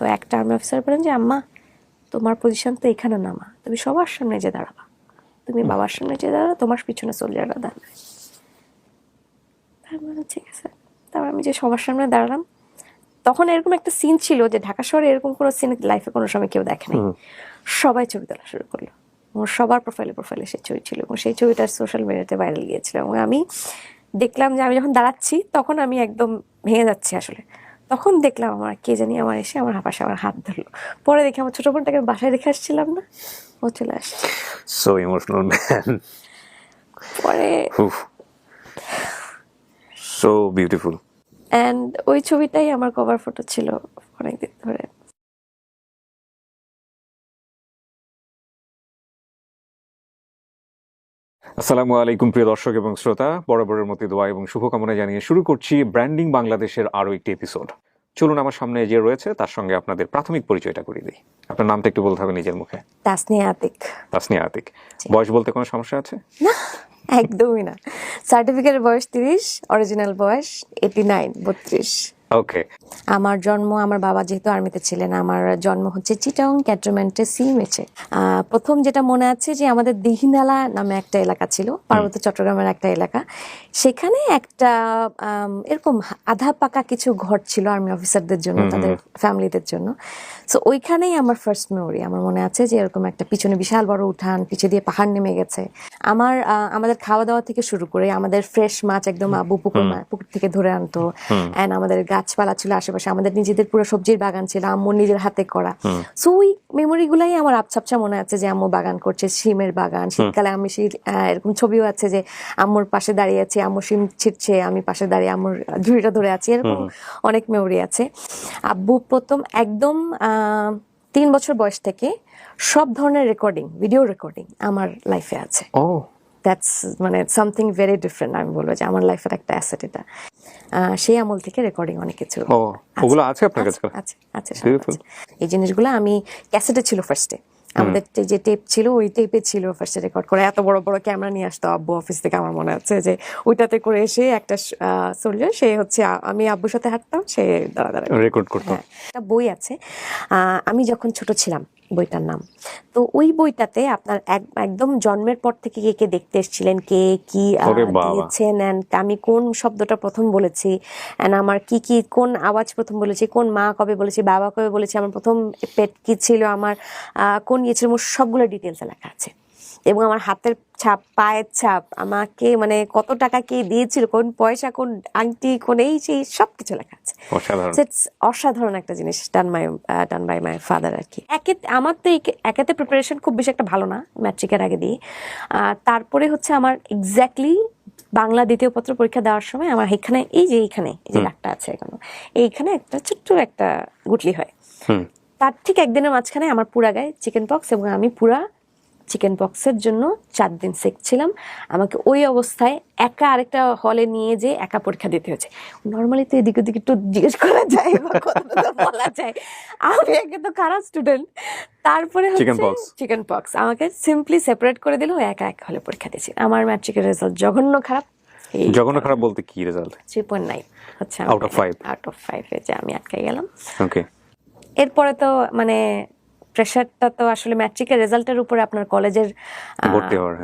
তো একটা army officer বলেন যে আম্মা তোমার পজিশন তো এখানে না মা, তুমি সবার সামনে যে দাঁড়াবা, তুমি বাবার সামনে যে দাঁড়াও, তোমার পিছনে সোলজাররা দাঁড়াবে। ঠিক আছে, তারপর আমি যে সবার সামনে দাঁড়ালাম, তখন এরকম একটা সিন ছিল যে ঢাকা শহরে এরকম কোনো সিন লাইফে কোনো সময় কেউ দেখে নাই। সবাই ছবি তোলা শুরু করলো, সবার প্রোফাইলে সেই ছবি ছিল এবং সেই ছবিটা সোশ্যাল মিডিয়াতে ভাইরাল গিয়েছিল। এবং আমি দেখলাম যে আমি যখন দাঁড়াচ্ছি তখন আমি একদম ভেঙে যাচ্ছি আসলে। তখন দেখলাম আমার কে জানি আমার এসে আমার পাশে আমার হাত ধরলো। পরে দেখি আমার ছোট বোনটাকে বাসায় রেখে আসছিলাম না, ও চলে আসছে। So emotional man. পরে সো বিউটিফুল। অ্যান্ড ওই ছবিটাই আমার কভার ফটো ছিল অনেকদিন ধরে। আসসালামু আলাইকুম প্রিয় দর্শক এবং শ্রোতা, বরাবরের মতো দোয়া এবং শুভকামনা জানিয়ে শুরু করছি ব্র্যান্ডিং বাংলাদেশের আরো একটি এপিসোড। চলুন আমার সামনে যে রয়েছে তার সঙ্গে আপনাদের প্রাথমিক পরিচয়টা করিয়ে দিই। আপনার নামটা একটু বলতে হবে নিজের মুখে। তাসনিয়া আতিক। তাসনিয়া আতিক। বয়স বলতে কোনো সমস্যা আছে? না, একদমই না। সার্টিফিকেটের বয়স 30, অরিজিনাল বয়স 89, 32। ওকে। আমার জন্ম, আমার বাবা যেহেতু আর্মিতে ছিলেন, আমার জন্ম হচ্ছে চিটাগং ক্যান্টনমেন্টে সিএমএইচে। প্রথম যেটা মনে আছে যে আমাদের দিঘিনালা নামে একটা এলাকা ছিল, পার্বত্য চট্টগ্রামের একটা এলাকা। সেখানে একটা এরকম আধা পাকা কিছু ঘর ছিল আর্মি অফিসারদের জন্য, তাদের ফ্যামিলিদের জন্য। সো ওইখানেই আমার ফার্স্ট মেমোরি। আমার মনে আছে যে এরকম একটা পিছনে বিশাল বড় উঠান, পিছে দিয়ে পাহাড় নেমে গেছে। আমাদের খাওয়া দাওয়া থেকে শুরু করে আমাদের ফ্রেশ মাছ একদম আব্বু পুকুর থেকে ধরে আনতো। এন্ড আমাদের গাছপালা ছিল আশেপাশে, আমাদের নিজেদের পুরো সবজির বাগান ছিল, আম্মু নিজের হাতে করা। সো ওই মেমোরি গুলাই আমার আপছাপছা মনে আছে যে আম্মু বাগান করছে, শিমের বাগান। শীতকালে আমি এরকম ছবিও আছে যে আম্মুর পাশে দাঁড়িয়ে আছি, আম্মু শিম ছিটছে, আমি পাশে দাঁড়িয়ে আম্মুর ঝুড়িটা ধরে আছি। এরকম অনেক মেমোরি আছে। আব্বু প্রথম একদম 3 বছর বয়স থেকে সব ধরনের রেকর্ডিং, ভিডিও রেকর্ডিং আমার লাইফে আছে। দ্যাটস মানে সামথিং ভেরি ডিফারেন্ট। আমি বলবো যে আমার লাইফের একটা অ্যাসেট এটা। সেই আমল থেকে রেকর্ডিং অনেক কিছু ওগুলো আছে আপনার কাছে? আছে। এই জিনিসগুলো আমি ক্যাসেটে ছিল ফার্স্টে, আমাদের যে টেপ ছিল ওই টেপে ছিল ফার্স্টে রেকর্ড করে। এত বড় বড় ক্যামেরা নিয়ে আসতো আব্বু অফিস থেকে। আমার মনে আছে যে ওইটাতে করে এসে একটা সোলজার, সে হচ্ছে আমি আব্বুর সাথে হাঁটতাম, সে দাঁড়া রেকর্ড করতো। একটা বই আছে, আমি যখন ছোট ছিলাম বইটার নাম। তো ওই বইটাতে আপনার একদম জন্মের পর থেকে কে কে দেখতে এসেছিলেন, কে কি দিয়েছেন, এন্ড আমি কোন শব্দটা প্রথম বলেছি, এন্ড আমার কি কি কোন আওয়াজ প্রথম বলেছি, কোন মা কবে বলেছি, বাবা কবে বলেছি, আমার প্রথম পেট কি ছিল, আমার কোন ইয়ে ছিল, সবগুলো ডিটেলসে লেখা আছে। এবং আমার হাতের ছাপ, পায়ের ছাপ, আমাকে মানে কত টাকা কে দিয়েছিল, কোন পয়সা, কোন আংটি, কোন এই সেই সবকিছু লেখা আছে। অসাধারণ একটা জিনিস, ডান বাই মাই ফাদার আর কি। আমার তো একেতে প্রিপারেশন খুব বেশি একটা ভালো না ম্যাট্রিকের আগে দিয়ে। তারপরে হচ্ছে আমার এক্স্যাক্টলি বাংলা দ্বিতীয় পত্র পরীক্ষা দেওয়ার সময় আমার এইখানে এই যে ডাকটা আছে এখানে, এইখানে একটা ছোট্ট একটা গুটলি হয়। তার ঠিক একদিনের মাঝখানে আমার পুরা গায়ে চিকেন পক্স, এবং আমি পুরা চিকেন পক্সের জন্য 4 দিন সিক ছিলাম। আমাকে ওই অবস্থায় একা আরেকটা হলে নিয়ে যে একা পরীক্ষা দিতে হয়েছে। নর্মালি তো এদিক ওদিক একটু জিজ্ঞেস করা যায় বা কথা বলা যায়, আমি একে তো খারাপ স্টুডেন্ট। তারপরে চিকেন পক্স আমাকে সিম্পলি সেপারেট করে দিল, একা এক হলে পরীক্ষা দিয়েছি। আমার ম্যাট্রিকের রেজাল্ট জঘন্য খারাপ। জঘন্য খারাপ বলতে কি রেজাল্ট? 3.9 হচ্ছে আউট অফ 5 এ যে আমি আটকে গেলাম। ওকে। এরপরে তো মানে প্রেশারটা তো আসলে ম্যাট্রিকের রেজাল্টের উপরে আপনার কলেজের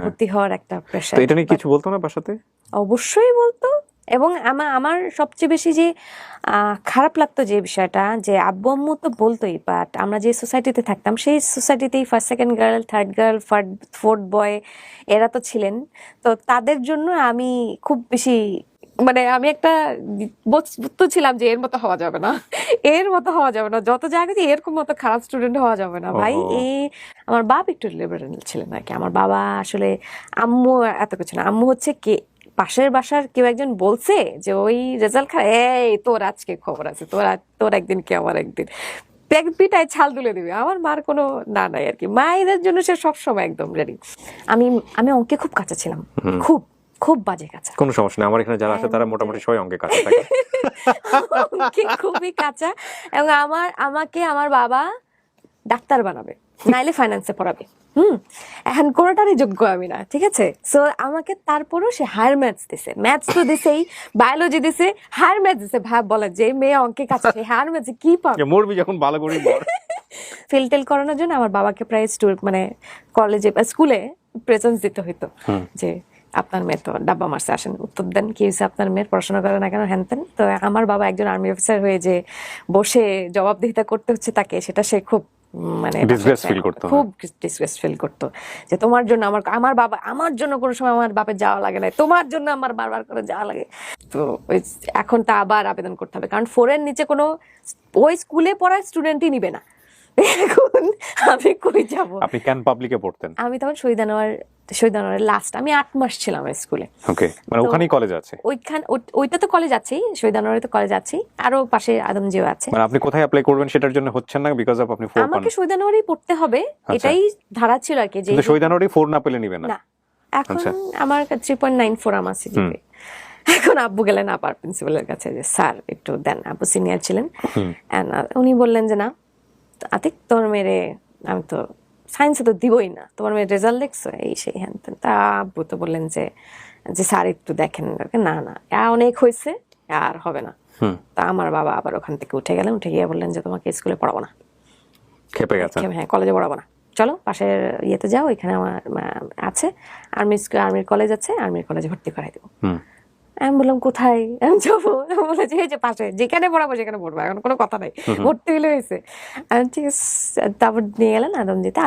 ভর্তি হওয়ার একটা প্রেশার। এটা নিয়ে কিছু বলতো না বাসাতে? অবশ্যই বলতো। এবং আমার সবচেয়ে বেশি যে খারাপ লাগতো যে বিষয়টা, যে আব্বু আম্মু তো বলতোই, বাট আমরা যে সোসাইটিতে থাকতাম সেই সোসাইটিতেই first second girl, third girl, fourth boy এরা তো ছিলেন। তো তাদের জন্য আমি খুব বেশি মানে আমি একটা বস্তু ছিলাম যে এর মতো হওয়া যাবে না, যত জায়গাতে এরকম মতো খারাপ স্টুডেন্ট হওয়া যাবে না ভাই। আমার বাপ একটু লিবারেল ছিলেন আর কি। আমার বাবা আসলে, আম্মু এত কিছু না। আম্মু হচ্ছে কে পাশের বাসার কেউ একজন বলছে যে ওই রেজাল্ট খারাপ, এই তোর আজকে খবর আছে, তোর একদিন কি আমার একদিন, পিটায় ছাল তুলে দিবে। আমার মার কোনো না নাই আর কি, মায়েদের জন্য সে সবসময় একদম রেডি। আমি অঙ্কে খুব কাঁচা ছিলাম, খুব বাজে কাঁচা। কোনো সমস্যা নেই, আমার এখানে যারা আছে তারা মোটামুটি সবাই অঙ্কে কাঁচা থাকে। খুবই কাঁচা। এবং আমাকে আমার বাবা ডাক্তার বানাবে, নাইলে ফাইন্যান্সে পড়াবে, এখন কোনোটারই যোগ্য আমি না, ঠিক আছে। সো আমাকে তারপরও সে হায়ার ম্যাথস দিছে, ম্যাথস তো দিছেই, বায়োলজি দিছে, হায়ার ম্যাথস দিছে। ভাব বলা যে মেয়ে অঙ্কে কাছে, সেই হায়ার ম্যাথসে কি পাবে। মরবি যখন ভালো করে মর। ফেল টেল করানোর জন্য আমার বাবাকে প্রায় মানে কলেজে স্কুলে প্রেজেন্স দিতে হইতো, যে আপনার মেয়ে তো ডাব্বা মারছে, আসেন উত্তর দেন, কি হয়েছে আপনার মেয়ের, পড়াশোনা করে না কেন, হ্যান তেন। তো আমার বাবা একজন আর্মি অফিসার হয়ে যে বসে জবাবদিহিতা করতে হচ্ছে তাকে, সেটা সে খুব মানে ডিসগ্রেস ফিল করতো, খুব ডিসগ্রেস ফিল করতো, যে তোমার জন্য আমার বাবা, আমার জন্য কোনো সময় আমার বাপের যাওয়া লাগে না, তোমার জন্য আমার বারবার করে যাওয়া লাগে। তো এখন তা আবার আবেদন করতে হবে, কারণ 4 এর নিচে কোনো ওই স্কুলে পড়া স্টুডেন্টই নিবে না। এখন আমি কই যাব। আপনি কেন পাবলিকে পড়তেন? আমি তখন শহীদ আনোয়ারের লাস্ট, আমি 8 মাস ছিলাম স্কুলে। ওকে, মানে ওখানেই কলেজ আছে? ওইটা তো কলেজ আছেই, শহীদ আনোয়ারে তো কলেজ আছেই, আরো পাশে আদমজিও আছে। মানে আপনি কোথায় অ্যাপ্লাই করবেন সেটার জন্য হচ্ছেন না, বিকজ অফ আপনি 4 পান? আমাকে শহীদ আনোয়ারেই পড়তে হবে, এটাই ধারা ছিল আর কি, যে শহীদ আনোয়ারে 4 না পেলে নিবেন না। এখন আমার 3.94 আমার সিজিপিএ। এখন আব্বু গেলেন আবার প্রিন্সিপালের কাছে, যে স্যার একটু দেন, আব্বু সিনিয়র ছিলেন, উনি বললেন যে না আতিক, তোর মেরে আমি তো সায়েন্সে তো দিবই না, তোমার মেয়ের রেজাল্ট দেখছো, এই সেই হ্যান তেন। তা আব্বু তো বললেন যে স্যার একটু দেখেন, না না অনেক হয়েছে, আর হবে না। তা আমার বাবা আবার ওখান থেকে উঠে গেলেন, উঠে গিয়ে বললেন যে তোমাকে স্কুলে পড়াবো না, খেপে গেছে, হ্যাঁ কলেজে পড়াবো না, চলো পাশের ইয়েতে যাও, এখানে আমার আছে আর্মির কলেজ আছে, আর্মির কলেজে ভর্তি করাই দেবো। আমি বললাম কোথায় আমি যাবো, বলে যে এই যে পাশে, যেখানে পড়াবো সেখানে পড়বো, এখন কোনো কথা নাই, ভর্তি হইলে হয়েছে। ঠিক আছে, তারপর নিয়ে গেলেন আদমজিতে।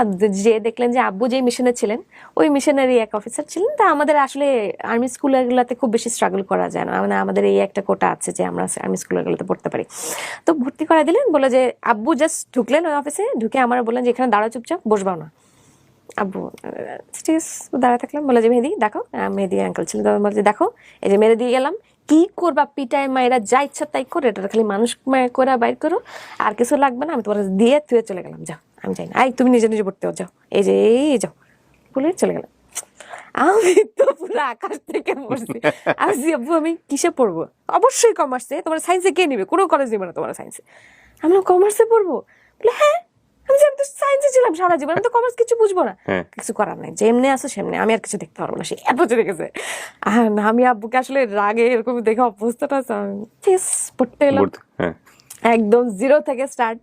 যে দেখলেন যে আব্বু যে মিশনে ছিলেন, ওই মিশনেরই এক অফিসার ছিলেন। তা আমাদের আসলে আর্মি স্কুলগুলোতে খুব বেশি স্ট্রাগল করা যায় না, মানে আমাদের এই একটা কোটা আছে যে আমরা আর্মি স্কুলগুলোতে পড়তে পারি। তো ভর্তি করা দিলেন, বলে যে আব্বু জাস্ট ঢুকলেন ওই অফিসে, ঢুকে আমার বললেন যে এখানে দাঁড়া, চুপচাপ বসবাও না। আব্বু ঠিক আছে দাঁড়া থাকলাম, বলে যে মেহেদি দেখো, মেহেদি আঙ্কেল ছিলেন, বলে যে দেখো এই যে মেরে দিয়ে গেলাম, কি করবা, পিটায় মায়েরা যা ইচ্ছা তাই করে, এটা খালি মানুষ করে বাইর করো, আর কিছু লাগবে না, আমি তোমার দিয়ে থুয়ে চলে গেলাম, যাও আমি যাই না, এই তুমি নিজে নিজে পড়তে যাও, এই যে এই যাও বলে চলে গেলাম। আমি তো পুরো আকাশ থেকে পড়ছি। আব্বু আমি কিসে পড়বো? অবশ্যই কমার্সে, তোমার সায়েন্সে কে নিবে, কোনো কলেজ নিবে না তোমার সায়েন্সে। আমি কমার্সে পড়বো? বলে হ্যাঁ, আমি তো সায়েন্সে ছিলাম সারা জীবন, আমি তো কমার্স কিছু বুঝবো না। কিছু করার নাই, যেমনি আসো সেমনি, আমি আর কিছু দেখতে পারবো না, সে এত চলে গেছে। আমি আব্বুকে আসলে রাগে এরকম দেখে অবস্থাটা পড়তে এলাম, একদম 0 থেকে স্টার্ট।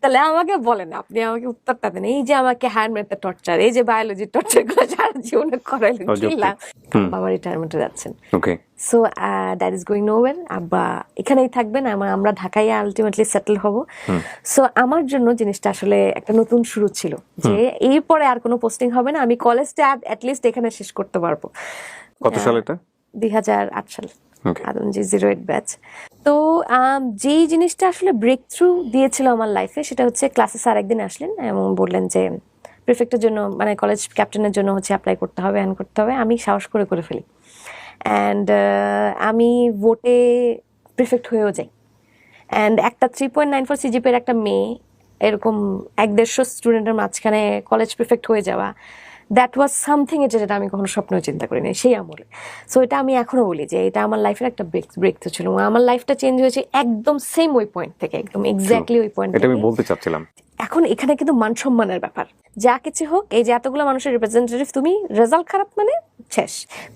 তাহলে আমাকে বলেন, আপনি আমাকে উত্তরটা দেন, এই যে আমাকে হায়ার ম্যাথের টর্চার, এই যে বায়োলজির টর্চার গুলো সারা জীবনে করাইলেন, বাবা রিটায়ারমেন্টে যাচ্ছেন। So that is going nowhere. আব্বা এখানেই থাকবেন, আমরা ঢাকায় আলটিমেটলি সেটেল হব। সো আমার জন্য জিনিসটা আসলে একটা নতুন শুরু ছিল, যে এরপরে আর কোনো পোস্টিং হবে না, আমি কলেজটা অ্যাটলিস্ট এখানে শেষ করতে পারবো। কত সাল এটা? 2008 সাল, আদমজি 08 ব্যাচ। তো যেই জিনিসটা আসলে ব্রেক থ্রু দিয়েছিল আমার লাইফে, সেটা হচ্ছে ক্লাসে স্যার একদিন আসলেন এবং বললেন যে প্রিফেক্টের জন্য, মানে কলেজ ক্যাপ্টেনের জন্য হচ্ছে অ্যাপ্লাই করতে হবে, অ্যান করতে হবে। আমি সাহস করে ফেলি, অ্যান্ড আমি ভোটে প্রিফেক্ট হয়েও যাই। অ্যান্ড একটা 3.94 সিজিপির একটা মেয়ে এরকম 150 স্টুডেন্টের মাঝখানে কলেজ প্রিফেক্ট হয়ে যাওয়া, দ্যাট ওয়াজ সামথিং, যেটা আমি কখনো স্বপ্নেও চিন্তা করিনি সেই আমলে। সো এটা আমি এখনো বলি যে এটা আমার লাইফের একটা ব্রেক থ্রু ছিল, আমার লাইফটা চেঞ্জ হয়েছে একদম সেম ওই পয়েন্ট থেকে, একদম এক্স্যাক্টলি ওই পয়েন্ট থেকে। এটা আমি বলতে চাচ্ছিলাম, এখন এখানে কিন্তু মান সম্মানের ব্যাপার, যা কিছু হোক, এই যে এতগুলো মানুষের রিপ্রেজেন্টেটিভ তুমি, রেজাল্ট খারাপ মানে শেষ।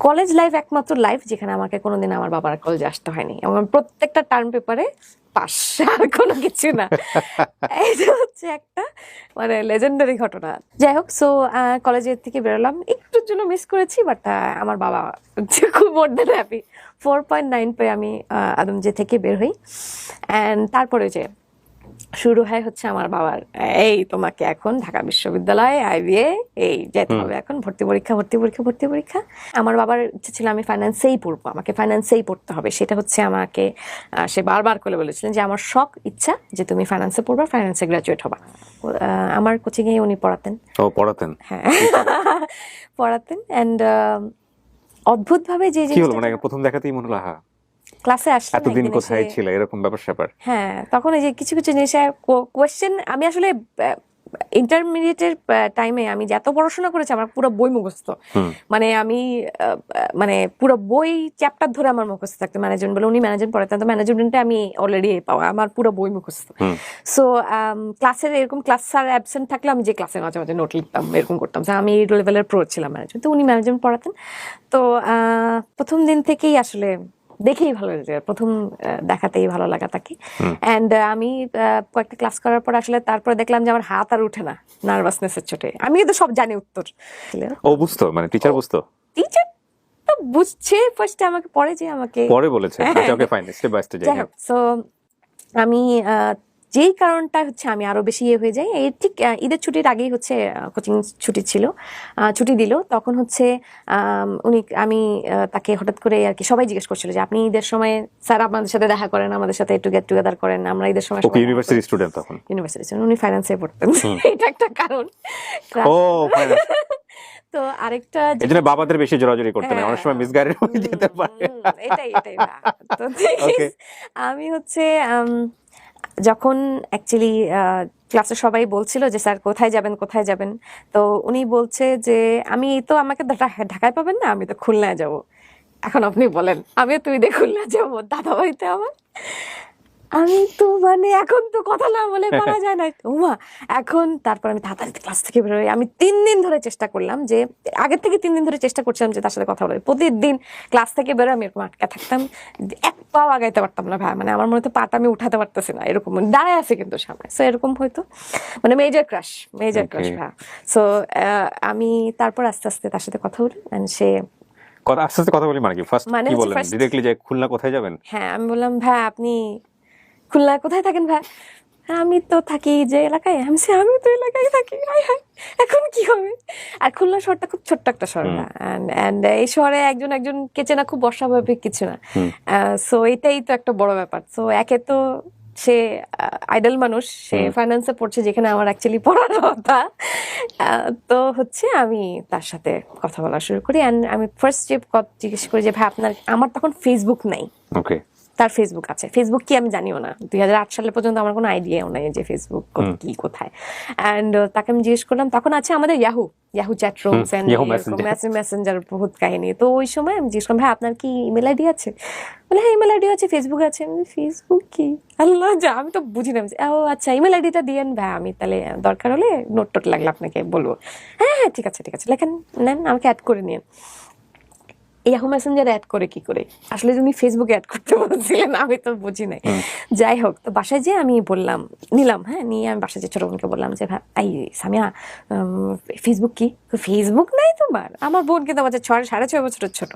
কলেজ লাইফ একমাত্র লাইফ যেখানে আমাকে কোনোদিন আমার বাবার কলেজে আসতে হয়নি, এবং প্রত্যেকটা টার্ম পেপারে পাস, আর কোনো কিছু না। এটা হচ্ছে একটা মানে লেজেন্ডারি ঘটনা। যাই হোক, সো কলেজের থেকে বেরোলাম, একটুর জন্য মিস করেছি, বাট আমার বাবা খুব মোর দেন হ্যাপি। 4.9 পেয়ে আমি আদমজি থেকে বের হই। অ্যান্ড তারপরে যে শুরু হয় হচ্ছে আমার বাবার, এই তোমাকে এখন ঢাকা বিশ্ববিদ্যালয় আইবিএ এই যেতে হবে, এখন ভর্তি পরীক্ষা। আমার বাবার ইচ্ছে ছিল আমি ফাইন্যান্সেই পড়বো, আমাকে ফাইন্যান্সেই পড়তে হবে, সেটা হচ্ছে আমাকে সে বারবার করে বলেছিলেন যে আমার শখ ইচ্ছা যে তুমি ফাইন্যান্সে পড়বা, ফাইন্যান্সে গ্রাজুয়েট হবা। আমার কোচিং এ উনি পড়াতেন। হ্যাঁ পড়াতেন। অ্যান্ড অদ্ভুত ভাবে যে মানে প্রথম দেখাতেই মনে হলো হ্যাঁ ক্লাসে আসলে এতদিন কোথায় ছিল, এরকম ব্যাপার স্যাপার। হ্যাঁ, তখন এই যে কিছু জিনিসের কোয়েশ্চেন আমি আসলে ইন্টারমিডিয়েটের টাইমে আমি যত পড়াশোনা করেছি আমার পুরো বই মুখস্থ, মানে আমি মানে পুরো বই চ্যাপ্টার ধরে আমার মুখস্থ থাকতো। ম্যানেজমেন্ট বলে উনি ম্যানেজমেন্ট পড়াতেন, তো ম্যানেজমেন্টে আমি অলরেডি পাওয়া, আমার পুরো বই মুখস্থ। সো ক্লাসের এরকম ক্লাস স্যার অ্যাবসেন্ট থাকলে আমি যে ক্লাসে মাঝে মাঝে নোট লিখতাম, এরকম করতাম। আমি এই লেভেলের প্রো ছিলাম ম্যানেজমেন্ট, তো উনি ম্যানেজমেন্ট পড়াতেন। তো প্রথম দিন থেকেই আসলে দেখেই ভালো লাগে, প্রথম দেখাতেই ভালো লাগা তাকে। অ্যান্ড আমি কয়েকটা ক্লাস করার পর আসলে তারপরে দেখলাম যে আমার হাত আর উঠে না নার্ভাসনেসের চোটে। আমি কিন্তু সব জানি উত্তর। ও বুঝতো, মানে টিচার বুঝতো? টিচার তো বুঝছে, ফার্স্টে আমাকে পরে যে আমাকে পরে বলেছে। আচ্ছা, ওকে, ফাইন, স্টেপ বাই স্টেপ যাই হোক। সো আমি যেই কারণটা হচ্ছে আমি আরো বেশি ইয়ে হয়ে যাই, এই ঠিক ঈদের ছুটির আগেই হচ্ছে কোচিং ছুটি ছিল, ছুটি দিল। তখন হচ্ছে আমি তাকে হঠাৎ করে আর কি সবাই জিজ্ঞেস করছিল যে আপনি ঈদের সময় স্যার আমাদের সাথে দেখা করেন, আমাদের সাথে একটু গেট টুগেদার করেন, আমরা ঈদের সময় ইউনিভার্সিটি স্টুডেন্ট তখন? ইউনিভার্সিটি উনি ফাইন্যান্সে পড়তেন, এটা একটা কারণ। ও ফাইন্যান্স। তো আরেকটা এজন্য বাবাদের বেশি জোরাজুরি করতে না, অনেক সময় মিসগাইডেড হয়ে যেতে পারে। এটাই না। তো আমি হচ্ছে যখন অ্যাকচুয়ালি ক্লাসে সবাই বলছিল যে স্যার কোথায় যাবেন, তো উনি বলছে যে আমি তো আমাকে ঢাকায় পাবেন না, আমি তো খুলনায় যাব। এখন আপনি বলেন, আমিও তুই দিয়ে খুলনা যাবো দাদা বাড়িতে আমার? আমি তো মানে এখন তো কথা না বলে করা যায় না উমা। এখন তারপর আমি তাড়াতাড়ি ক্লাস থেকে বেরোই। আমি 3 দিন ধরে চেষ্টা করলাম, যে আগের থেকে 3 দিন ধরে চেষ্টা করছিলাম যে তার সাথে কথা বলে। প্রতিদিন ক্লাস থেকে বেরোয় আমি এরকম আটকা থাকতাম, এক পাও আগাইতে পারতাম না ভাই, মানে আমার মনে হতো পাটা আমি উঠাতে পারতেছি না, এরকম দাঁড়ায় আছে কিন্তু সামনে। সো এরকম হয়তো মানে মেজর ক্রাশ ভাই। সো আমি তারপর আস্তে আস্তে তার সাথে কথা বলি, সে আস্তে আস্তে কথা বলি মানে কি? ফার্স্ট কি বলেন? ডিরেক্টলি যে খুলনা কোথায় যাবেন? হ্যাঁ, আমি বললাম ভাই আপনি খুলনায় কোথায় থাকেন ভাই? আমি তো থাকি যে এলাকায়। আমি তো এলাকায় থাকি। হাই হাই, এখন কি হবে? আর খুলনা শহরটা খুব ছোট্ট একটা শহর না, এন্ড এই শহরে একজনকে চেনা খুব অস্বাভাবিক কিছু না। সো এটাই তো একটা বড় ব্যাপার। সো একে তো সে আইডল মানুষ, সে ফাইন্যান্সে পড়ছে যেখানে আমার অ্যাকচুয়ালি পড়ার কথা। তো হচ্ছে আমি তার সাথে কথা বলা শুরু করি, এন্ড আমি ফার্স্ট জিজ্ঞেস করি যে ভাই আমার তখন ফেসবুক নাই। ওকে। তার ফেসবুক আছে। ফেসবুক কি আমি জানিও না, 2008 সালে পর্যন্ত আমার কোনো আইডিয়াও নাই যে ফেসবুক কি কোথায়। এন্ড তাকে আমি জিজ্ঞেস করলাম, তখন আছে আমাদের Yahoo chat rooms and messenger বহুত কাহিনী। তো ওই সময় আমি জিজ্ঞেস করলাম ভাই আপনার কি ইমেল আইডি আছে? বলে হ্যাঁ ইমেল আইডি আছে, ফেসবুক আছে। ফেসবুক কি আল্লাহ যা, আমি তো বুঝি না। ও আচ্ছা, ইমেল আইডিটা দিয়েন ভাই, আমি তাহলে দরকার হলে নোট লাগলে আপনাকে বলবো। হ্যাঁ ঠিক আছে লেখেন, নেন, আমাকে অ্যাড করে নিন। ইয়াহু মেসেঞ্জারে অ্যাড করে কি করে? আসলে তুমি ফেসবুকে অ্যাড করতে বলছিলেন, আমি তো বুঝি নাই। যাই হোক, তো বাসায় যেয়ে আমি নিলাম, নিয়ে আমি বাসায় যে ছোট বোনকে বললাম যে ভাই সামিয়া ফেসবুক কি? ফেসবুক নাই তোমার? আমার বোন কিন্তু আমার 6.5 বছরের ছোট।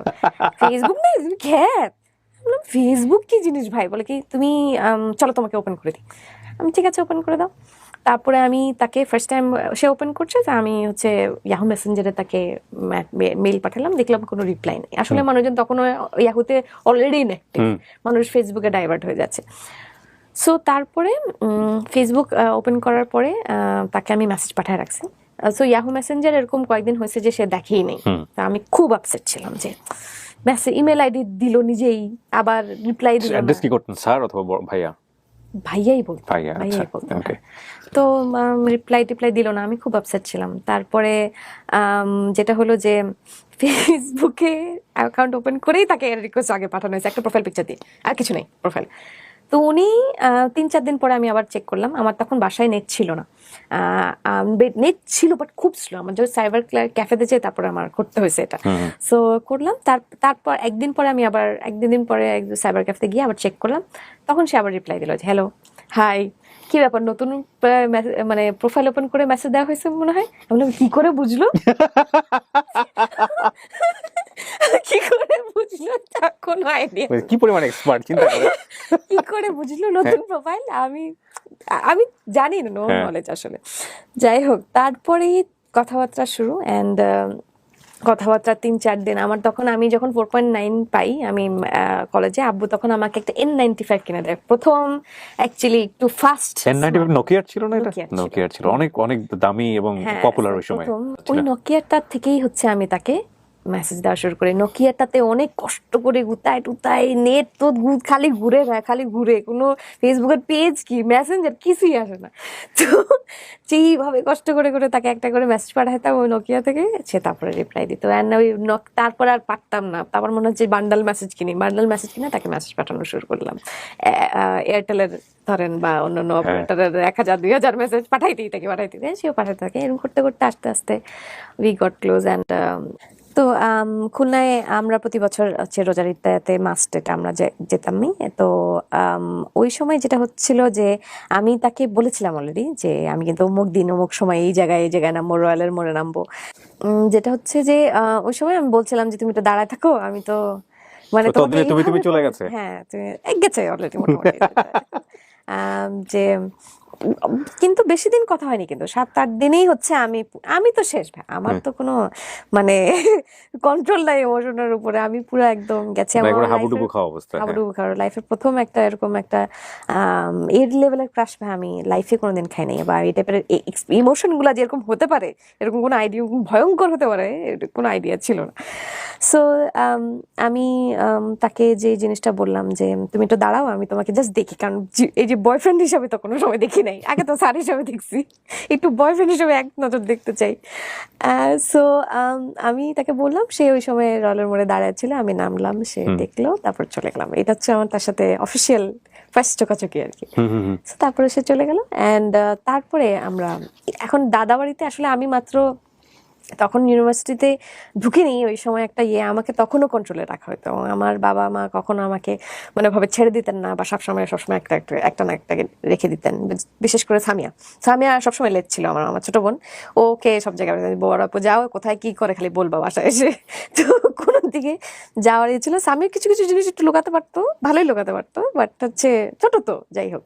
ফেসবুক নাই? তুমি খ্যাত? বললাম ফেসবুক কি জিনিস ভাই? বলে কি তুমি চলো তোমাকে ওপেন করে দিই। আমি ঠিক আছে ওপেন করে দাও। তারপরে আমি তাকে ফার্স্ট টাইম সে ওপেন করছে, তো আমি হচ্ছে ইয়াহু মেসেঞ্জারে তাকে মেইল পাঠালাম, দেখলাম কোনো রিপ্লাই নেই। আসলে মানুষজন তখন ইয়াহুতে অলরেডি ইনঅ্যাক্টিভ, মানুষ ফেসবুকে ডাইভার্ট হয়ে যাচ্ছে। সো তারপরে ফেসবুক ওপেন করার পরে তাকে আমি মেসেজ পাঠায় রাখছি। সো ইয়াহু মেসেঞ্জার এরকম কয়েকদিন হয়েছে যে সে দেখেই নেই। তা আমি খুব আপসেট ছিলাম যে ইমেল আইডি দিল নিজেই, আবার রিপ্লাই দিল। অ্যাড্রেস কি করতেন, স্যার অথবা ভাইয়া? ভাইয়াই বলতো। তো রিপ্লাই দিল না, আমি খুব আপসেট ছিলাম। তারপরে যেটা হলো যে ফেসবুকে অ্যাকাউন্ট ওপেন করেই তাকে রিকোয়েস্ট আগে পাঠানো হয়েছে, একটা প্রোফাইল পিকচার দিয়ে, আর কিছু নেই প্রোফাইল। তো উনি 3-4 দিন পরে আমি আবার চেক করলাম, আমার তখন বাসায় নেট ছিল না, নেট ছিল বাট খুব স্লো। আমার যখন সাইবার ক্যাফেতে যাই তারপরে আমার করতে হয়েছে এটা। সো করলাম, তারপর একদিন পরে আমি আবার একদিন পরে সাইবার ক্যাফেতে গিয়ে আবার চেক করলাম, তখন সে আবার রিপ্লাই দিল যে হ্যালো হাই, কি ব্যাপার নতুন মানে প্রোফাইল ওপেন করে মেসেজ দেওয়া হয়েছে মনে হয়। আমি বললাম কি করে বুঝলো? কি করে বুঝলো? কোনো আইডিয়া। কি পরিমাণ এক্সপার্ট চিন্তা করে। কি করে বুঝলো নতুন প্রোফাইল? আমি জানি না, নো নলেজ আসলে। যাই হোক, তারপরেই কথাবার্তা শুরু, এন্ড কথাবার্তা 3-4 দিন। আমার তখন আমি যখন 4.9 পাই আমি কলেজে, আব্বু তখন আমাকে একটা N95 কিনে দেয় প্রথম। অ্যাকচুয়ালি একটু ফাস্ট N95 নোকিয়ার ছিল না? এটা নোকিয়ার ছিল, অনেক অনেক দামি এবং পপুলার ওই সময়। ওই নোকিয়াটার থেকেই হচ্ছে আমি তাকে মেসেজ দেওয়া শুরু করি। নোকিয়াটাতে অনেক কষ্ট করে গুতায় টুতায়, নেট তো খালি ঘুরে না, খালি ঘুরে, কোনো ফেসবুকের পেজ কি মেসেঞ্জার কিছুই আসে না। তো যেইভাবে কষ্ট করে করে তাকে একটা করে মেসেজ পাঠাইতাম ওই নোকিয়া থেকে, সে তারপরে রিপ্লাই দিত। অ্যান্ড ওই তারপর আর পারতাম না, তারপর মনে হচ্ছে বান্ডাল মেসেজ কিনে তাকে মেসেজ পাঠানো শুরু করলাম। এয়ারটেলের ধরেন বা অন্যান্য অপারেটরের 1000-2000 মেসেজ পাঠাইতেই থাকে, সেও পাঠাতে থাকে। এরকম করতে করতে আস্তে আস্তে উই গট ক্লোজ। অ্যান্ড তো খুলনায় আমরা প্রতি বছর হচ্ছে রোজার ঈদটাতে মাস্ট এটা আমরা যেতামই। তো ওই সময় যেটা হচ্ছিল যে আমি তাকে বলেছিলাম অলরেডি যে আমি কিন্তু অমুক দিন অমুক সময় এই জায়গায় নামবো, রয়্যালের মোড়ে নামবো। যেটা হচ্ছে যে ওই সময় আমি বলছিলাম যে তুমি তো দাঁড়ায় থাকো, আমি তো মানে তুমি চলে গেছে। হ্যাঁ, তুমি গেছে অলরেডি মোটামুটি। যে কিন্তু বেশি দিন কথা হয়নি, কিন্তু 7-8 দিনেই হচ্ছে আমি তো শেষ ভাই, আমার তো কোনো মানে কন্ট্রোল নাই ইমোশনের উপরে, আমি পুরো একদম গেছে। আমার হাবুডুবু খাওয়া অবস্থা, হাবুডুবু খাওয়া লাইফের প্রথম একটা এরকম একটা এর লেভেলের ক্রাশ ভাই আমি লাইফে কোনোদিন খাই নাই। বা এই টাইপের ইমোশন গুলা যেরকম হতে পারে, এরকম কোনো আইডিয়া, ভয়ঙ্কর হতে পারে, কোনো আইডিয়া ছিল না। সো আমি তাকে যে জিনিসটা বললাম যে তুমি একটু দাঁড়াও, আমি তোমাকে জাস্ট দেখি, কারণ এই যে বয়ফ্রেন্ড হিসাবে তো কোনো সময় দেখি নাই, আগে তো স্যার হিসাবে দেখছি, একটু বয়ফ্রেন্ড হিসাবে এক নজর দেখতে চাই। সো আমি তাকে বললাম, সে ওই সময় রয়্যালের মোড়ে দাঁড়ায় ছিল, আমি নামলাম, সে দেখলো, তারপর চলে গেলাম। এটা হচ্ছে আমার তার সাথে অফিসিয়াল ফার্স্ট চোকাচোকি আর কি। তারপরে সে চলে গেল। অ্যান্ড তারপরে আমরা এখন দাদা বাড়িতে, আসলে আমি মাত্র তখন ইউনিভার্সিটিতে ঢুকিনি, ওই সময় একটা আমাকে তখনও কন্ট্রোলে রাখা হতো। আমার বাবা মা কখনো আমাকে মানে ভাবে ছেড়ে দিতেন না, বা সবসময় একটা না একটাকে রেখে দিতেন। বিশেষ করে সামিয়া সবসময় লেট ছিল, আমার ছোট বোন, ওকে সব জায়গায় বড় আপু যাও, কোথায় কি করে খালি বলবা বাসায় এসে। তো কোনো দিকে যাওয়ার ছিল। সামিয়া কিছু কিছু জিনিস একটু লুকাতে পারতো, ভালোই লুকাতে পারতো, বাট হচ্ছে ছোট তো যাই হোক।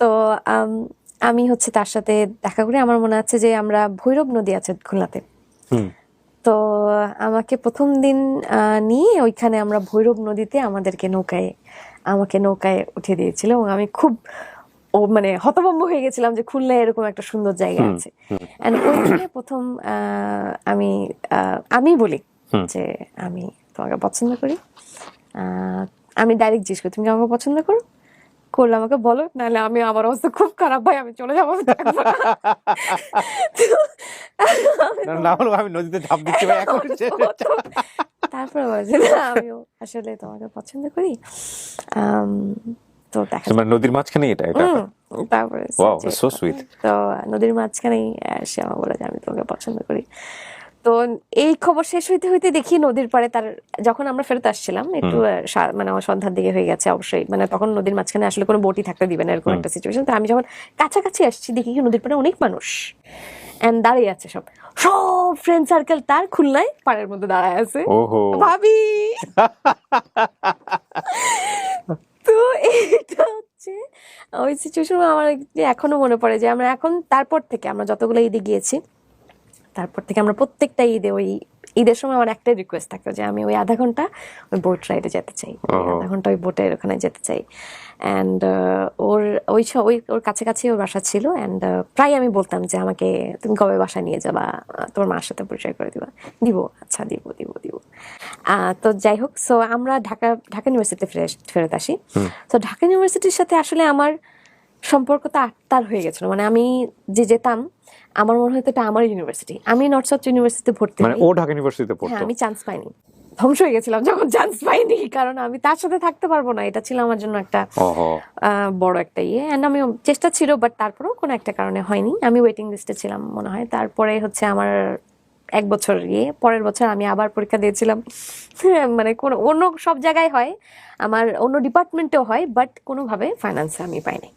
তো আমি হচ্ছে তার সাথে দেখা করি। আমার মনে আছে যে আমরা ভৈরব নদী আছে খুলনাতে, তো আমাকে প্রথম দিন নিয়ে ওইখানে আমরা ভৈরব নদীতে আমাকে নৌকায় উঠে দিয়েছিল, এবং আমি খুব মানে হতভম্ব হয়ে গেছিলাম যে খুলনায় এরকম একটা সুন্দর জায়গা আছে। এন্ড ওইখানে প্রথম আমি বলি যে আমি তোমাকে পছন্দ করি। আমি ডাইরেক্ট জিজ্ঞেস করি তুমি কি আমাকে পছন্দ করলে আমাকে বলো, নাহলে আমার অবস্থা খুব খারাপ ভাই, আমি চলে যাবো। আমি নদীতে ঝাঁপ দিচ্ছি ভাই এখন। তারপরে বলছে না, আমিও আসলে তোমাকে পছন্দ করি। তো দেখা মানে নদীর মাঝখানে এটা তারপরে তো নদীর মাঝখানেই সে আমার বলে যে আমি তোমাকে পছন্দ করি। তো এই খবর শেষ হইতে হইতে দেখি নদীর পাড়ে তার, যখন আমরা ফেরত আসছিলাম একটু মানে আমার সন্ধ্যার দিকে হয়ে গেছে অবশ্যই, মানে তখন নদীর মাঝখানে আসলে কোনো বোটই থাকতে দিবে না এরকম একটা সিচুয়েশন। তো আমি যখন কাছাকাছি আসছি দেখি কি নদীর পাড়ে অনেক মানুষ দাঁড়িয়ে আছে, সব ফ্রেন্ড সার্কেল তার খুলনায় পাড়ের মধ্যে দাঁড়ায় আছে। ভাবি তো এটা হচ্ছে ওই সিচুয়েশন আমার এখনো মনে পড়ে যে আমরা তারপর থেকে আমরা যতগুলো ঈদে গিয়েছি, তারপর থেকে আমরা প্রত্যেকটা ঈদের সময় আমার একটাই রিকোয়েস্ট থাকতো যে আমি ওই আধা ঘন্টা ওই বোট রাইডে যেতে চাই, আধা ঘন্টা ওই বোটের ওখানে যেতে চাই। অ্যান্ড ওর কাছাকাছি ওর বাসা ছিল। অ্যান্ড প্রায় আমি বলতাম যে আমাকে তুমি কবে বাসা নিয়ে যাবা, তোমার মার সাথে পরিচয় করে দিবা। আচ্ছা দিব। তো যাই হোক, সো আমরা ঢাকা ইউনিভার্সিটিতে ফেরত আসি। তো ঢাকা ইউনিভার্সিটির সাথে আসলে আমার সম্পর্কটা আত্মার হয়ে গেছিল। মানে আমি যে যেতাম, আমার মনে হতো এটা আমার ইউনিভার্সিটি। আমি নর্থ সাউথ ইউনিভার্সিটিতে ভর্তি হই, ও ঢাকা ইউনিভার্সিটিতে পড়তো। হ্যাঁ, আমি চান্স পাইনি, ধ্বংস হয়ে গেছিলাম যখন চান্স পাইনি, কারণ আমি তার সাথে থাকতে পারবো না, এটা ছিল আমার জন্য একটা বড় একটা এন্ড আমি চেষ্টা ছিল, বাট তারপরেও কোনো একটা কারণে হয়নি। আমি ওয়েটিং লিস্টে ছিলাম মনে হয়। তারপরে হচ্ছে আমার 1 বছর পরের বছর আমি আবার পরীক্ষা দিয়েছিলাম। মানে কোনো অন্য সব জায়গায় হয়, আমার অন্য ডিপার্টমেন্টেও হয়, বাট কোনোভাবে ফাইন্যান্সে আমি পাইনি।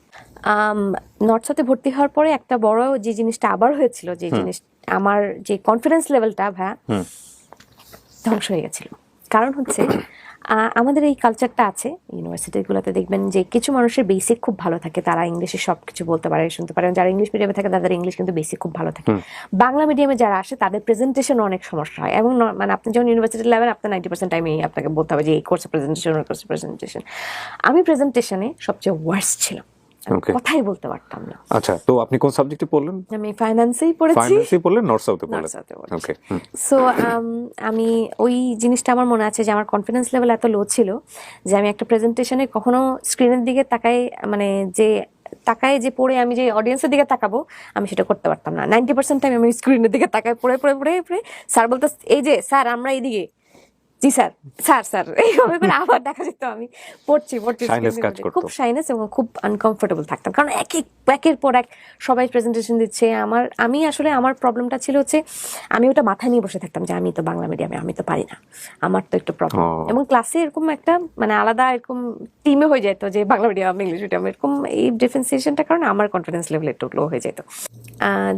নর্থ সাউথে ভর্তি হওয়ার পরে একটা বড় যে জিনিসটা আবার হয়েছিল, যে জিনিস আমার যে কনফিডেন্স লেভেলটা ধ্বংস হয়ে গেছিল। কারণ হচ্ছে আমাদের এই কালচারটা আছে ইউনিভার্সিটিগুলোতে, দেখবেন যে কিছু মানুষের বেসিক খুব ভালো থাকে, তারা ইংলিশে সবকিছু বলতে পারে, শুনতে পারে। যারা ইংলিশ মিডিয়ামে থাকে তাদের ইংলিশ কিন্তু বেসিক খুব ভালো থাকে। বাংলা মিডিয়ামে যারা আসে তাদের প্রেজেন্টেশন অনেক সমস্যা হয়, এবং মানে আপনি যখন ইউনিভার্সিটি লেভেল, আপনার 90% টাইমেই আপনাকে বলতে হবে যে এই কোর্সে প্রেজেন্টেশন। আমি প্রেজেন্টেশনে সবচেয়ে ওয়ার্স্ট ছিলাম, কথাই বলতে পারতাম না। আচ্ছা, তো আপনি কোন সাবজেক্টে পড়লেন? আমি ফাইন্যান্সেই পড়েছি। ফাইন্যান্সে পড়লেন, নর্থ সাউথে পড়লেন? ওকে। সো আমি ওই জিনিসটা আমার মনে আছে যে আমার কনফিডেন্স লেভেল এত লো ছিল যে আমি একটা প্রেজেন্টেশনে কখনো স্ক্রিনের দিকে তাকাই, মানে যে তাকায় যে পড়ে আমি যে অডিয়েন্সের দিকে তাকাবো আমি সেটা করতে পারতাম না। 90% টাইম আমি স্ক্রিনের দিকে তাকায় পড়ে পড়ে পড়ে পড়ে স্যার বলতো এই যে স্যার আমরা এইদিকে, জি স্যার স্যার স্যার এইভাবে করে আবার দেখা যেত আমি পড়ছি খুব শাইনেস এবং খুব আনকমফোর্টেবল থাকতাম, কারণ একের পর এক সবাই প্রেজেন্টেশন দিচ্ছে। আমি আসলে আমার প্রবলেমটা ছিল হচ্ছে আমি ওটা মাথায় নিয়ে বসে থাকতাম যে আমি তো বাংলা মিডিয়ামে, আমি তো পারি না, আমার তো একটু প্রবলেম। এবং ক্লাসে এরকম একটা মানে আলাদা এরকম টিমে হয়ে যেত যে বাংলা মিডিয়াম ইংলিশ মিডিয়াম, এরকম এই ডিফারেন্সিয়েশনটার কারণে আমার কনফিডেন্স লেভেল একটু লো হয়ে যেত।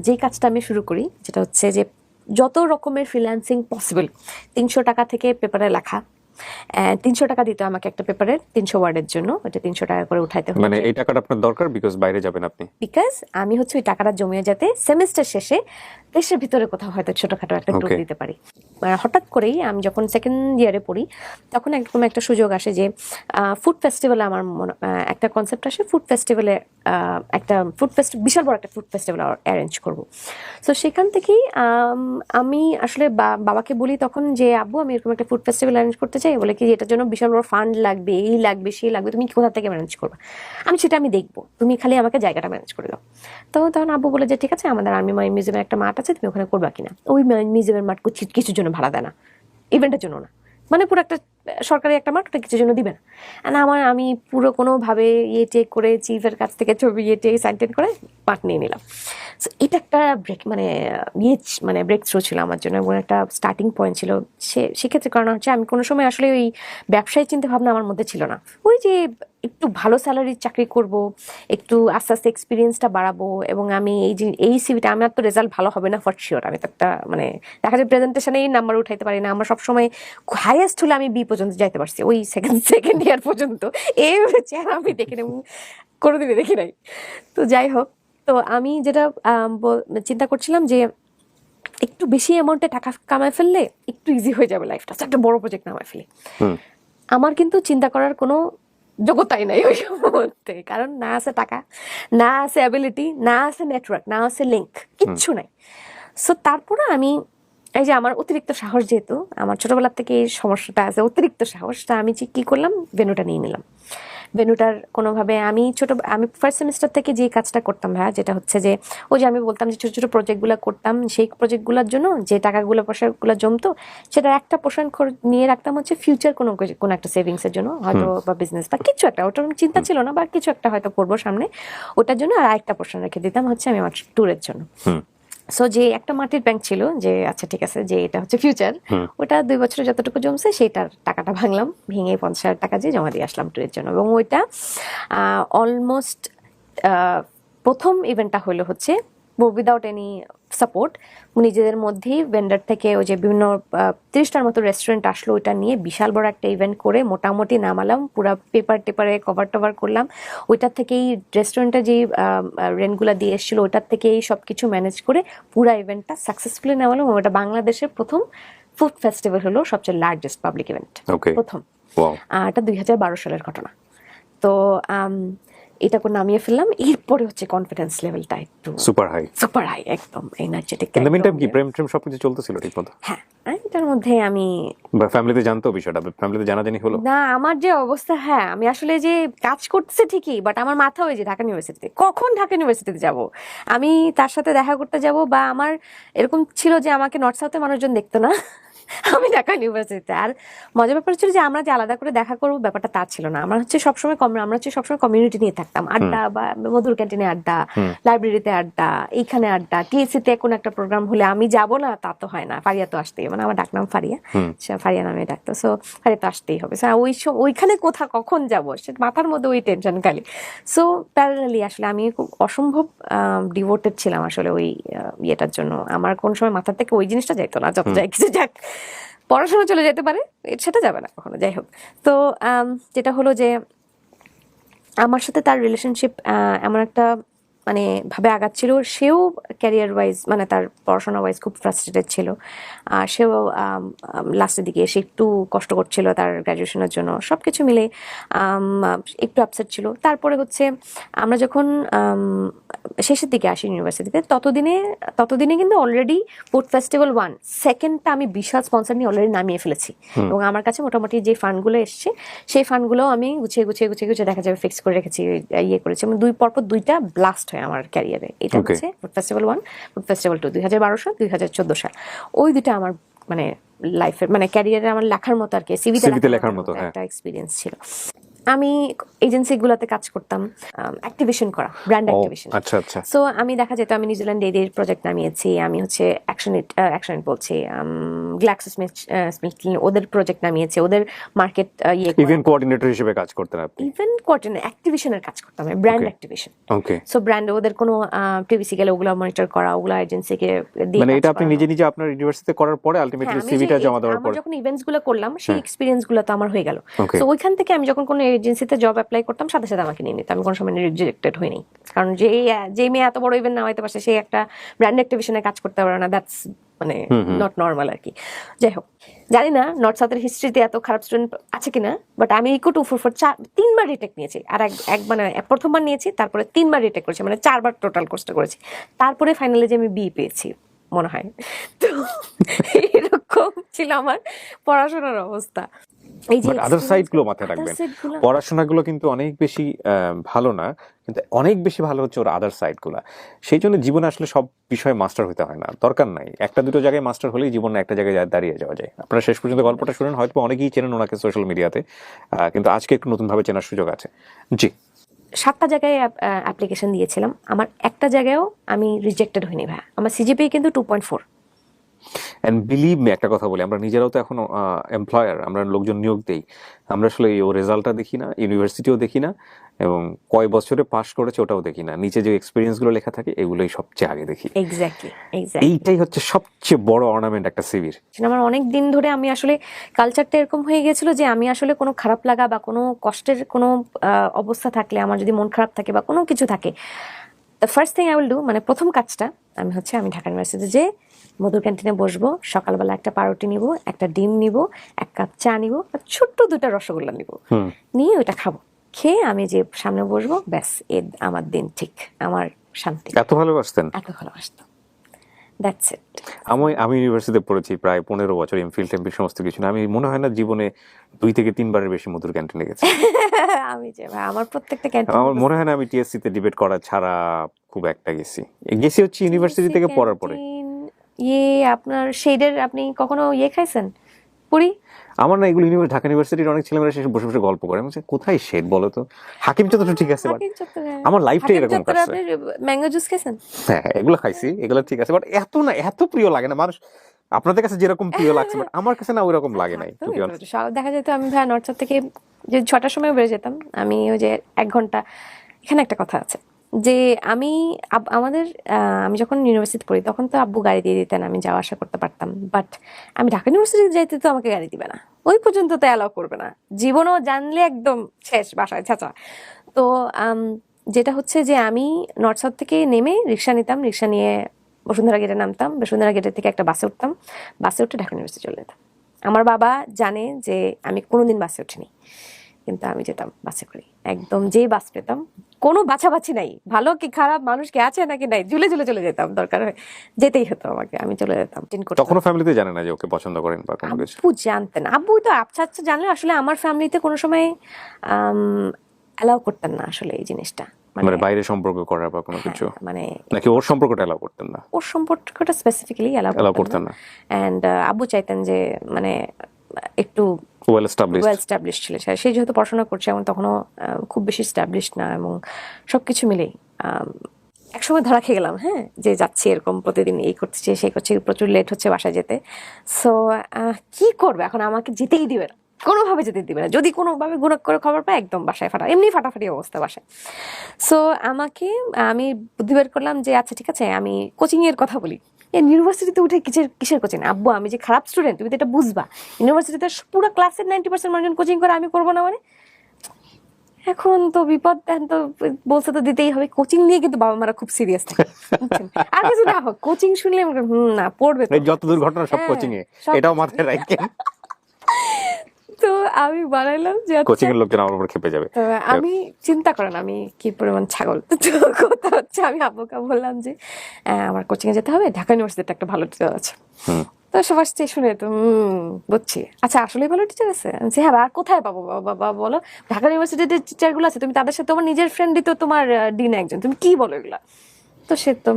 যেই কাজটা আমি শুরু করি যেটা হচ্ছে যে যত রকমের ফ্রিল্যান্সিং পসিবল, 300 টাকা থেকে পেপারে লেখা, 300 টাকা দিতে আমাকে একটা পেপারের 300 ওয়ার্ডের জন্য, ওটা 300 টাকা করে উঠাইতে হবে। মানে এই টাকাটা আপনার দরকার বিকজ বাইরে যাবেন আপনি? বিকজ আমি হচ্ছে ওই টাকাটা জমিয়ে যাতে সেমিস্টার শেষে দেশের ভিতরে কোথাও হয়তো ছোটখাটো একটা ট্যুর দিতে পারি। হঠাৎ করেই আমি যখন সেকেন্ড ইয়ারে পড়ি তখন একরকম একটা সুযোগ আসে যে ফুড ফেস্টিভ্যালে আমার একটা কনসেপ্ট আসে, ফুড ফেস্টিভ্যালে বিশাল বড় একটা ফুড ফেস্টিভ্যাল অ্যারেঞ্জ করবো। সো সেখান থেকেই আমি আসলে বাবাকে বলি তখন যে আব্বু আমি এরকম একটা ফুড ফেস্টিভ্যাল অ্যারেঞ্জ করতে চাই, বলে কি এটার জন্য বিশাল বড় ফান্ড লাগবে, এই লাগবে সেই লাগবে, তুমি কোথা থেকে ম্যানেজ করবে? সেটা আমি দেখবো, তুমি খালি আমাকে জায়গাটা ম্যানেজ করে দাও। তো তখন আব্বু বলে যে ঠিক আছে, আমাদের আর্মি মিউজিয়ামে একটা মাঠ আছে, তুমি ওখানে করবা কিনা? ওই মিউজিয়ামের মাঠ কিছুর জন্য ভাড়া দেয় না, ইভেন্টের জন্য না, মানে পুরো একটা সরকারি একটা মাঠ, ওটা কিছুর জন্য দিবে না। আমি পুরো কোনোভাবে টেক করে চিফের কাছ থেকে ছবি সাইন করে মাঠ নিয়ে নিলাম। এটা একটা ব্রেক থ্রু ছিল আমার জন্য এবং একটা স্টার্টিং পয়েন্ট ছিল। সেক্ষেত্রে কারণ হচ্ছে আমি কোনো সময় আসলে ওই ব্যবসায়ী চিন্তা ভাবনা আমার মধ্যে ছিল না। ওই যে একটু ভালো স্যালারির চাকরি করব, একটু আস্তে আস্তে এক্সপিরিয়েন্সটা বাড়াবো, এবং আমি এই সিভিটা আমার তো রেজাল্ট ভালো হবে না ফর শিওর, আমি তো একটা মানে দেখা যায় প্রেজেন্টেশনে এই নাম্বার উঠাইতে পারি না। আমার সবসময় হাইয়েস্ট হলে আমি বি পর্যন্ত যাইতে পারছি, ওই সেকেন্ড ইয়ার পর্যন্ত। এই চেহারা আমি দেখি না, কোনোদিনই দেখি নাই। তো যাই হোক, তো আমি যেটা চিন্তা করছিলাম যে একটু বেশি অ্যামাউন্টে টাকা কামায় ফেললে একটু ইজি হয়ে যাবে লাইফটা, একটা বড় প্রজেক্ট নামায় ফেলি। আমার কিন্তু চিন্তা করার কোনো যোগ্যতাই নাই ওই মুহূর্তে, কারণ না আছে টাকা, না আছে অ্যাবিলিটি, না আছে নেটওয়ার্ক, না আছে লিঙ্ক, কিচ্ছু নাই। সো তারপরে আমি এই যে আমার অতিরিক্ত সাহস, যেহেতু আমার ছোটবেলার থেকে এই সমস্যাটা আছে অতিরিক্ত সাহস, তা আমি কি করলাম, ভেন্যুটা নিয়ে নিলাম। ভেন্যুটার কোনোভাবে আমি ফার্স্ট সেমিস্টার থেকে যে কাজটা করতাম ভাইয়া, যেটা হচ্ছে যে ওই যে আমি বলতাম যে ছোটো ছোটো প্রজেক্টগুলো করতাম, সেই প্রজেক্টগুলোর জন্য যে টাকাগুলো পয়সাগুলো জমতো সেটার একটা পোর্শন নিয়ে রাখতাম হচ্ছে ফিউচার কোনো একটা সেভিংসের জন্য, হয়তো বা বিজনেস বা কিছু একটা, ওটার চিন্তা ছিল না, বা কিছু একটা হয়তো করবো সামনে, ওটার জন্য আর একটা পোর্শন রেখে দিতাম হচ্ছে আমি আমার ট্যুরের জন্য। সো যে একটা মাটির ব্যাংক ছিল যে আচ্ছা ঠিক আছে যে এটা হচ্ছে ফিউচার, ওটা 2 বছরে যতটুকু জমছে সেটার টাকাটা ভাঙলাম, ভেঙে 50,000 টাকা দিয়ে জমা দিয়ে আসলাম ট্যুরের জন্য। এবং ওইটা অলমোস্ট প্রথম ইভেন্টটা হলো হচ্ছে উইদাউট এনি সাপোর্ট, নিজেদের মধ্যেই ভেন্ডার থেকে ওই যে বিভিন্ন 30টার মতো রেস্টুরেন্ট আসলো, ওইটা নিয়ে বিশাল বড় একটা ইভেন্ট করে মোটামুটি নামালাম, পুরো টেপারে কভার করলাম। ওইটার থেকেই রেস্টুরেন্টে যে রেন্টগুলো দিয়ে এসেছিলো ওইটার থেকেই সব কিছু ম্যানেজ করে পুরো ইভেন্টটা সাকসেসফুলি নামালাম। ওটা বাংলাদেশের প্রথম ফুড ফেস্টিভ্যাল হলো, সবচেয়ে লার্জেস্ট পাবলিক ইভেন্ট প্রথম। এটা 2012 সালের ঘটনা। তো এটা করে নামিয়ে ফেললাম। এরপরে হচ্ছে কনফিডেন্স লেভেলটা একটু সুপার হাই একদম এনার্জেটিক। ইন দ্য মিনটাইম কি প্রেম সবকিছু চলতেছিল ঠিকমতো? হ্যাঁ, এটার মধ্যে আমি ফ্যামিলিতে জানতো বিষয়টা, ফ্যামিলিতে জানাজানি হলো না আমার যে অবস্থা। হ্যাঁ, আমি আসলে যে কাজ করতেছে ঠিকই, বাট আমার মাথা ওই যে ঢাকা ইউনিভার্সিটিতে, কখন ঢাকা ইউনিভার্সিটিতে যাব, আমি তার সাথে দেখা করতে যাব, বা আমার এরকম ছিল যে আমাকে নর্থ সাউথের মানুষজন দেখতো না, আমি ঢাকা ইউনিভার্সিটিতে। আর মজার ব্যাপার ছিল যে আমরা যে আলাদা করে দেখা করবো ব্যাপারটা তা ছিল না। আমরা হচ্ছে সবসময় কমিউনিটি নিয়ে থাকতাম, আড্ডা বা মধুর ক্যান্টিনে আড্ডা, লাইব্রেরিতে আড্ডা, এইখানে আড্ডা, টিএসসিতে কোনো একটা প্রোগ্রাম হলে আমি যাব না তা তো হয় না, ফারিয়া তো আসতেই, মানে আমার ডাকনাম ফারিয়া, ফারিয়া নামে ডাকতো। সো ফারিয়া তো আসতেই হবে। ওইখানে কখন যাবো সে মাথার মধ্যে ওই টেনশন খালি। সো প্যারালালি আসলে আমি খুব অসম্ভব ডিভোটেড ছিলাম আসলে ওই ইয়েটার জন্য। আমার কোন সময় মাথা থেকে ওই জিনিসটা যাইতো না, যত যাই কিছু যাক, পড়াশোনা চলে যেতে পারে, সেটা যাবে না কখনো। যাই হোক, তো যেটা হলো যে আমার সাথে তার রিলেশনশিপ এমন একটা মানে ভাবে আগাচ্ছিল, সেও ক্যারিয়ার ওয়াইজ মানে তার পড়াশোনা ওয়াইজ খুব ফ্রাস্ট্রেটেড ছিল। সেও লাস্টের দিকে এসে একটু কষ্ট করছিল তার গ্র্যাজুয়েশনের জন্য, সব কিছু মিলে একটু আপসেট ছিল। তারপরে হচ্ছে আমরা যখন শেষের দিকে আসি ইউনিভার্সিটিতে, ততদিনে কিন্তু অলরেডি পোর্ট ফেস্টিভ্যাল 1 সেকেন্ডটা আমি বিশাল স্পন্সর নিয়ে অলরেডি নামিয়ে ফেলেছি, এবং আমার কাছে মোটামুটি যে ফান্ডগুলো এসছে সেই ফান্ডগুলো আমি গুছিয়ে দেখা যাবে ফিক্স করে রেখেছি, ইয়ে করেছি। আমি পরপর 2টা ব্লাস্ট হয় আমার ক্যারিয়ারে। এটা হচ্ছে পোর্ট ফেস্টিভ্যাল 1, পোর্ট ফেস্টিভ্যাল 2, 2012 সাল, 2014 সাল। ওই 2টা আমার মানে লাইফের মানে ক্যারিয়ারে আমার লেখার মতো আর কি, সিভিতে লেখার মতো একটা এক্সপিরিয়েন্স ছিল। আমি এজেন্সিগুলোতে কাজ করতাম, অ্যাক্টিভেশন করা, ব্র্যান্ড অ্যাক্টিভেশন। আচ্ছা। সো আমি দেখা যেত আমি নিউজিল্যান্ড এর প্রজেক্ট নামিয়েছি, আমি হচ্ছে অ্যাকশন বলছি, গ্ল্যাক্সোস্মিথক্লাইন ওদের প্রজেক্ট নামিয়েছি, ওদের মার্কেট ইভেন্ট কোঅর্ডিনেটর হিসেবে কাজ করতেন আপনি? ইভেন্ট কোঅর্ডিনেটর অ্যাক্টিভেশনের কাজ করতাম, ব্র্যান্ড অ্যাক্টিভেশন। ওকে। সো ব্র্যান্ড ওদের কোনো টিভিসি গেলে ওগুলো মনিটর করা, ওগুলো এজেন্সিকে দিয়ে মানে এটা আপনি নিজে আপনার ইউনিভার্সিটিতে করার পরে আলটিমেটলি সিভিটা জমা দেওয়ার পরে যখন ইভেন্টস গুলো করলাম সেই এক্সপেরিয়েন্স গুলো তো আমার হয়ে গেল। সো ওইখান থেকে আমি যখন কোনো এজেন্সিতে জব অ্যাপ্লাই করতাম সাথে সাথে আমাকে নিয়ে নিত, আমি কোনো সময় রিজেক্টেড হইনি। কারণ যে মেয়ে এত বড় ইভেন্ট নামাইতে পারছে সে একটা ব্র্যান্ড অ্যাক্টিভেশনে কাজ করতে পারে না, দ্যাটস মানে নট নর্মাল আর কি। যাই হোক, জানি না নর্থ সাউথের হিস্ট্রিতে এত খারাপ স্টুডেন্ট আছে কিনা, বাট আমি ইকো 244 3বার রিটেক নিয়েছি, আর এক মানে প্রথমবার নিয়েছি, তারপরে 3বার রিটেক করেছি, মানে 4বার টোটাল কোর্সটা করেছি। তারপরে ফাইনালে যে আমি বি পেয়েছি মনে হয়। তো এরকম ছিল আমার পড়াশোনার অবস্থা। আদার সাইড গুলো মাথায় রাখবেন, পড়াশোনাগুলো কিন্তু অনেক বেশি ভালো না, কিন্তু অনেক বেশি ভালো হচ্ছে ওর আদার সাইড গুলা। সেই জন্য জীবনে আসলে সব বিষয়ে মাস্টার হতে হয় না, দরকার নাই। একটা দুটো জায়গায় মাস্টার হলেই জীবনে একটা জায়গায় দাঁড়িয়ে যাওয়া যায়। আপনারা শেষ পর্যন্ত গল্পটা শুনেন, হয়তো অনেকেই চেনেন ওনাকে সোশ্যাল মিডিয়াতে, কিন্তু আজকে একটু নতুন ভাবে চেনার সুযোগ আছে। জি, 7টা জায়গায় অ্যাপ্লিকেশন দিয়েছিলাম, আমার একটা জায়গায়ও আমি রিজেক্টেড হইনি ভাই। আমার সিজিপিএ কিন্তু 2.4। এন্ড বিলিভ মি, একটা কথা বলি, আমরা নিজেরাও তো এখন এমপ্লয়ার, আমরা লোকজন নিয়োগ দেই, আমরা আসলে ও রেজাল্টটা দেখি না, ইউনিভার্সিটিও দেখি না, এবং কয় বছরে পাশ করেছে ওটাও দেখি না, নিচে যে এক্সপিরিয়েন্স গুলো লেখা থাকে এগুলোই সবচেয়ে আগে দেখি। এক্স্যাক্টলি। এইটাই হচ্ছে সবচেয়ে বড় অর্নামেন্ট একটা সিভির। আমার অনেক দিন ধরে আমি আসলে কালচারটা এরকম হয়ে গেছিল যে আমি আসলে কোনো খারাপ লাগা বা কোনো কষ্টের কোনো অবস্থা থাকলে, আমার যদি মন খারাপ থাকে বা কোনো কিছু থাকে, the first thing I will do, মানে প্রথম কাজটা আমি ঢাকা ইউনিভার্সিটিতে যে মধুর ক্যান্টিনে বসবো, সকালবেলা একটা পাউরুটি নিব, একটা ডিম নিব, 1 কাপ চা নিব, আর ছোট্ট 2টা রসগোল্লা নিব, নিয়ে ওইটা খাবো, খেয়ে আমি যে সামনে বসবো, ব্যাস আমার দিন ঠিক, আমার শান্তি। এত ভালোবাসতাম। That's it. আমি ইউনিভার্সিটিতে পড়েছি প্রায় 15 বছর, এমফিল সমস্ত কিছু না। আমি মনে হয় না জীবনে 2 থেকে 3 বারের বেশি মধুর ক্যান্টিনে গেছি। আমি যে ভাই আমার প্রত্যেকটা ক্যান্টিন, আমার মনে হয় না আমি টিএসসি তে ডিবেট করা ছাড়া খুব একটা গেছি হচ্ছে ইউনিভার্সিটি থেকে পড়ার পরে। আপনার শেডের আপনি কখনো খাইছেন পুরি? আমার না এগুলো ঢাকা ইউনিভার্সিটির অনেক ছেলেমেয়েরা শেষে বসে বসে গল্প করে, আমি কোথায় শেড বলো তো, হাকিম চত্বর ঠিক আছে, বাট আমার লাইফটা এরকম কাটছে। আপনি ম্যাঙ্গো জুস খাইছেন? হ্যাঁ, এগুলো খাইছি, এগুলো ঠিক আছে, বাট এত প্রিয় লাগে না। মানুষ আপনাদের কাছে যেরকম প্রিয় লাগছে, বাট আমার কাছে না ওইরকম লাগে নাই। দেখা যেত আমি ভাই নর্থ থেকে যে 6টার সময় বেরিয়ে যেতাম, আমি ওই যে 1 ঘন্টা, এখানে একটা কথা আছে যে আমি যখন ইউনিভার্সিটি পড়ি তখন তো আব্বু গাড়ি দিয়ে দিতেন, আমি যাওয়া আসা করতে পারতাম, বাট আমি ঢাকা ইউনিভার্সিটি যাইতে তো আমাকে গাড়ি দিবে না, ওই পর্যন্ত তো অ্যালাউ করবে না, জীবনও জানলে একদম শেষ, বাসায় ছাঁচা। তো যেটা হচ্ছে যে আমি নর্থ সাউথ থেকে নেমে রিক্সা নিতাম, রিক্সা নিয়ে বসুন্ধরা গেটে নামতাম, বসুন্ধরা গেটের থেকে একটা বাসে উঠতাম, বাসে উঠে ঢাকা ইউনিভার্সিটি চলে যেতাম। আমার বাবা জানে যে আমি কোনোদিন বাসে উঠিনি, কিন্তু আমি যেতাম বাসে করে, একদম যে বাস পেতাম, কোনো বাছাবাছি নাই, ভালো কি খারাপ মানুষ কি আছে নাকি নাই, ঝুলে চলে যেতাম, দরকার হয় যেতেই হতো আমাকে, আমি চলে যেতাম। তখনও ফ্যামিলিতে জানে না যে ওকে পছন্দ করেন বা কোনো কিছু? আব্বু জানতেন, আব্বু তো আচ্ছা জানলে আসলে আমার ফ্যামিলিতে কোনো সময় অ্যালাউ করতেন না আসলে এই জিনিসটা, মানে বাইরে সম্পর্ক করার বা কোনো কিছু, মানে নাকি ওর সম্পর্কটা অ্যালাউ করতেন না? ওর সম্পর্কটা স্পেসিফিক্যালি অ্যালাউ করতেন না, এন্ড আব্বু চাইতেন যে মানে একটু ওয়েল এস্টাবলিশ ছিল, সেই যেহেতু পড়াশোনা করছে এবং তখনও খুব বেশি এস্টাবলিশ না, এবং সবকিছু মিলেই একসময় ধরা খেয়ে গেলাম, হ্যাঁ, যে যাচ্ছি এরকম প্রতিদিন এই করছে সেই করছে, প্রচুর লেট হচ্ছে বাসায় যেতে। সো কি করবে এখন, আমাকে যেতেই দিবে না, কোনোভাবে যেতে দিবে না, যদি কোনোভাবে গুণক করে খবর পায় একদম বাসায় এমনি ফাটাফাটি অবস্থা বাসায়। সো আমি বুদ্ধি বের করলাম যে আচ্ছা ঠিক আছে, আমি কোচিং এর কথা বলি। ইউনিভার্সিটিতে উঠে কিসের কোচিং? আব্বু আমি যে খারাপ স্টুডেন্ট তুমি তো এটা বুঝবা, ইউনিভার্সিটিতে পুরো ক্লাসের 90% মানুষজন কোচিং করে, আমি করবো না মানে? এখন তো বিপদ, এখন তো বলছে তো দিতেই হবে। কোচিং নিয়ে কিন্তু বাবা মারা খুব সিরিয়াস থাকে, বুঝছেন? আর কিছু না হোক, কোচিং শুনলে আমি বলি, না পড়বে তো। এই যত দুর্ঘটনা সব হ্যাঁ, কোচিং এ, সব এটাও coaching মাথায় রাখেন। তো আমি বানাইলাম যে কোচিং আচ্ছা। এর লোকজন আমার উপর খেপে যাবে। তো আমি চিন্তা করেন আমি কি পরিমাণ ছাগল। তো কথা হচ্ছে আমি আব্বুকে বললাম যে আমার কোচিং এ যেতে হবে, ঢাকা ইউনিভার্সিটিতে একটা ভালো টিচার আছে। তো সবার শুনে তো বুঝছি, আচ্ছা আসলেই ভালো টিচার আছে? আমি বলছি, হ্যাঁ। আর কোথায় পাবো বাবা বলো? ঢাকা ইউনিভার্সিটিতে টিচার গুলো আছে, তুমি তাদের সাথে, তোমার নিজের ফ্রেন্ডই তো তোমার ডিন একজন, তুমি কি বলো এগুলা? তো সে তো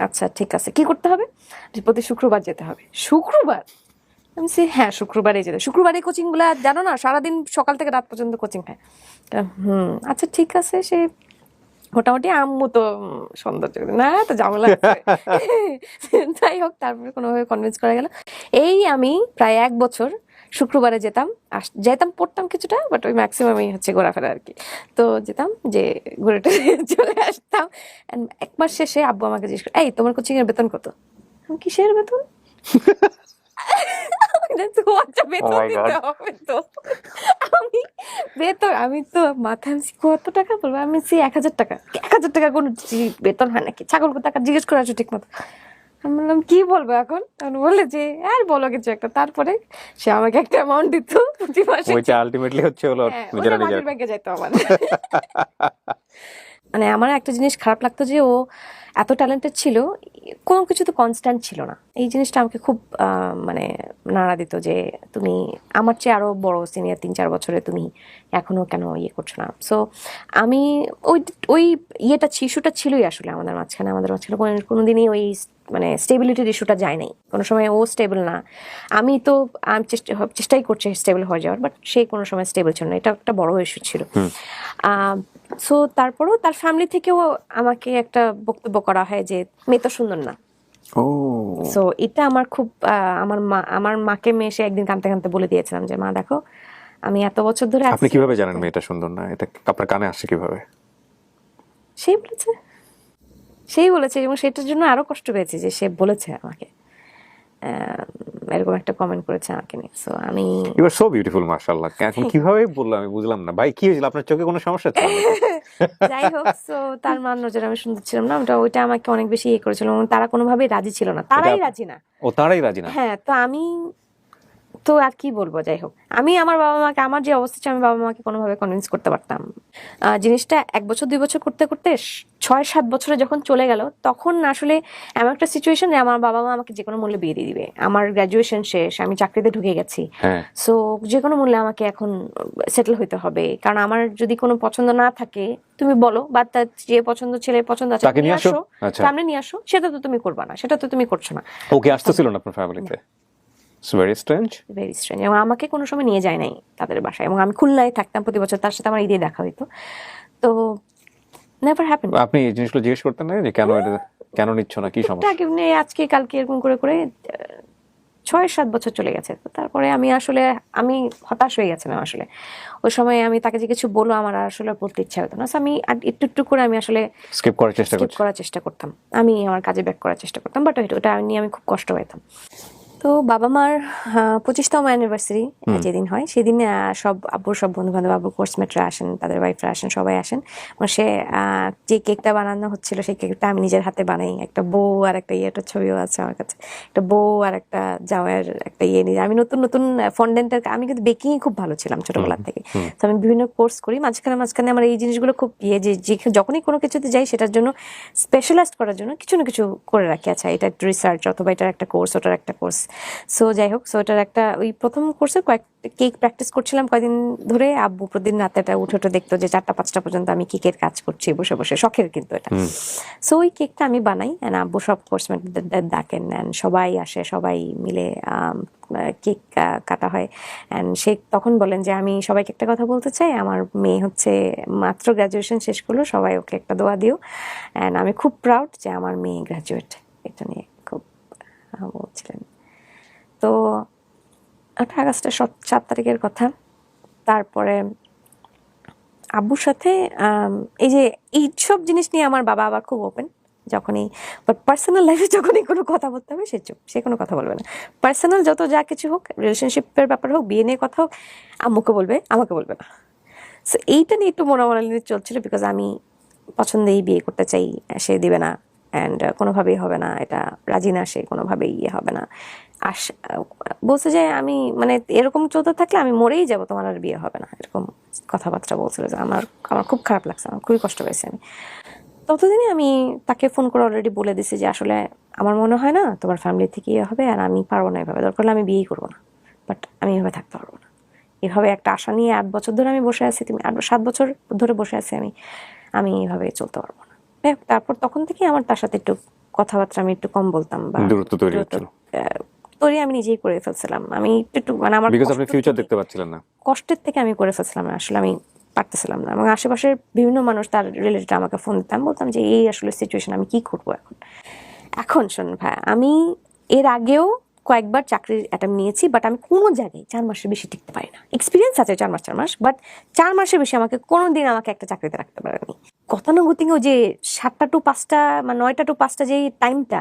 আচ্ছা ঠিক আছে, কি করতে হবে? প্রতি শুক্রবার যেতে হবে। শুক্রবার? আমি বলছি, হ্যাঁ শুক্রবারে যেতে। শুক্রবারে কোচিং গুলা জানো না, সারাদিন সকাল থেকে রাত পর্যন্ত কোচিং হয়। আচ্ছা ঠিক আছে। সে মোটামুটি আম্মু তো সৌন্দর্য না তো ঝামেলা আছে। যাই হোক, তারপরে কোনোভাবে কনভিন্স করা গেল। এই আমি প্রায় 1 বছর শুক্রবারে যেতাম, যেতাম, পড়তাম কিছুটা, বাট ওই ম্যাক্সিমামই হচ্ছে ঘোরাফেরা আর কি। তো যেতাম, যে ঘুরে টুরে চলে আসতাম। And 1 মাস শেষে আব্বু আমাকে জিজ্ঞেস করে, এই তোমার কোচিং এর বেতন কত? আমি, কিসের বেতন? তোমারটা বেতন Oh my দিতে God. হবে তো। আমি বেতন, আমি তো মাথায় আমি কত টাকা বলবো? আমি 1000 টাকা। 1000 টাকা কোনো বেতন হয় নাকি? ছাগল টাকা জিজ্ঞেস করে আছো ঠিক মতো। আমি বললাম কি বলবো এখন? তখন বললে যে আর বলো কিছু একটা। তারপরে সে আমাকে একটা অ্যামাউন্ট দিত প্রতি মাসে। ওইটা আলটিমেটলি হচ্ছে হলো হ্যাঁ, নিজেরা ওটা নিজের। মাটির ব্যাগে যাইতো আমার। মানে আমার একটা জিনিস খারাপ লাগতো যে ও এত ট্যালেন্টেড ছিল, কোনো কিছু তো কনস্ট্যান্ট ছিল না। এই জিনিসটা আমাকে খুব মানে নাড়া দিত যে তুমি আমার চেয়ে আরো বড় সিনিয়র 3-4 বছরে, তুমি এখনো কেন ইয়ে করছো না? সো আমি ওই ওই ইস্যুটা ছিলই আসলে আমাদের মাঝখানে। কোনোদিনই ওই মানে স্টেবিলিটির ইস্যুটা যায় নাই কোনো সময়। ও স্টেবল না, আমি তো চেষ্টাই করছি স্টেবল হয়ে যাওয়ার, বাট সে কোনো সময় স্টেবল ছিল না। এটা একটা বড় ইস্যু ছিল। সো তারপরও তার ফ্যামিলি থেকেও আমাকে একটা বক্তব্য করা হয় যে মেয়ে তো সুন্দর না। ও সো এটা আমার খুব আমার মাকে মেয়ে এসে একদিন কাঁদতে কাঁদতে বলে দিয়েছিলাম যে মা দেখো, আমি এত বছর ধরে আপনি কিভাবে জানেন মেয়েটা সুন্দর না? এটা আপনার কানে আসছে কিভাবে? সেই বলেছে, সেই বলেছে, এবং সেটার জন্য আরো কষ্ট পেয়েছি যে সে বলেছে আমাকে, এরকম একটা কমেন্ট করেছে আমাকে নিয়ে। সো আমি ইউ আর সো বিউটিফুল মাশাআল্লাহ। এখন কিভাবে বললাম আমি বুঝলাম না ভাই, কি হয়েছিল? আপনার চোখে কোনো সমস্যা ছিল নাকি? যাই হোক, সো তার মান নজরে আমি সুন্দর ছিলাম না, ওইটা আমাকে অনেক বেশি ইয়ে করেছিল, এবং তারা কোনোভাবেই রাজি ছিল না, তারাই রাজি না। ও তারাই রাজি না? হ্যাঁ, তো আমি তো আর কি বলবো। যাই হোক, আমি আমার বাবা মাকে, আমার যে অবস্থা ছিল, আমি বাবা মাকে কোনোভাবে কনভিন্স করতে পারতাম। জিনিসটা 1 বছর 2 বছর করতে করতে 6-7 বছরে যখন চলে গেল, তখন আসলে এমন একটা সিচুয়েশন যে আমার বাবা মা আমাকে যে কোনো মূল্যে বিয়ে দিয়ে দিবে। আমার গ্রাজুয়েশন শেষ, আমি চাকরিতে ঢুকে গেছি। সো যে কোনো মূল্যে আমাকে এখন সেটেল হইতে হবে, কারণ আমার যদি কোনো পছন্দ না থাকে তুমি বলো, বা তার যে পছন্দ, ছেলের পছন্দ আছে তাকে নিয়ে আসো, সামনে নিয়ে আসো, সেটা তো তুমি করবা না, সেটা তো তুমি করছো না। ওকে আসতেছিল না আপনার ফ্যামিলিতে? It's very strange. Very strange. এবং আমাকে কোনো সময় নিয়ে যায় নাই তাদের বাসায়, এবং আমি খুলনায় থাকতাম প্রতি বছর, তার সাথে আমার ঈদে দেখা হইতো। তো নেভার হ্যাপেন। আপনি এই জিনিসগুলো জিজ্ঞেস করতেন না যে কেন এটা, কেন নিচ্ছ না, কি সমস্যা? আজকে কালকে এরকম করে করে 6-7 বছর চলে গেছে। তো তারপরে আমি হতাশ হয়ে গেছিলাম আসলে। ওই সময় আমি তাকে যে কিছু বলবো, আমার আসলে বলতে ইচ্ছা হতো না। আমি একটু একটু করে আমি আসলে স্কিপ করার চেষ্টা করতাম। আমি আমার কাজে ব্যাক করার চেষ্টা করতাম, বাট ওটা নিয়ে আমি খুব কষ্ট পেতাম। তো বাবা মার 25তম অ্যানিভার্সারি যেদিন হয়, সেদিন সব বন্ধু বান্ধব, আব্বুর কোর্সমেটরা আসেন, তাদের ওয়াইফরা আসেন, সবাই আসেন। সে যে কেকটা বানানো হচ্ছিল, সেই কেকটা আমি নিজের হাতে বানাই। একটা বউ আর একটা ইয়েটার ছবিও আছে আমার কাছে, একটা বউ আর একটা জামাইয়ের একটা ইয়ে নিয়ে। আমি নতুন নতুন ফন্ডেন্টের, আমি কিন্তু বেকিং খুব ভালো ছিলাম ছোটবেলা থেকে। তো আমি বিভিন্ন কোর্স করি, মাঝখানে আমার এই জিনিসগুলো খুব যে যখনই কোনো কিছুতে যাই, সেটার জন্য স্পেশালাইজড করার জন্য কিছু না কিছু করে রাখি। আচ্ছা, এটা একটু রিসার্চ, অথবা এটার একটা কোর্স, ওটার একটা কোর্স। সো যাই হোক, সো এটার একটা ওই প্রথম কোর্সে কেক প্র্যাকটিস করছিলাম কয়েকদিন ধরে। আব্বু প্রতিদিন রাতে এটা উঠে দেখতো যে 4টা-5টা পর্যন্ত আমি কেকের কাজ করছি বসে বসে, শখের কিন্তু এটা। সো ওই কেকটা আমি বানাই, এন্ড আব্বু সব কোর্সমেটদের ডাকেন, এন্ড সবাই আসে, সবাই মিলে কেক কাটা হয়। অ্যান্ড সে তখন বলেন যে আমি সবাইকে একটা কথা বলতে চাই, আমার মেয়ে হচ্ছে মাত্র গ্র্যাজুয়েশন শেষ করলো, সবাই ওকে একটা দোয়া দিও। অ্যান্ড আমি খুব প্রাউড যে আমার মেয়ে গ্র্যাজুয়েট। এটা নিয়ে খুব বলছিলেন। তো আগস্টের 7 তারিখের কথা। তারপরে আব্বুর সাথে এই যে এইসব জিনিস নিয়ে আমার বাবা আবার খুব ওপেন। যখনই বাট পার্সোনাল লাইফে যখনই কোনো কথা বলতে হবে, সে চুপ, সে কোনো কথা বলবে না। পার্সোনাল যত যা কিছু হোক, রিলেশনশিপের ব্যাপার হোক, বিয়ে নিয়ে কথা হোক, আম্মুকে বলবে, আমাকে বলবে না। সো এইটা নিয়ে একটু মনোমালিন্য চলছিল, বিকজ আমি পছন্দেই বিয়ে করতে চাই, সে দিবে না, অ্যান্ড কোনোভাবেই হবে না, এটা রাজি না, সে কোনোভাবেই ইয়ে হবে না। বলছে যে আমি মানে এরকম চলতে থাকলে আমি মরেই যাব, তোমার আর বিয়ে হবে না, এরকম কথাবার্তা বলছিল। যে আমার আমার খুব খারাপ লাগছে, আমার খুবই কষ্ট পেয়েছি আমি। ততদিনে আমি তাকে ফোন করে অলরেডি বলে দিছি যে আসলে আমার মনে হয় না তোমার ফ্যামিলি থেকে ইয়ে হবে, আর আমি পারবো না এভাবে, দরকার হলে আমি বিয়েই করবো না, বাট আমি এভাবে থাকতে পারবো না। এভাবে একটা আশা নিয়ে 8 বছর ধরে আমি বসে আছি, তুমি 7 বছর ধরে বসে আছি আমি এভাবে চলতে পারবো না। তারপর তখন থেকে আমার তার সাথে একটু কথাবার্তা আমি একটু কম বলতাম, বা দূরত্ব তৈরি হচ্ছিল। তৈরি আমি নিজেই করে ফেলছিলাম। আমি একটু মানে আমার বিকজ আপনি ফিউচার দেখতে পাচ্ছিলেন না, কষ্টের থেকে আমি করে ফেলছিলাম না, আসলে আমি পারতেছিলাম না। এবং আশেপাশের বিভিন্ন মানুষ, তার রিলেটেড আমাকে ফোন দিতাম, বলতাম যে এই আসলে সিচুয়েশন, আমি কি করবো এখন। এখন শোন ভাই, আমি এর আগেও কয়েকবার চাকরির অ্যাটেম্প নিয়েছি, বাট আমি কোনো জায়গায় 4 মাসের বেশি টিকতে পারি না। এক্সপিরিয়েন্স আছে 4 মাস, বাট 4 মাসের বেশি আমাকে কোনোদিন আমাকে একটা চাকরিতে রাখতে পারেনি। গতানুগতিকও যে 7টা টু 5টা বা 9টা টু 5টা যে টাইমটা,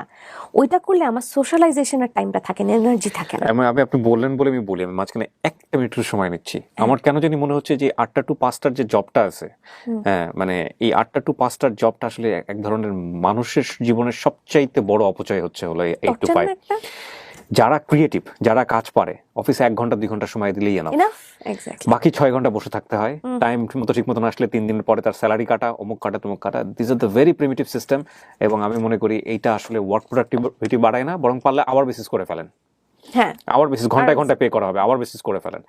ওইটা করলে আমার সোশ্যালাইজেশনের টাইমটা থাকে না, এনার্জি থাকে না। আপনি বললেন বলে আমি বলি, আমি মাঝখানে 1 মিনিটের সময় নিচ্ছি। আমার কেন জানি মনে হচ্ছে যে 8টা টু 5টার যে জবটা আছে, হ্যাঁ মানে এই 8টা টু 5টার জবটা আসলে এক ধরনের মানুষের জীবনের সবচাইতে বড় অপচয় হলো 8 to 5। যারা ক্রিয়েটিভ, যারা কাজ পারে, অফিসে 1 ঘন্টা 2 ঘন্টা সময় দিলেই এনাফ। বাকি 6 ঘন্টা বসে থাকতে হয়, টাইম মতো ঠিক মতো না আসলে 3 দিনের পরে তার স্যালারি কাটা, অমুক কাটা তমুক কাটা। This are the very primitive system. এবং আমি মনে করি এইটা আসলে ওয়ার্ক প্রোডাক্টিভিটি বাড়ায় না, বরং পারলে আবার বেসিস করে ফেলেন। হ্যাঁ, আবার বেসিস ঘন্টায় ঘন্টায় পে করা হবে, আবার বেসিস করে ফেলেন।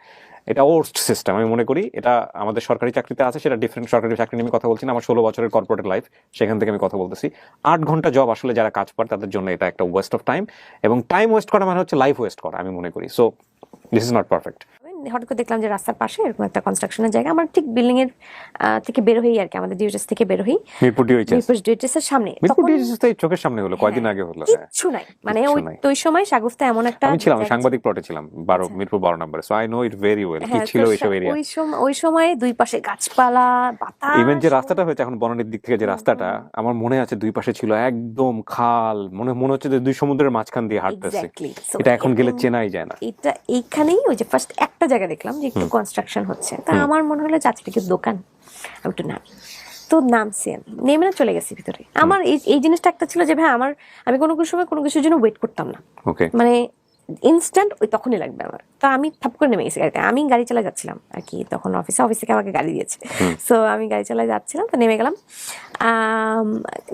এটা ওর্স্ট সিস্টেম। আমি মনে করি এটা আমাদের সরকারি চাকরিতে আছে, সেটা ডিফারেন্ট। সরকারি চাকরি নিয়ে আমি কথা বলছি না, আমার 16 বছরের কর্পোরেট লাইফ, সেখান থেকে আমি কথা বলতেছি। 8 ঘন্টা জব আসলে যারা কাজ পারে তাদের জন্য এটা একটা ওয়েস্ট অফ টাইম, এবং টাইম ওয়েস্ট করা মানে হচ্ছে লাইফ ওয়েস্ট করা, আমি মনে করি। So this is not perfect. হঠাৎ করে দেখলাম যে রাস্তার পাশে এরকম একটা কনস্ট্রাকশনের জায়গা, আমার ঠিক বিল্ডিং এর থেকে বের হই আর কি, আমাদের ডিউটিস থেকে বের হই, মিরপুর ডিউটিস এর সামনে। মিরপুর ডিউটিস তো চোখের সামনে হলো, কয়দিন আগে হলো। কিচ্ছু নাই, মানে ওই সময় সাগুফতা এমন একটা, আমি ছিলাম, আমি সাংবাদিক প্লটে ছিলাম, মিরপুর 12 নম্বরে। So I know it very well কি ছিল এইসব এরিয়া। ওই সময় দুই পাশে গাছপালা, বাতাস। ইভেন যে রাস্তাটা হয়েছে এখন বনানীর দিক থেকে, যে রাস্তাটা আমার মনে আছে, দুই পাশে ছিল একদম খাল, মনে হচ্ছে যে 2 সমুদ্রের মাঝখান দিয়ে হাঁটতেছে। এটা এখন গেলে চেনাই যায় না। এটা এইখানেই ওই যে ফার্স্ট একটা জায়গা দেখলাম যে একটু কনস্ট্রাকশন হচ্ছে, তা আমার মনে হলো যাচ্ছে কি দোকান, আমি একটু নামি। তো নামছি, আমি নেমে না চলে গেছি ভিতরে। আমার এই জিনিসটা একটা ছিল যে ভাই আমি কোনো সময় কোনো কিছুর জন্য ওয়েট করতাম না, মানে ইনস্ট্যান্ট ওই তখনই লাগবে আমার। তো আমি থাপ করে নেমে গেছি গাড়িতে। আমি গাড়ি চালা যাচ্ছিলাম আর কি, তখন অফিস থেকে আমাকে গাড়ি দিয়েছে। সো আমি গাড়ি চালায় যাচ্ছিলাম, তো নেমে গেলাম।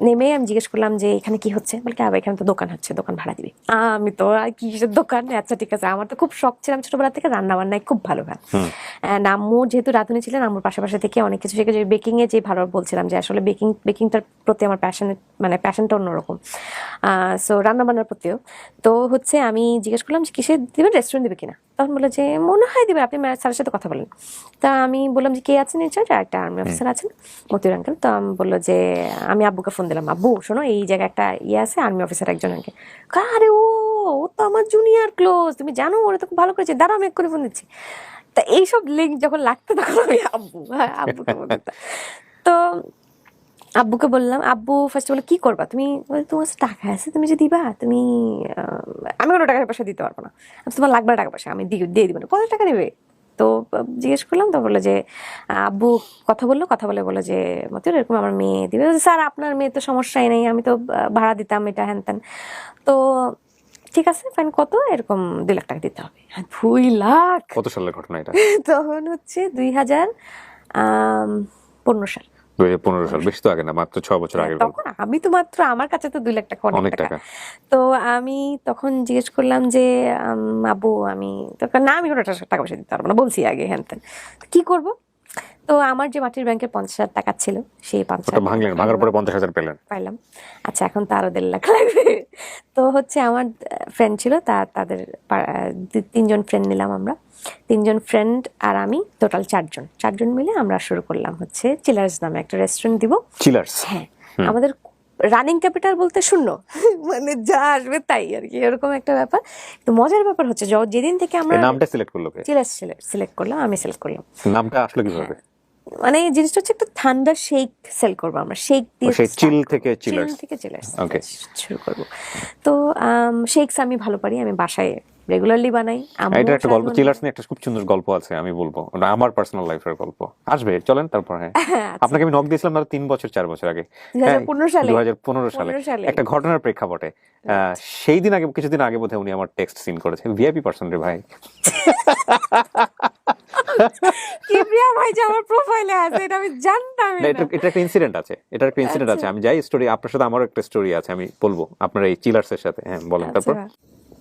নেমে আমি জিজ্ঞেস করলাম যে এখানে কি হচ্ছে, বলে কি এখানে তো দোকান হচ্ছে, দোকান ভাড়া দিবি। আমি তো আর কিসের দোকান, আচ্ছা ঠিক আছে। আমার তো খুব শখ ছিলাম ছোটবেলা থেকে রান্না বান্নায় খুব ভালো গান। আম্মু যেহেতু রাঁধুনি ছিলেন, আম্মুর পাশাপাশি থেকে অনেক কিছু শিখেছি। বেকিং এ যে ভালো বলছিলাম যে আসলে বেকিংটার প্রতি আমার প্যাশনটা অন্যরকম। সো রান্না বান্নার প্রতিও। তো হচ্ছে আমি জিজ্ঞেস করলাম যে কিসে দিবে, রেস্টুরেন্ট দিবে কিনা। তখন বললো যে মনে হয় দিবে, আপনি স্যারের সাথে কথা বলেন। তা আমি বললাম যে কে আছেন ইনচার্জ, একটা আর্মি অফিসার আছেন, মতিউর আঙ্কেল। তো আমি বললো যে আমি আব্বুকে ফোন দিলাম, আব্বু শোনো এই জায়গায় একটা আছে, আর্মি অফিসার একজন আঙ্কেল। আরে ও তো আমার জুনিয়র ক্লোজ, তুমি জানো, ওরা তো খুব ভালো করেছে, দাঁড়াও আমি এক্ষুনি ফোন দিচ্ছি। তা এইসব লিঙ্ক যখন লাগতো তখন আমি আব্বুকে বলতাম। তো আব্বুকে বললাম, আব্বু ফার্স্ট বলে কি করবা তুমি, তোমার কাছে টাকা আছে, তুমি যে দিবা, তুমি আমি কোনো টাকা পয়সা দিতে পারবো না, তোমার লাগবে টাকা পয়সা, আমি দিয়ে দিব না, কত টাকা নেবে। তো জিজ্ঞেস করলাম, তো বললো যে আব্বু কথা বলে যে মতিউর এরকম আমার মেয়ে দিবে। স্যার আপনার মেয়ে তো সমস্যাই নেই, আমি তো ভাড়া দিতাম এটা হ্যান ত্যান। তো ঠিক আছে ফাইন, কত, এরকম 2 লাখ টাকা দিতে হবে। 2 লাখ! কত সালের ঘটনা এটা? তখন হচ্ছে 2015 সাল। 2015 সাল, বেশি তো আগে না, মাত্র 6 বছর আগে। তখন আমি তো মাত্র, আমার কাছে তো 2 লাখ টাকা অনেক টাকা। তো আমি তখন জিজ্ঞেস করলাম যে আব্বু আমি তখন না, আমি কোনো টাকা পয়সা দিতে পারবো না, বলছি আগে হ্যান ত্যান, কি করব। তো আমার যে মাটির ব্যাংকের 50,000 টাকা ছিল, সেই 50,000 ভাঙলেন, ভাঙার পরে 50,000 পাইলাম। আচ্ছা এখন তো আরো 1.5 লাখ লাগবে। তো হচ্ছে আমার ফ্রেন্ড ছিল, তাদের 3 জন ফ্রেন্ড নিলাম আমরা, 3 জন ফ্রেন্ড আর আমি, টোটাল 4 জন মিলে আমরা শুরু করলাম হচ্ছে চিলার্স নামে একটা রেস্টুরেন্ট দিব। চিলার্স, হ্যাঁ, আমাদের রানিং ক্যাপিটাল বলতে শূন্য, মানে যা আসবে তাই আর কি, এরকম একটা ব্যাপার। তো মজার ব্যাপার হচ্ছে যেদিন থেকে আমরা নামটা সিলেক্ট করলো, চিলার্স সিলেক্ট করলাম, আমি সিলেক্ট করলাম। নামটা আসলে কিভাবে? মানে জিনিসটা হচ্ছে একটা ঠান্ডা শেক সেল করবো আমরা, শেক দিয়ে, সেই চিল থেকে চিলার্স শুরু করবো। তো শেকস আমি ভালো পারি, আমি বাসায় রেগুলারলি বানাই। এটা একটা গল্প, চিলার্স নিয়ে একটা খুব সুন্দর গল্প আছে, আমি বলবো, ওটা আমার পার্সোনাল লাইফের গল্প। আসবে, চলেন তারপর। হ্যাঁ, আপনাকে আমি নক দিয়েছিলাম ধরো 3 বছর 4 বছর আগে, 2015 সালে 2015 সালে একটা ঘটনার প্রেক্ষাপটে। সেই দিন আগে, কিছুদিন আগে বোধহয় উনি আমার টেক্সট সিন করেছে। ভিআইপি পার্সন রে ভাই। কিবরিয়া ভাই যে আমার প্রোফাইলে আছে এটা আমি জানতাম না। এটা একটা ইনসিডেন্ট আছে, এটা একটা ইনসিডেন্ট আছে। আমি যাই স্টোরি, আপনার সাথে আমারও একটা স্টোরি আছে, আমি বলবো আপনার এই চিলার্সের সাথে। হ্যাঁ বলেন তারপর।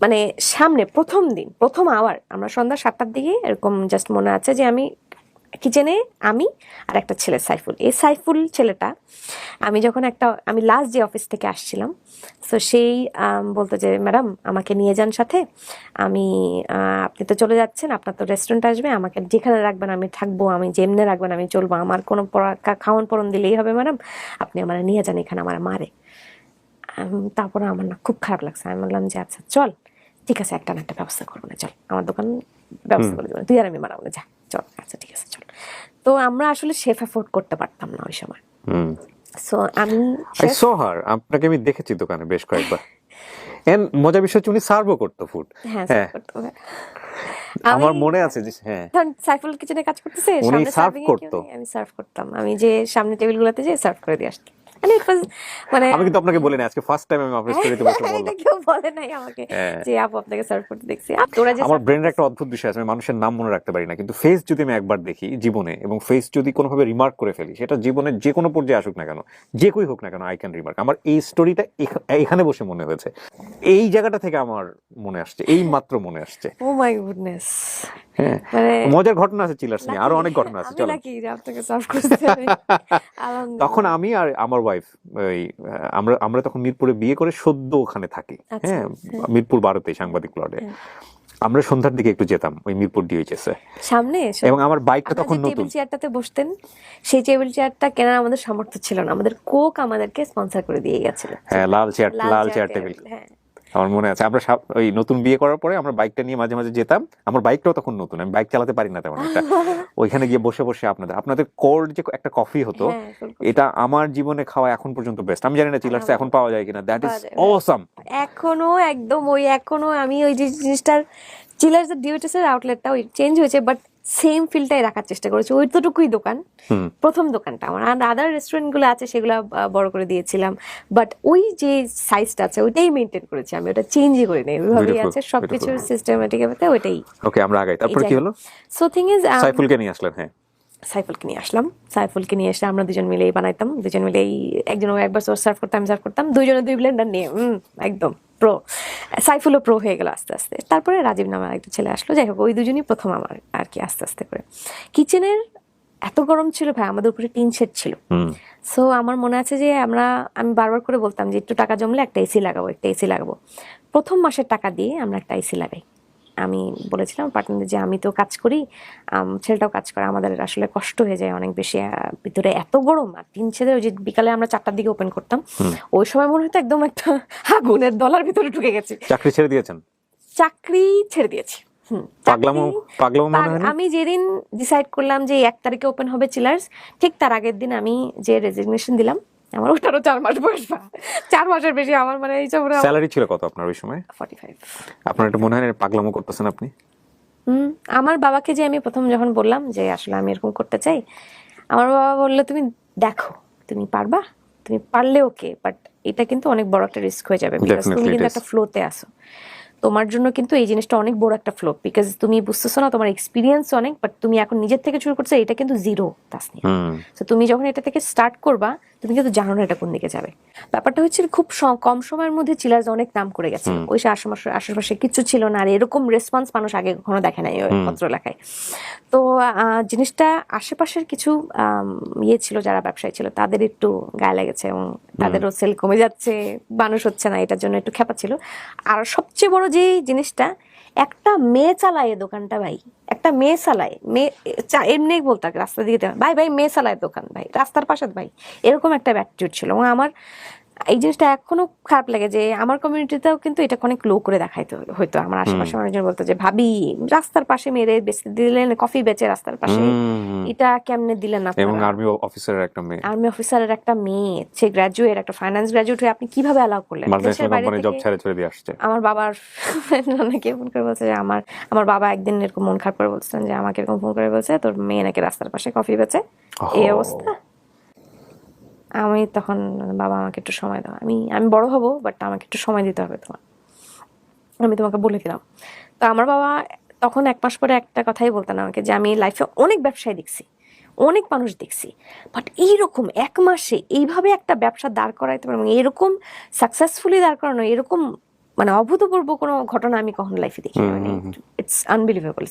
মানে সামনে প্রথম দিন, প্রথম আওয়ার, আমরা সন্ধ্যা 7টার দিকে এরকম জাস্ট মনে আছে যে আমি কিচেনে, আমি আর একটা ছেলে সাইফুল। এই সাইফুল ছেলেটা আমি যখন আমি লাস্ট যে অফিস থেকে আসছিলাম, তো সেই বলতো যে ম্যাডাম আমাকে নিয়ে যান সাথে, আমি আপনি তো চলে যাচ্ছেন, আপনার তো রেস্টুরেন্ট আসবে, আমাকে যেখানে রাখবেন আমি থাকবো, আমি যেমনে রাখবেন আমি চলবো, আমার কোনো খাওয়ান পরন দিলেই হবে ম্যাডাম, আপনি আমার নিয়ে যান, এখানে আমার মারে। তারপরে আমার না খুব খারাপ লাগছে, আমি বললাম যে আচ্ছা চল, ঠিক আছে, একটা না একটা ব্যবস্থা করবো না, চল আমার দোকান ব্যবস্থা করে দেবো, তুই আর আমি মারাবো না, যা চল, আচ্ছা ঠিক আছে চল। তো আমরা আসলে শেফ অ্যাফোর্ড করতে পারতাম না ওই সময়। সো আমি আপনাকে আমি দেখেছি দোকানে বেশ কয়েকবার। এন্ড মজার বিষয় হচ্ছে উনি সার্ভও করতো ফুড। হ্যাঁ, আমার মনে আছে যে হ্যাঁ, সাইফুল কিচেনে কাজ করতেছে, উনি সার্ভ করতো, আমি সার্ভ করতাম, আমি যে সামনে টেবিলগুলোতে যে সার্ভ করে দিয়ে আসতাম। মানে আমি কিন্তু আপনাকে বলি না, আজকে ফার্স্ট টাইম আমি আপনার স্টোরিতে বসে বললাম। এটা কেউ বলে নাই আমাকে যে আপু আপনাকে সার্ভ করতে দেখছি। আমার ব্রেনের একটা অদ্ভুত বিষয় আছে, আমি মানুষের নাম মনে রাখতে পারি না, কিন্তু ফেস যদি আমি একবার দেখি জীবনে, এবং ফেস যদি কোনোভাবে রিমার্ক করে ফেলি, সেটা জীবনের যে কোনো পর্যায়ে আসুক না কেন, যে কই হোক না কেন, আই ক্যান রিমার্ক। আমার এই স্টোরিটা এখানে বসে মনে হয়েছে, এই জায়গাটা থেকে আমার মনে আসছে, এই মাত্র মনে আসছে। ও মাই গুডনেস। হ্যাঁ, মজার ঘটনা আছে চিলার্স নিয়ে, আরো অনেক ঘটনা আছে। চলো, তখন আমি আর আমার ওয়াইফ, আমরা তখন মিরপুরে বিয়ে করে সদ্য ওখানে থাকি। হ্যাঁ, মিরপুর 12-তে সাংবাদিক প্লটে। আমরা সন্ধ্যার দিকে একটু যেতাম ওই মিরপুর ডিএইচএস এ সামনে, এবং আমার বাইকটা তখন নতুন। টেবিল চেয়ারটাতে বসতেন, সেই টেবিল চেয়ারটা কেনার আমাদের সামর্থ্য ছিল না, আমাদের কোক আমাদেরকে স্পন্সর করে দিয়ে গেছিল। হ্যাঁ, লাল চেয়ার টেবিল। আমার মনে আছে, আমরা ওই নতুন বিয়ে করার পরে আমরা বাইকটা নিয়ে মাঝে মাঝে যেতাম। আমার বাইকটাও তখন নতুন, আমি বাইক চালাতে পারি না তেমন একটা। ওইখানে গিয়ে বসে বসে আপনাদের কোল্ড যে একটা কফি হতো, এটা আমার জীবনে খাওয়া এখন পর্যন্ত বেস্ট। আমি জানি না চিলার্স এখন পাওয়া যায় কিনা, দ্যাট ইজ অসাম। এখনো একদম ওই, এখনো আমি ওই যে জিনিসটার, চিলার্স ডিওটিএস এর আউটলেটটা ওই চেঞ্জ হয়েছে, বাট সেম ফিলটাই রাখার চেষ্টা করেছি। ওইটুকুই দোকান, প্রথম দোকানটা আমার। আর আদার রেস্টুরেন্ট গুলো আছে সেগুলো বড় করে দিয়েছিলাম, বাট ওই যে সাইজটা আছে ওইটাই মেনটেন করেছি আমি, ওটা চেঞ্জই করি নাই, ওইভাবেই আছে সবকিছু সিস্টেমেটিক ভাবে ওইটাই। ওকে, আমরা আগাই। তারপর কি হলো? সো থিং ইজ সাইফুলকে নিয়ে আসলেন। হ্যাঁ, সাইফুলকে নিয়ে আসলাম। সাইফুলকে নিয়ে এসে আমরা দুজন মিলেই বানাইতাম, দুজন মিলেই, একজন একবার সার্ভ করতাম, আমি সার্ভ করতাম, দুইজনে দুই ব্লেন্ডার নিয়ে একদম প্রো। সাইফুলও প্রো হয়ে গেল আস্তে আস্তে। তারপরে রাজীব নামের একটা ছেলে আসলো। যাই হোক, ওই দুজনই প্রথম আমার আর কি, আস্তে আস্তে করে। কিচেনের এত গরম ছিল ভাই, আমাদের উপরে টিন শেড ছিল। সো আমার মনে আছে যে আমি বারবার করে বলতাম যে একটু টাকা জমলে একটা এসি লাগাবো, একটা এসি লাগাবো। প্রথম মাসের টাকা দিয়ে আমরা একটা এসি লাগাই। আমি বলেছিলাম পার্টনারদের যে আমি তো কাজ করি, ছেলেটাও কাজ করে, আমাদের আসলে কষ্ট হয়ে যায় অনেক বেশি, ভিতরে এত গরম। আর টিন শেডে ওই যে বিকালে আমরা 4টার দিকে ওপেন করতাম, ওই সময় মনে হতো একদম একটা আগুনের দলার ভিতরে ঢুকে গেছি। চাকরি ছেড়ে দিয়েছেন? চাকরি ছেড়ে দিয়েছি। আমি যেদিন ডিসাইড করলাম যে 1 তারিখে ওপেন হবে চিলার্স, ঠিক তার আগের দিন আমি যে রেজিগনেশন দিলাম, আমার ওটারও 4 মাস বয়স, 4 মাসের বেশি আমার, মানে এই সব। স্যালারি ছিল কত আপনার ওই সময়? 45। আপনার এটা মনে হয় পাগলামো করতেছেন আপনি? আমার বাবাকে যে আমি প্রথম যখন বললাম যে আসলে আমি এরকম করতে চাই, আমার বাবা বললো তুমি দেখো, তুমি পারবা, তুমি পারলে ওকে, বাট এটা কিন্তু অনেক বড় একটা রিস্ক হয়ে যাবে, বিকজ তুমি কিন্তু একটা ফ্লোতে আসো, তোমার জন্য কিন্তু এই জিনিসটা অনেক বড় একটা ফ্লো, বিকজ তুমি বুঝতেছো না, তোমার এক্সপিরিয়েন্স অনেক, বাট তুমি এখন নিজের থেকে শুরু করছো, এটা কিন্তু জিরো তাসনিয়া। তো তুমি যখন এটা থেকে স্টার্ট করবা, তুমি কিন্তু জানো না এটা কোন দিকে যাবে। ব্যাপারটা হচ্ছে খুব কম সময়ের মধ্যে চিলার্স অনেক নাম করে গেছে, ওই আশেপাশে কিছু ছিল না, আর এরকম রেসপন্স মানুষ আগে কখনো দেখে নাই ওই পত্র লেখায়। তো জিনিসটা আশেপাশের কিছু ইয়ে ছিল, যারা ব্যবসায়ী ছিল, তাদের একটু গায়ে লেগেছে, এবং তাদেরও সেল কমে যাচ্ছে, মানুষ হচ্ছে না, এটার জন্য একটু খেপা ছিল। আর সবচেয়ে বড় যে জিনিসটা, একটা মেয়ে চালায় দোকানটা ভাই, একটা মেয়ে চালায়, এমনি বলতো রাস্তার দিকে, ভাই ভাই মেয়ে চালায় দোকান, ভাই রাস্তার পাশে, ভাই এরকম একটা অ্যাটিটিউড ছিল। এবং আমার এই জিনিসটা এখনো খারাপ লাগে যে আমার কমিউনিটিতেও কিন্তু এটা অনেক লো করে দেখাইতে হয়তো। আমার আশেপাশে অনেকজন বলতো যে ভাবি রাস্তার পাশে মেরে বেচতে দিলেন, কফি বেচে রাস্তার পাশে, এটা কেমনে দিলেন আপনারা? এবং আর্মি অফিসারের একটা মেয়ে, আর্মি অফিসারের একটা মেয়ে, সে গ্রাজুয়েট, একটা ফাইন্যান্স গ্রাজুয়েট হয়ে আপনি কিভাবে অ্যালাউ করলেন? দেশের বাইরে কোম্পানি জব থেকে ছেড়ে দিয়ে আসছে। আমার বাবার নাকি ফোন করে বলছে যে আমার বাবা একদিন এরকম মন খারাপ করে বলছিলেন যে আমাকে এরকম ফোন করে বলছে তোর মেয়ে নাকি রাস্তার পাশে কফি বেচে, এই অবস্থা। আমি তখন, বাবা আমাকে একটু সময় দাও, আমি বড় হব, বাট আমাকে একটু সময় দিতে হবে তোমার, আমি তোমাকে বলে দিলাম। তো আমার বাবা তখন 1 মাস পরে একটা কথাই বলতেন আমাকে যে আমি লাইফে অনেক ব্যবসায় দেখছি, অনেক মানুষ দেখছি, বাট এইরকম 1 মাসে এইভাবে একটা ব্যবসা দাঁড় করাইতে পারবো, এরকম সাকসেসফুলি দাঁড় করানো, এরকম মানে অভূতপূর্ব কোনো ঘটনা আমি কখনো লাইফে দেখি, মানে ইটস আনবিলিভেবল।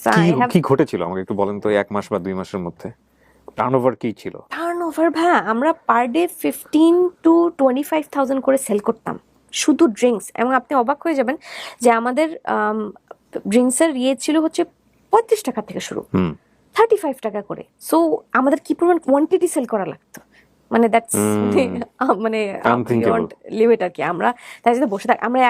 কি ঘটেছিল আমাকে একটু বলেন তো, 1 মাস বা 2 মাসের মধ্যে টার্নওভার কি ছিল? টার্নওভার ভাইয়া, আমরা পার ডে 15 to 25,000 করে সেল করতাম শুধু ড্রিঙ্কস। এবং আপনি অবাক হয়ে যাবেন যে আমাদের ড্রিঙ্কসের ইয়ে ছিল হচ্ছে 35 টাকা থেকে শুরু, 35 টাকা করে। সো আমাদের কি পরিমাণ কোয়ান্টিটি সেল করা লাগতো, মানে দ্যাটস মানে লিমিট আর কি। আমরা তাই জন্য বসে থাক, আমরা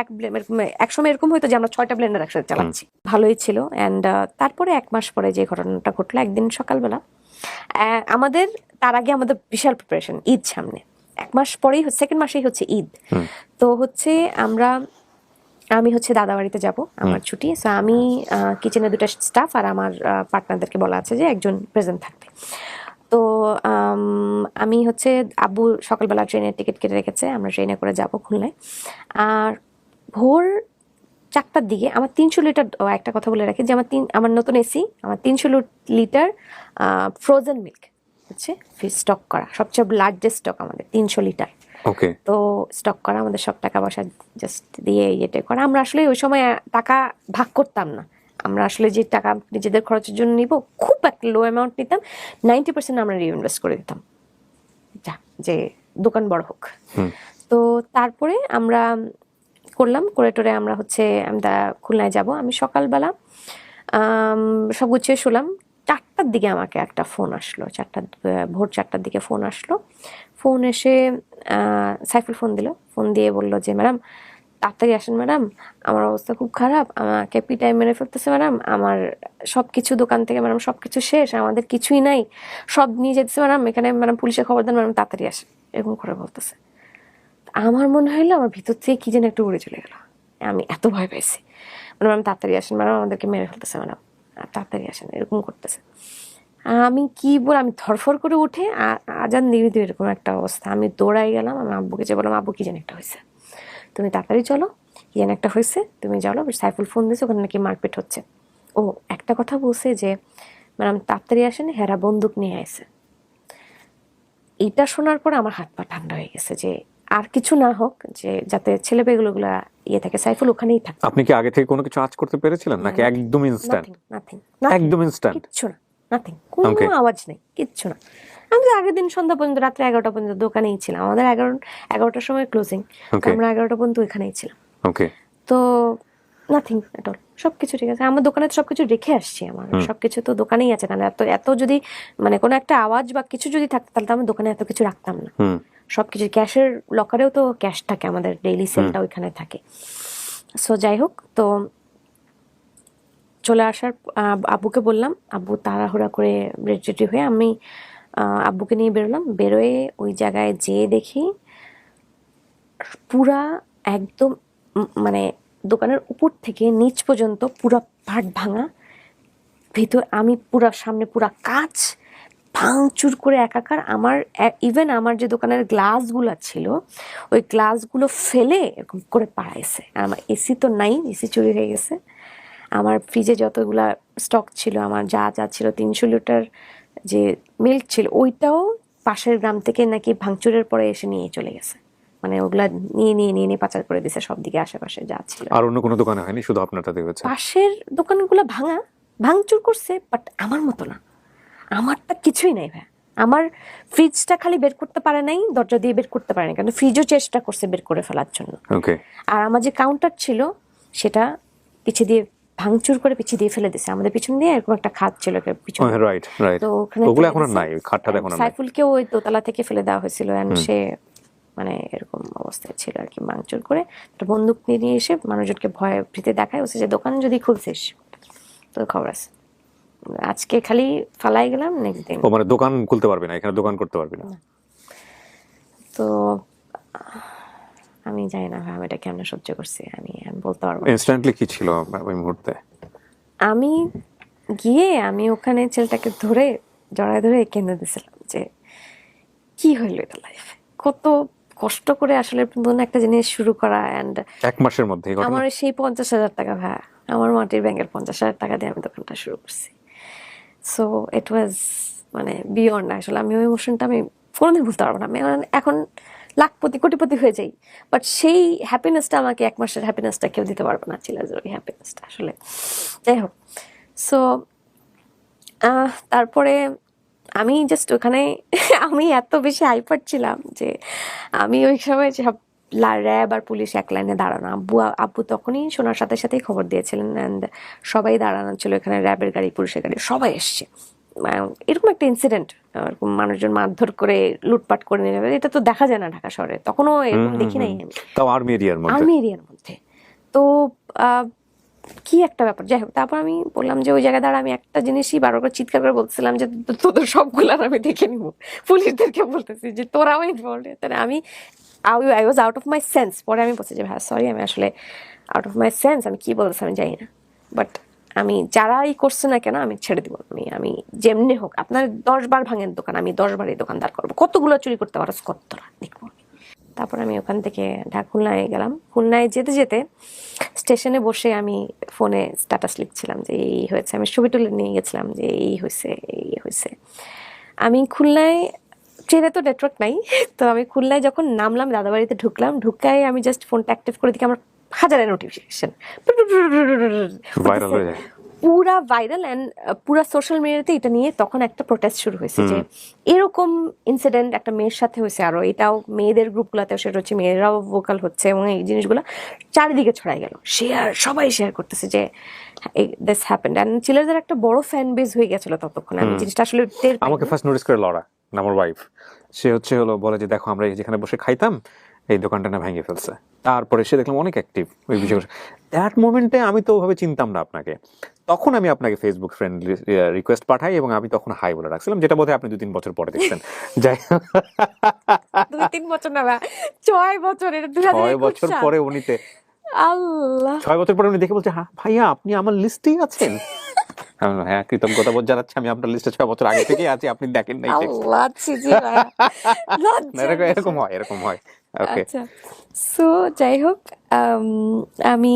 এক সময় এরকম হয়তো যে আমরা 6টা ব্লেন্ডার একসাথে চালাচ্ছি। ভালোই ছিল। অ্যান্ড তারপরে 1 মাস পরে যে ঘটনাটা ঘটলো, একদিন সকালবেলা আমাদের, তার আগে আমাদের বিশাল প্রিপারেশন, ঈদ সামনে, 1 মাস পরেই, 2nd মাসেই হচ্ছে ঈদ। তো হচ্ছে আমি হচ্ছে দাদা বাড়িতে যাব, আমার ছুটি। সো আমি কিচেনে 2টা স্টাফ আর আমার পার্টনারদেরকে বলা আছে যে একজন প্রেজেন্ট থাকবে। তো আমি হচ্ছে, আব্বু সকালবেলা ট্রেনের টিকিট কেটে রেখেছে, আমরা ট্রেনে করে যাব খুলনায়। আর ভোর 4টার দিকে আমার 300 লিটার, একটা কথা বলে রাখি যে আমার নতুন এসি, আমার 300 লিটার ফ্রোজেন মিল্ক হচ্ছে স্টক করা, সবচেয়ে লার্জেস্ট স্টক আমাদের 300 লিটার। ওকে। তো স্টক করা, আমাদের সব টাকা পয়সা জাস্ট দিয়ে ইয়েটা করা। আমরা আসলে ওই সময় টাকা ভাগ করতাম না, আমরা আসলে যে টাকা নিজেদের খরচের জন্য নিব খুব একটা লো অ্যামাউন্ট নিতাম, 90% আমরা রিইনভেস্ট করে দিতাম, যা যে দোকান বড় হোক। তো তারপরে আমরা করলাম, করে টোরে আমরা হচ্ছে আমরা খুলনায় যাব। আমি সকালবেলা সব গুছিয়ে শুলাম, 4টার দিকে আমাকে একটা ফোন আসলো, ভোর 4টার দিকে ফোন আসলো। ফোন এসে সাইফুল ফোন দিল, ফোন দিয়ে বললো যে ম্যাডাম তাড়াতাড়ি আসেন ম্যাডাম, আমার অবস্থা খুব খারাপ, আমাকে পিটাই মেরে ফেলতেছে ম্যাডাম, আমার সব কিছু দোকান থেকে ম্যাডাম সব কিছু শেষ, আমাদের কিছুই নাই, সব নিয়ে যেতেছে ম্যাডাম, এখানে ম্যাডাম পুলিশে খবর দেন ম্যাডাম, তাড়াতাড়ি আসেন, এরকম করে বলতেছে। আমার মনে হইলো আমার ভিতর থেকে কি যেন একটু উড়ে চলে গেল, আমি এত ভয় পাইছি। ম্যাডাম তাড়াতাড়ি আসেন ম্যাডাম, আমাদেরকে মেরে ফেলতেছে ম্যাডাম, তাড়াতাড়ি আসেন, এরকম করতেছে। আমি কি বল, আমি ধরফর করে উঠে, আজান দিয়ে দিই এরকম একটা অবস্থা, আমি দৌড়াই গেলাম, আমি আব্বুকে যে বললাম আব্বু কি যেন একটা হয়েছে, তুমি তাড়াতাড়ি চলো, কি যেন একটা হয়েছে, তুমি চলো। সাইফুল ফোন দিয়েছে, ওখানে নাকি মারপিট হচ্ছে। ও একটা কথা বলছে যে ম্যাডাম তাড়াতাড়ি আসেন, হেরা বন্দুক নিয়ে আসে। এটা শোনার পর আমার হাত পা ঠান্ডা হয়ে গেছে যে আর কিছু না হোক, যে যাতে ছেলে পেয়েগুলোগুলা ইয়ে থাকে, সাইফুল ওখানেই থাকে। আপনি কি আগে থেকে কোনো কিছু আঁচ করতে পেরেছিলেন নাকি একদম ইনস্ট্যান্ট? নাথিং, একদম ইনস্ট্যান্ট, কিচ্ছু না, নাথিং, কোনো আওয়াজ নেই, কিচ্ছু না। আমি তো আগের দিন সন্ধ্যা পর্যন্ত, রাত্রে 11টা পর্যন্ত দোকানেই ছিলাম, আমাদের 11টার সময় ক্লোজিং, আমরা 11টা পর্যন্ত ওইখানেই ছিলাম। ওকে। তো নাথিং এট অল, সবকিছু ঠিক আছে। আমার দোকানে সবকিছু রেখে আসছি, আমার সবকিছু তো দোকানেই আছে, কারণ এত যদি মানে কোনো একটা আওয়াজ বা কিছু যদি থাকতো তাহলে তো আমি দোকানে এত কিছু রাখতাম না। সবকিছু ক্যাশের লকারেও তো ক্যাশ থাকে, আমাদের ডেইলি সেলটা ওইখানে থাকে। সো যাই হোক, তো চলে আসার আব্বুকে বললাম, আব্বু তাড়াহুড়া করে রেডি হয়ে আমি আব্বুকে নিয়ে বেরোলাম। বেরোয় ওই জায়গায় যেয়ে দেখি পুরা একদম মানে দোকানের উপর থেকে নিচ পর্যন্ত পুরা পাট ভাঙা, ভিতর আমি পুরা সামনে পুরা কাঁচ ভাঙচুর করে একাকার। আমার ইভেন আমার যে দোকানের গ্লাসগুলো ছিল ওই গ্লাসগুলো ফেলে এরকম করে পাড়াইছে। আর আমার এসি তো নাই, এসি চুরি হয়ে গেছে। আমার ফ্রিজে যতগুলা স্টক ছিল, আমার যা যা ছিল, 300 লিটার যে মিল্ক ছিল ওইটাও পাশের গ্রাম থেকে নাকি ভাঙচুরের পরে এসে নিয়ে চলে গেছে, মানে ওগুলা নিয়ে পাচার করে দিছে সব দিকে, আশেপাশে যা ছিল। আর অন্য কোনো দোকানে হয়নি, শুধু আপনারটাতে হয়েছে? পাশের দোকানগুলো ভাঙচুর করছে, বাট আমার মতো না, আমারটা কিছুই নাই ভাই। আমার ফ্রিজটা খালি বের করতে পারে নাই, দরজা দিয়ে বের করতে পারে নাই, কারণ ফ্রিজও চেষ্টা করছে বের করে ফেলার জন্য। আর আমার যে কাউন্টার ছিল সেটা পিছিয়ে দিয়ে ভাঙচুর করে পিছিয়ে দিয়ে ফেলে দিছে, আমাদের পিছন দিয়ে এরকম একটা খাট ছিল পিছনে। তো ওখানে সাইফুলকেও ওই দোতলা থেকে ফেলে দেওয়া হয়েছিল, এন্ড সে মানে এরকম অবস্থায় ছিল আর কি, ভাঙচুর করে একটা বন্দুক নিয়ে এসে মানুষজনকে ভয় ভীতি দেখায়, বলছে যে দোকান যদি খুলছিস তো খবর আছে, আজকে খালি ফালাই গেলাম, নেক্সট দিন। ও মানে দোকান খুলতে পারবে না, এখানে দোকান করতে পারবে না। তো আমি জানি না ভাই আমি এটা কেমন সহ্য করছি, আমি বলতে পারবো না। ইনস্ট্যান্টলি কি ছিল ওই মুহূর্তে? আমি গিয়ে আমি ওখানে ছেলেটাকে ধরে জড়ায় ধরে কেঁদে দিয়েছিলাম যে কি হইলো এটা লাইফে, কত কষ্ট করে আসলে নতুন একটা জিনিস শুরু করা, অ্যান্ড 1 মাসের মধ্যে এই ঘটনা? আমার সেই 50,000 টাকা ভাই, আমার মাটির ব্যাংকের 50,000 টাকা দিয়ে আমি দোকানটা শুরু করছি। সো ইট ওয়াজ মানে বিয়ন্ড, আসলে আমি ওই ইমোশনটা আমি কোনোদিন ভুলতে পারবো না। আমি এখন লাখপতি কোটিপতি হয়ে যাই, বাট সেই হ্যাপিনেসটা আমাকে 1 মাসের হ্যাপিনেসটা কেউ দিতে পারবে না, ছিল ওই হ্যাপিনেসটা আসলে। যাই হোক, সো তারপরে আমি জাস্ট ওখানে আমি এত বেশি হাইপার ছিলাম যে আমি ওই সময় সব র্যাব আর পুলিশ এক লাইনে দাঁড়ানো, আব্বু তখনই শোনার সাথে সাথেই খবর দিয়েছিলেন, অ্যান্ড সবাই দাঁড়ানো ছিল এখানে, র্যাবের গাড়ি পুলিশের গাড়ি সবাই এসছে। এরকম একটা ইনসিডেন্ট, মানুষজন মারধর করে লুটপাট করে নিয়ে যাবে, এটা তো দেখা যায় না ঢাকা শহরে, তখনও এরকম দেখি নাই আমি, তাও আর্মি এরিয়ার মধ্যে। আর্মি এরিয়ার মধ্যে। তো কি একটা ব্যাপার। যাই হোক, তারপর আমি বললাম যে ওই জায়গায় দাঁড়া আমি একটা জিনিসই বারবার করে চিৎকার করে বলছিলাম যে তোদের সবগুলার আমি দেখে নিব, পুলিশদেরকে বলতেছি যে তোরাও ইনভলভ। তাহলে আমি I was out of my sense. পরে আমি বলছি যে ভাই সরি, আমি আসলে আউট অফ মাই সেন্স, আমি কি বলতেছি আমি জানি না, বাট আমি যারাই করছে না কেন আমি ছেড়ে দিব, আমি যেমনি হোক আপনার 10 বার ভাঙেন দোকান, আমি 10 বারই দোকানদার করবো, কতগুলো চুরি করতে পারো কতটা দেখবো। তারপর আমি ওখান থেকে খুলনায় গেলাম। খুলনায় যেতে যেতে স্টেশনে বসে আমি ফোনে স্ট্যাটাস লিখছিলাম যে এই হয়েছে, আমি ছবি তুলে নিয়ে গেছিলাম যে এই হয়েছে। আমি খুলনায়, ট্রেনে তো নেটওয়ার্ক নাই, তো আমি খুলনায় যখন নামলাম দাদাবাড়িতে ঢুকাই আমি জাস্ট ফোনটা অ্যাক্টিভ করে দিকে আমার হাজারের নোটিফিকেশন, ভাইরাল হয়ে যায় পুরা ভাইরাল। অ্যান্ড পুরা সোশ্যাল মিডিয়াতে এটা নিয়ে তখন একটা প্রোটেস্ট শুরু হয়েছে যে এরকম ইনসিডেন্ট একটা মেয়ের সাথে হয়েছে, আরো এটাও মেয়েদের গ্রুপগুলোতে সেটা হচ্ছে, মেয়েরাও ভোকাল হচ্ছে, এবং এই জিনিসগুলো চারিদিকে ছড়াই গেল, সবাই শেয়ার করতেছে যে দিস হ্যাপেন্ড। অ্যান্ড চিলারদের একটা বড় ফ্যান বেজ হয়ে গেছিল ততক্ষণ, আমি জিনিসটা আসলে টের পাইনি। আমাকে ফার্স্ট নোটিস করে লরা, আমার ওয়াইফ, সে হলো বলে যে দেখো আমরা যেখানে বসে খাইতাম এই দোকানটা না ভেঙে ফেলছে। তারপরে সে দেখলাম অনেক অ্যাক্টিভ ওই বিষয়ে। দ্যাট মোমেন্টে আমি তো ওভাবে চিনতাম না আপনাকে, তখন আমি আপনাকে ফেসবুক ফ্রেন্ড রিকোয়েস্ট পাঠাই এবং আমি তখন হাই বলে রাখছিলাম, যেটা বোধহয় আপনি 2-3 বছর পরে দেখছেন। যাই 2-3 বছর না, 6 বছর, এটা 6 বছর পরে উনিতে, আল্লাহ 6 বছর পরে উনি দেখে বলছে হ্যাঁ ভাইয়া আপনি আমার লিস্টেই আছেন। হ্যাঁ, কৃতজ্ঞতা বোধ জানাচ্ছি, আমি আপনার লিস্টে 6 বছর আগে থেকেই আছি, আপনি দেখেন নাই। আল্লাহ এরকম হয়। ওকে, আচ্ছা, সো যাই হোক, আমি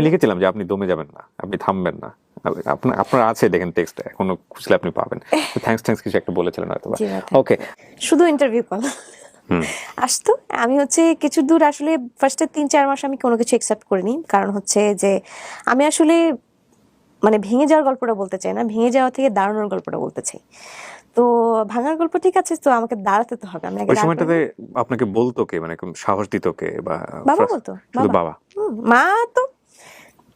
লিখেছিলাম যে আপনি দমে যাবেন না, আপনি থামবেন না, আপনার আছে দেখেন টেক্সট, এখনো খুঁজলে আপনি পাবেন। থ্যাঙ্কস কিছু একটা বলেছিলেন হয়তো। ওকে, শুধু ইন্টারভিউ কল আসতো, আমি হচ্ছে কিছু দূর আসলে ফার্স্টে 3-4 মাস আমি কোনো কিছু অ্যাকসেপ্ট করিনি, কারণ হচ্ছে যে আমি আসলে মানে ভেঙে যাওয়ার গল্পটা বলতে চাই না, ভেঙে যাওয়া থেকে দাঁড়ানোর গল্পটা বলতে চাই। তো ভাঙার গল্প ঠিক আছে, তো আমাকে দাঁড়াতে তো হবে। আমি ওই সময়টাতে আপনাকে বলতো কে, মানে সাহস দিত কে? বা বাবা বলতো, বাবা? মা তো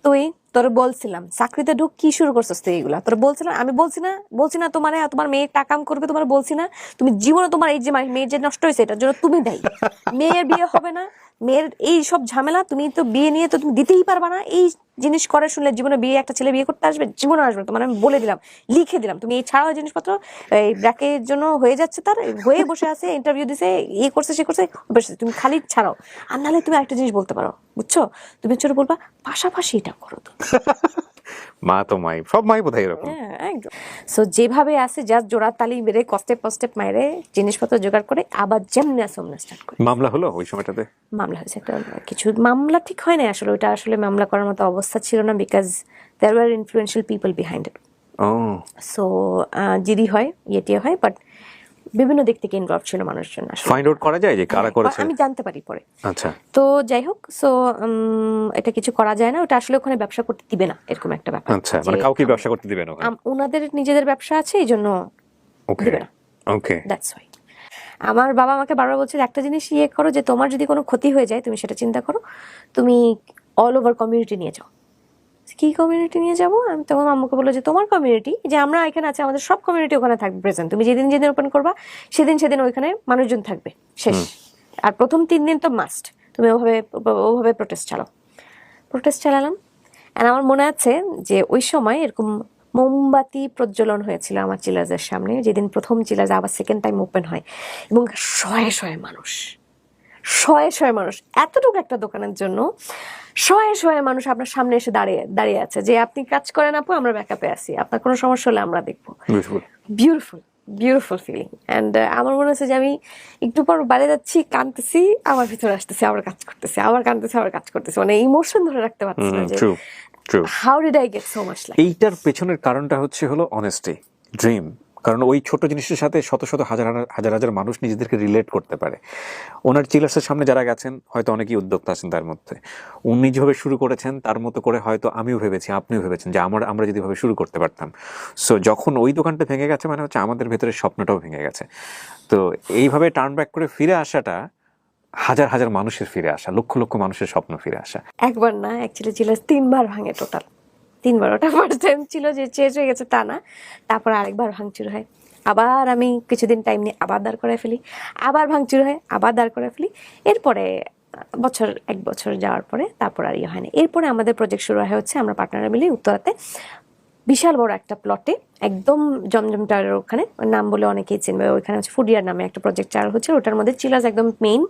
তুই তোর বলছিলাম চাকরিতে ঢুক, কি শুরু করছিস তুই এগুলা, তোর বলছিলাম, আমি বলছি না তোমার মেয়ে টাকাম করবে, তোমার বলছি না তুমি জীবনে তোমার এই যে মেয়ের যে নষ্ট হয়েছে এটার জন্য তুমি দায়ী, মেয়ের বিয়ে হবে না, মেয়ের এই সব ঝামেলা, তুমি তো বিয়ে নিয়ে তো তুমি দিতেই পারবা না, এই জিনিস করে শুনলে জীবনে বিয়ে, একটা ছেলে বিয়ে করতে আসবে, জীবনে আসবে, তোমার আমি বলে দিলাম, লিখে দিলাম, তুমি এই ছাড়াও জিনিসপত্র এই ব্র্যাকের জন্য হয়ে যাচ্ছে, তার হয়ে বসে আছে, ইন্টারভিউ দিছে, করছে সে করছে, বসে তুমি খালি ছাড়াও। আর নাহলে তুমি একটা জিনিস বলতে পারো, বুঝছো, তুমি হচ্ছে বলবা পাশাপাশি এটা করো তো। মা তো মাই, সব মাই বোধহয় এরকম। সো যেভাবে আছে জাস্ট জোড়া তালি মেরে কস্টেপ মাইরে জিনিসপত্র জোগাড় করে আবার যেমনি আসমনা স্টার্ট করে। মামলা হলো ওই সময়টাতে? মামলা হয়েছে একটা, কিছু মামলা ঠিক হয় না আসলে, ওইটা আসলে মামলা করার মতো অবস্থা ছিল না, because there were influential people behind it. So GD হয়, ইয়েটিও হয়, বাট বিভিন্ন দিক থেকে ইনভলভ ছিল মানুষজন। ফাইন্ড আউট করা যায় যে কারা করেছে? আমি জানতে পারি পরে। আচ্ছা, তো যাই হোক, সো এটা কিছু করা যায় না, ওটা আসলে ওখানে ব্যবসা করতে দিবে না, এরকম একটা ব্যাপার। আচ্ছা, মানে কাউকে ব্যবসা করতে দিবে না ওখানে? ওনাদের নিজেদের ব্যবসা আছে, এই জন্য দিবে না। ওকে, দ্যাটস ওয়াই। আমার বাবা আমাকে বারবার বলছে একটা জিনিস করো, যে তোমার যদি কোনো ক্ষতি হয়ে যায় তুমি সেটা চিন্তা করো, তুমি অল ওভার কমিউনিটি নিয়ে যাও। কি কমিউনিটি নিয়ে যাবো? আমি তখন আম্মুকে বললো যে তোমার কমিউনিটি, যে আমরা এখানে আছি, আমাদের সব কমিউনিটি ওখানে থাকবে প্রেজেন্ট, তুমি যেদিন ওপেন করবা সেদিন ওইখানে মানুষজন থাকবে, শেষ। আর প্রথম 3 দিন তো মাস্ট তুমি ওভাবে প্রোটেস্ট চালালাম। আর আমার মনে আছে যে ওই সময় এরকম মোমবাতি প্রজ্বলন হয়েছিল আমার চিলার্সের সামনে, যেদিন প্রথম চিলার্স আবার সেকেন্ড টাইম ওপেন হয়, এবং শয়ে শয়ে মানুষ এতটুকু একটা দোকানের জন্য শয়ে মানুষ আপনার সামনে এসে দাঁড়িয়ে আছে যে আপনি কাজ করেন আপু, আমরা ব্যাকআপে আছি, আপনার কোনো সমস্যা হলে আমরা দেখবো। Beautiful feeling. অ্যান্ড আমার মনে হচ্ছে যে আমি একটু পর বাইরে যাচ্ছি, কাঁদতেছি, আমার ভিতরে আসতেছি, আবার কাজ করতেছি, আবার কাঁদতেছি, আবার কাজ করতেছি, মানে ইমোশন ধরে রাখতে পারছি না যে how did I get so much like. এইটার পেছনের কারণটা হলো অনেস্টি, ড্রিম। কারণ ওই ছোট জিনিসের সাথে শত শত হাজার মানুষ নিজেদেরকে রিলেট করতে পারে। ওনার চিলার্সের সামনে যারা গেছেন হয়তো অনেকেই উদ্যোক্তা আছেন তার মধ্যে, উনি যেভাবে শুরু করেছেন তার মতো করে হয়তো আমিও ভেবেছি, আপনিও ভেবেছেন যে আমরা যদি ভাবে শুরু করতে পারতাম। সো যখন ওই দোকানটা ভেঙে গেছে মানে হচ্ছে আমাদের ভেতরের স্বপ্নটাও ভেঙে গেছে। তো এইভাবে টার্ন ব্যাক করে ফিরে আসাটা হাজার মানুষের ফিরে আসা, লক্ষ মানুষের স্বপ্ন ফিরে আসা। একবার না, অ্যাকচুয়ালি চিলার্স 3বার ভাঙে, টোটাল 3বার। ওটা ফার্স্ট টাইম ছিল যে চেঞ্জ হয়ে গেছে তা না, তারপর আরেকবার ভাঙচুর হয়, আবার আমি কিছুদিন টাইম নিয়ে আবার দাঁড় করে ফেলি, আবার ভাঙচুর হয়, আবার দাঁড় করে ফেলি। এরপরে 1 বছর যাওয়ার পরে তারপর আর ইয়ে হয় না। এরপরে আমাদের প্রজেক্ট শুরু হয় হচ্ছে আমরা পার্টনাররা মিলে উত্তরাতে বিশাল বড় একটা প্লটে, একদম জমজম টাওয়ারের ওখানে, নাম বলে অনেকেই চিনবে, ওইখানে হচ্ছে ফুডিয়ার নামে একটা প্রজেক্ট চালু হচ্ছে। ওটার মধ্যে চিলার্স একদম মেইন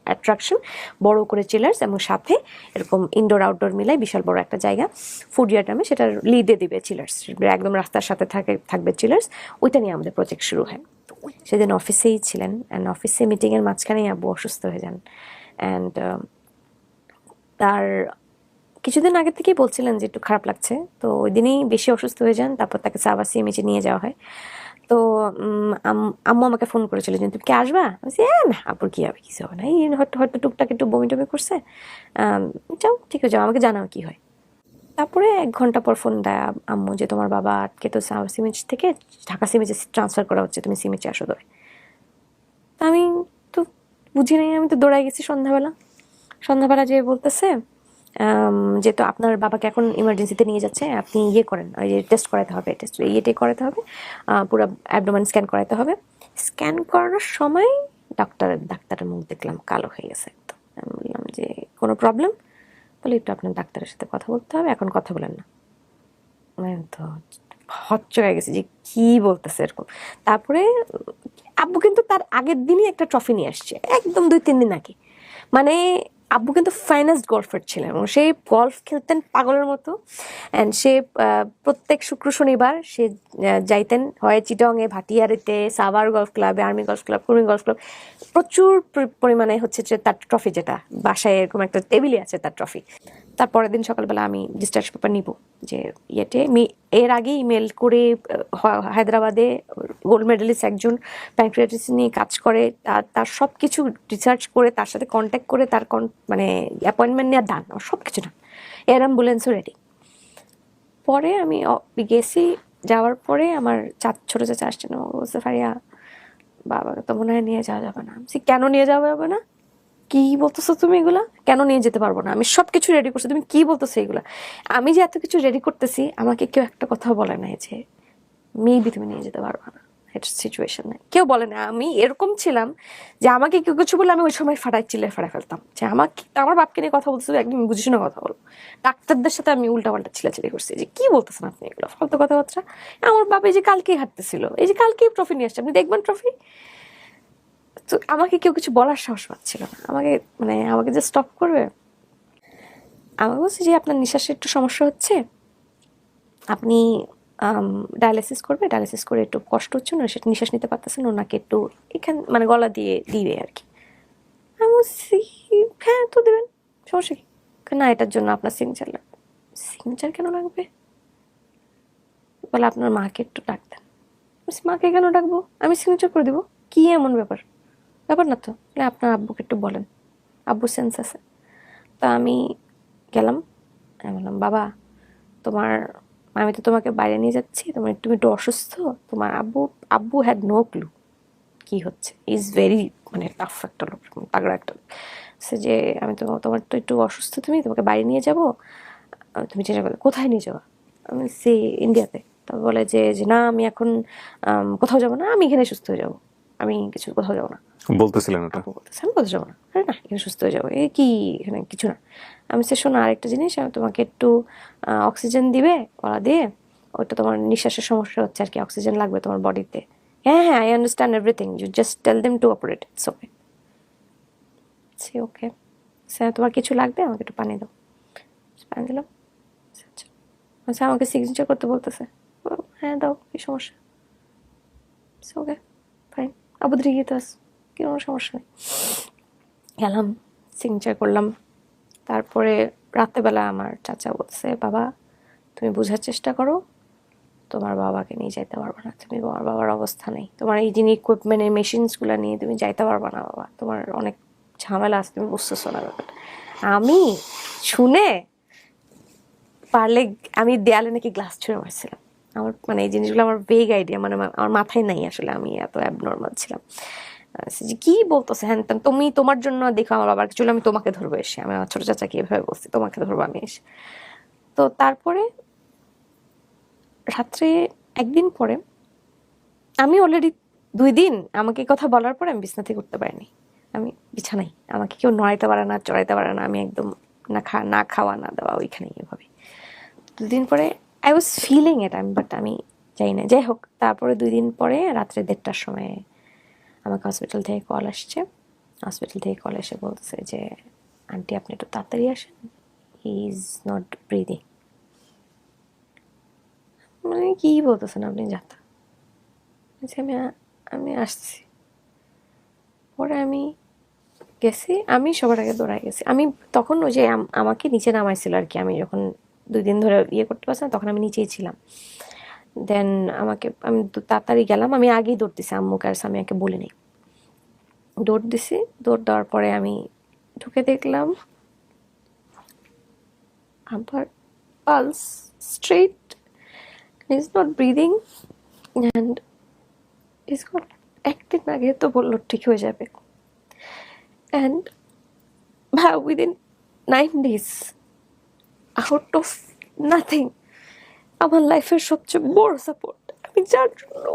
অ্যাট্রাকশন, বড় করে চিলার্স, এবং সাথে এরকম ইনডোর আউটডোর মিলাই বিশাল বড় একটা জায়গা ফুডিয়ার নামে, সেটার লিডে দিবে চিলার্স, একদম রাস্তার সাথে থাকবে চিলার্স। ওইটা নিয়ে আমাদের প্রজেক্ট শুরু হয়। সেদিন অফিসেই ছিলেন, অ্যান্ড অফিসে মিটিংয়ের মাঝখানেই আব্বু অসুস্থ হয়ে যান। অ্যান্ড তার কিছুদিন আগে থেকেই বলছিলেন যে একটু খারাপ লাগছে, তো ওই দিনেই বেশি অসুস্থ হয়ে যান। তারপর তাকে সাভার সিএমএইচে নিয়ে যাওয়া হয়। তো আম্মু আমাকে ফোন করেছিল যে তুমি কি আসবা? আমি বলছি না আপুর কি হবে, কিছু হবে না, এই হয়তো টুকটাক একটু বমি টমি করছে, যাও ঠিক আছে, যাও, আমাকে জানাও কি হয়। তারপরে 1 ঘন্টা পর ফোন দেয় আম্মু যে তোমার বাবা আটকে তো সাভার সিএমএইচ থেকে ঢাকা সিএমএইচে ট্রান্সফার করা হচ্ছে, তুমি সিএমএইচে আসো দৌড়ে। তা আমি তো বুঝি নাই, আমি তো দৌড়াই গেছি সন্ধ্যাবেলা যে বলতেছে যেহেতু আপনার বাবাকে এখন ইমার্জেন্সিতে নিয়ে যাচ্ছে, আপনি ইয়ে করেন, ওই যে টেস্ট করাতে হবে, ইয়েটে করাতে হবে, পুরো অ্যাবডোমেন স্ক্যান করাতে হবে। স্ক্যান করানোর সময় ডাক্তারের মুখ দেখলাম কালো হয়ে গেছে একদম। আমি বললাম যে কোনো প্রবলেম? বলে একটু আপনার ডাক্তারের সাথে কথা বলতে হবে, এখন কথা বলেন না। আমি তো হচ্ছ হয়ে গেছি যে কি বলতেছে এরকম। তারপরে আব্বু কিন্তু তার আগের দিনই একটা ট্রফি নিয়ে আসছে, একদম 2-3 দিন আগে। মানে আব্বু কিন্তু ফাইনাস্ট গল্ফার ছিলেন, এবং সে গল্ফ খেলতেন পাগলের মতো। অ্যান্ড সে প্রত্যেক শুক্র শনিবার সে যাইতেন হয় চিটংয়ে, ভাটিয়ারিতে, সাভার গলফ ক্লাবে, army golf club, Kurmi golf club, প্রচুর পরিমাণে হচ্ছে যে তার ট্রফি, যেটা বাসায় এরকম একটা টেবিলে আছে তার ট্রফি। তারপরের দিন সকালবেলা আমি ডিসচার্জ পেপার নিব যে ইয়েতে, এর আগে ইমেল করে হায়দ্রাবাদে গোল্ড মেডেলিস্ট একজন প্যানক্রিয়াটিস নিয়ে কাজ করে, তার সব কিছু রিসার্চ করে, তার সাথে কন্ট্যাক্ট করে, তার মানে অ্যাপয়েন্টমেন্ট নেওয়া ডান, সব কিছু ডান, এয়ার অ্যাম্বুলেন্সও রেডি। পরে আমি গেছি, যাওয়ার পরে আমার ছোট চাচা আসছে না, বলছে ফারিয়া বাবাকে তো মনে হয় নিয়ে যাওয়া যাবে না। কেন নিয়ে যাওয়া যাবে না? কি বলতেছো তুমি এগুলা? কেন নিয়ে যেতে পারবো না? আমি সব কিছু রেডি করছি, তুমি কি বলতেছো এগুলা? আমি যে এত কিছু রেডি করতেছি, আমাকে কেউ একটা কথা বলে নাই যে মেবি তুমি নিয়ে যেতে পারবা না, এটা সিচুয়েশন নাই, কেউ বলে না। আমি এরকম ছিলাম যে আমাকে কেউ কিছু বলে আমি ওই সময় ফাটাই ফেলতাম যে আমার বাপকে নিয়ে কথা বলতেছে, একদম বুঝিস না কথা বলো। ডাক্তারদের সাথে আমি উল্টাপাল্টা ছিলাচিলি করছি যে কি বলতেছেন আপনি এগুলো ফালতু কথাবার্তা। আমার বাবা এই যে কালকেই হাঁটতেছিল, এই যে কালকেই ট্রফি নিয়ে আসছে, আপনি দেখবেন ট্রফি। তো আমাকে কেউ কিছু বলার সাহস পাচ্ছিল না, আমাকে যে স্টপ করবে। আমাকে বলছে যে আপনার নিঃশ্বাসের একটু সমস্যা হচ্ছে, আপনি ডায়ালিসিস করবে, ডায়ালিসিস করে একটু কষ্ট হচ্ছে না, সেটা নিঃশ্বাস নিতে পারতেছেন, ওনাকে একটু এখানে গলা দিয়ে দিবে আর কি। আমি বলছি হ্যাঁ তো দেবেন, সমস্যা কি? না এটার জন্য আপনার সিগনেচার লাগবে। সিগনেচার কেন লাগবে? বলে আপনার মাকে একটু ডাক দেন। মাকে কেন ডাকবো? আমি সিগনেচার করে দেবো, কি এমন ব্যাপার না তো। আপনার আব্বুকে একটু বলেন, আব্বু সেন্স আছে। তা আমি গেলাম, আমি বললাম বাবা আমি তো তোমাকে বাইরে নিয়ে যাচ্ছি, তুমি একটু অসুস্থ, তোমার আব্বু হ্যাড নো ক্লু কি হচ্ছে, ইজ ভেরি টাফ একটা লোক, তাগড়া একটা লোক। সে যে তোমার তো একটু অসুস্থ, তোমাকে বাইরে নিয়ে যাবো, তুমি চেষ্টা করো। কোথায় নিয়ে যাওয়া? আমি ইন্ডিয়াতে। তা বলে যে না আমি এখন কোথাও যাবো না, আমি এখানে সুস্থ হয়ে যাবো, আমি কিছু কোথাও যাবো না। বলতেছিলেন ওটা? আপু বলতেছে আমি কোথাও যাবো না। আরে না, এখানে সুস্থ হয়ে যাবো, এই কি এখানে কিছু না। আমি সে শোনো, আরেকটা জিনিস, আমি তোমাকে একটু অক্সিজেন দিবে গলা দিয়ে, ওইটা তোমার নিঃশ্বাসের সমস্যা হচ্ছে আর কি, অক্সিজেন লাগবে তোমার বডিতে। হ্যাঁ হ্যাঁ, I understand everything, you just tell them to operate, it's okay. সে ওকে স্যার, তোমার কিছু লাগবে, আমাকে একটু পানি দাও। পানি দিলাম। আচ্ছা আচ্ছা, আমাকে সিগনেচার করতে বলতেছে। হ্যাঁ দাও, কি সমস্যা? ওকে ফাইন, আবু দিকে গিয়ে তো আস, কোনো সমস্যা নেই। গেলাম, সিগনেচার করলাম। তারপরে রাত্রেবেলা আমার চাচা বলছে, বাবা তুমি বোঝার চেষ্টা করো, তোমার বাবাকে নিয়ে যাইতে পারবে না, তুমি, তোমার বাবার অবস্থা নেই, তোমার এই যিনি ইকুইপমেন্ট, এই মেশিনসগুলো নিয়ে তুমি যাইতে পারবে না বাবা, তোমার অনেক ঝামেলা আছে, তুমি বুঝতেছো না ব্যাপারটা। আমি শুনে পারলে আমি দেয়ালে নাকি গ্লাস ছুঁড়ে মারছিলাম। আমার মানে এই জিনিসগুলো আমার বেগ আইডিয়া, মানে আমার মাথায় নাই আসলে, আমি এত অ্যাবনর্মাল ছিলাম। যে কি বলতেছে হ্যান ত্যান, তুমি তোমার জন্য দেখো আমার বাবার কিছু হলে আমি তোমাকে ধরবো এসে, আমি আমার ছোট চাচাকে এভাবে বলছি, তোমাকে ধরবো আমি এসে। তো তারপরে রাত্রে একদিন পরে, আমি অলরেডি 2 দিন আমাকে এই কথা বলার পরে আমি বিছানা থেকে উঠতে পারিনি। আমি বিছানাই, আমাকে কেউ নড়াইতে পারে না, চড়াইতে পারে না, আমি একদম না খাওয়া না দেওয়া ওইখানেই এভাবে। 2 দিন পরে I was feeling it, but আমি যাই না। যাই হোক, তারপরে 2 দিন পরে রাত্রে 1:30টার সময় আমাকে হসপিটাল থেকে কল আসছে। হসপিটাল থেকে কল এসে বলছে যে আন্টি আপনি একটু তাড়াতাড়ি আসেন, হি ইজ নট ব্রিদিং। মানে কি বলতেছেন আপনি, যাতা। আমি আসছি। পরে আমি গেছি, আমি সবার আগে দৌড়ায় গেছি। আমি তখন ওই যে আমাকে নিচে নামাইছিল আর কি, আমি যখন 2 দিন ধরে ইয়ে করতে পারছি না, তখন আমি নিচেই ছিলাম। দেন আমি তাড়াতাড়ি গেলাম, আমি আগেই দৌড় দিছি, আম্মুকে আর সামিয়াকে বলিনি। দৌড় দিছি, দৌড় দেওয়ার পরে আমি ঢুকে দেখলাম আমার pulse straight, is not breathing, and is goat, একদিন আগে তো বললো ঠিক হয়ে যাবে, and within 9 days, out of nothing, আমার লাইফের সবচেয়ে বড় সাপোর্ট, আমি যার জন্য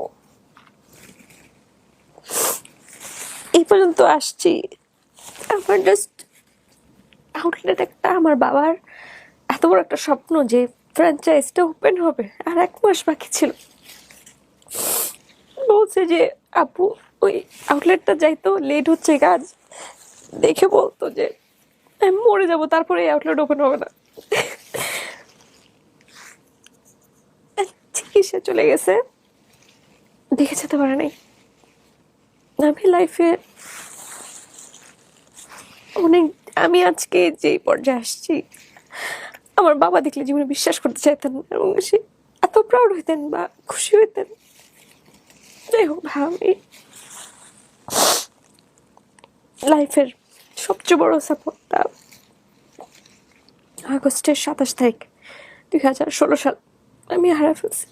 এই পর্যন্ত আসছি, আমার জাস্ট আউটলেট একটা, আমার বাবার এত বড় একটা স্বপ্ন যে ফ্র্যাঞ্চাইজটা ওপেন হবে, আর 1 মাস বাকি ছিল। বলছে যে আপু ওই আউটলেটটা যাইতো, লেট হচ্ছে কাজ, দেখে বলতো যে আমি মরে যাবো, তারপরে এই আউটলেট ওপেন হবে না। চিকিৎসা চলে গেছে, দেখে যেতে পারে নাই। আমি লাইফে অনেক, আমি আজকে যে পর্যায়ে আসছি, আমার বাবা দেখলে জীবনে বিশ্বাস করতে চাইতেন না, এবং সে এত প্রাউড হইতেন বা খুশি হইতেন। যাই হোক, আমি লাইফের সবচেয়ে বড় সাপোর্টটা আগস্টের 27 তারিখ 2016 সাল আমি হারা ফেলছি।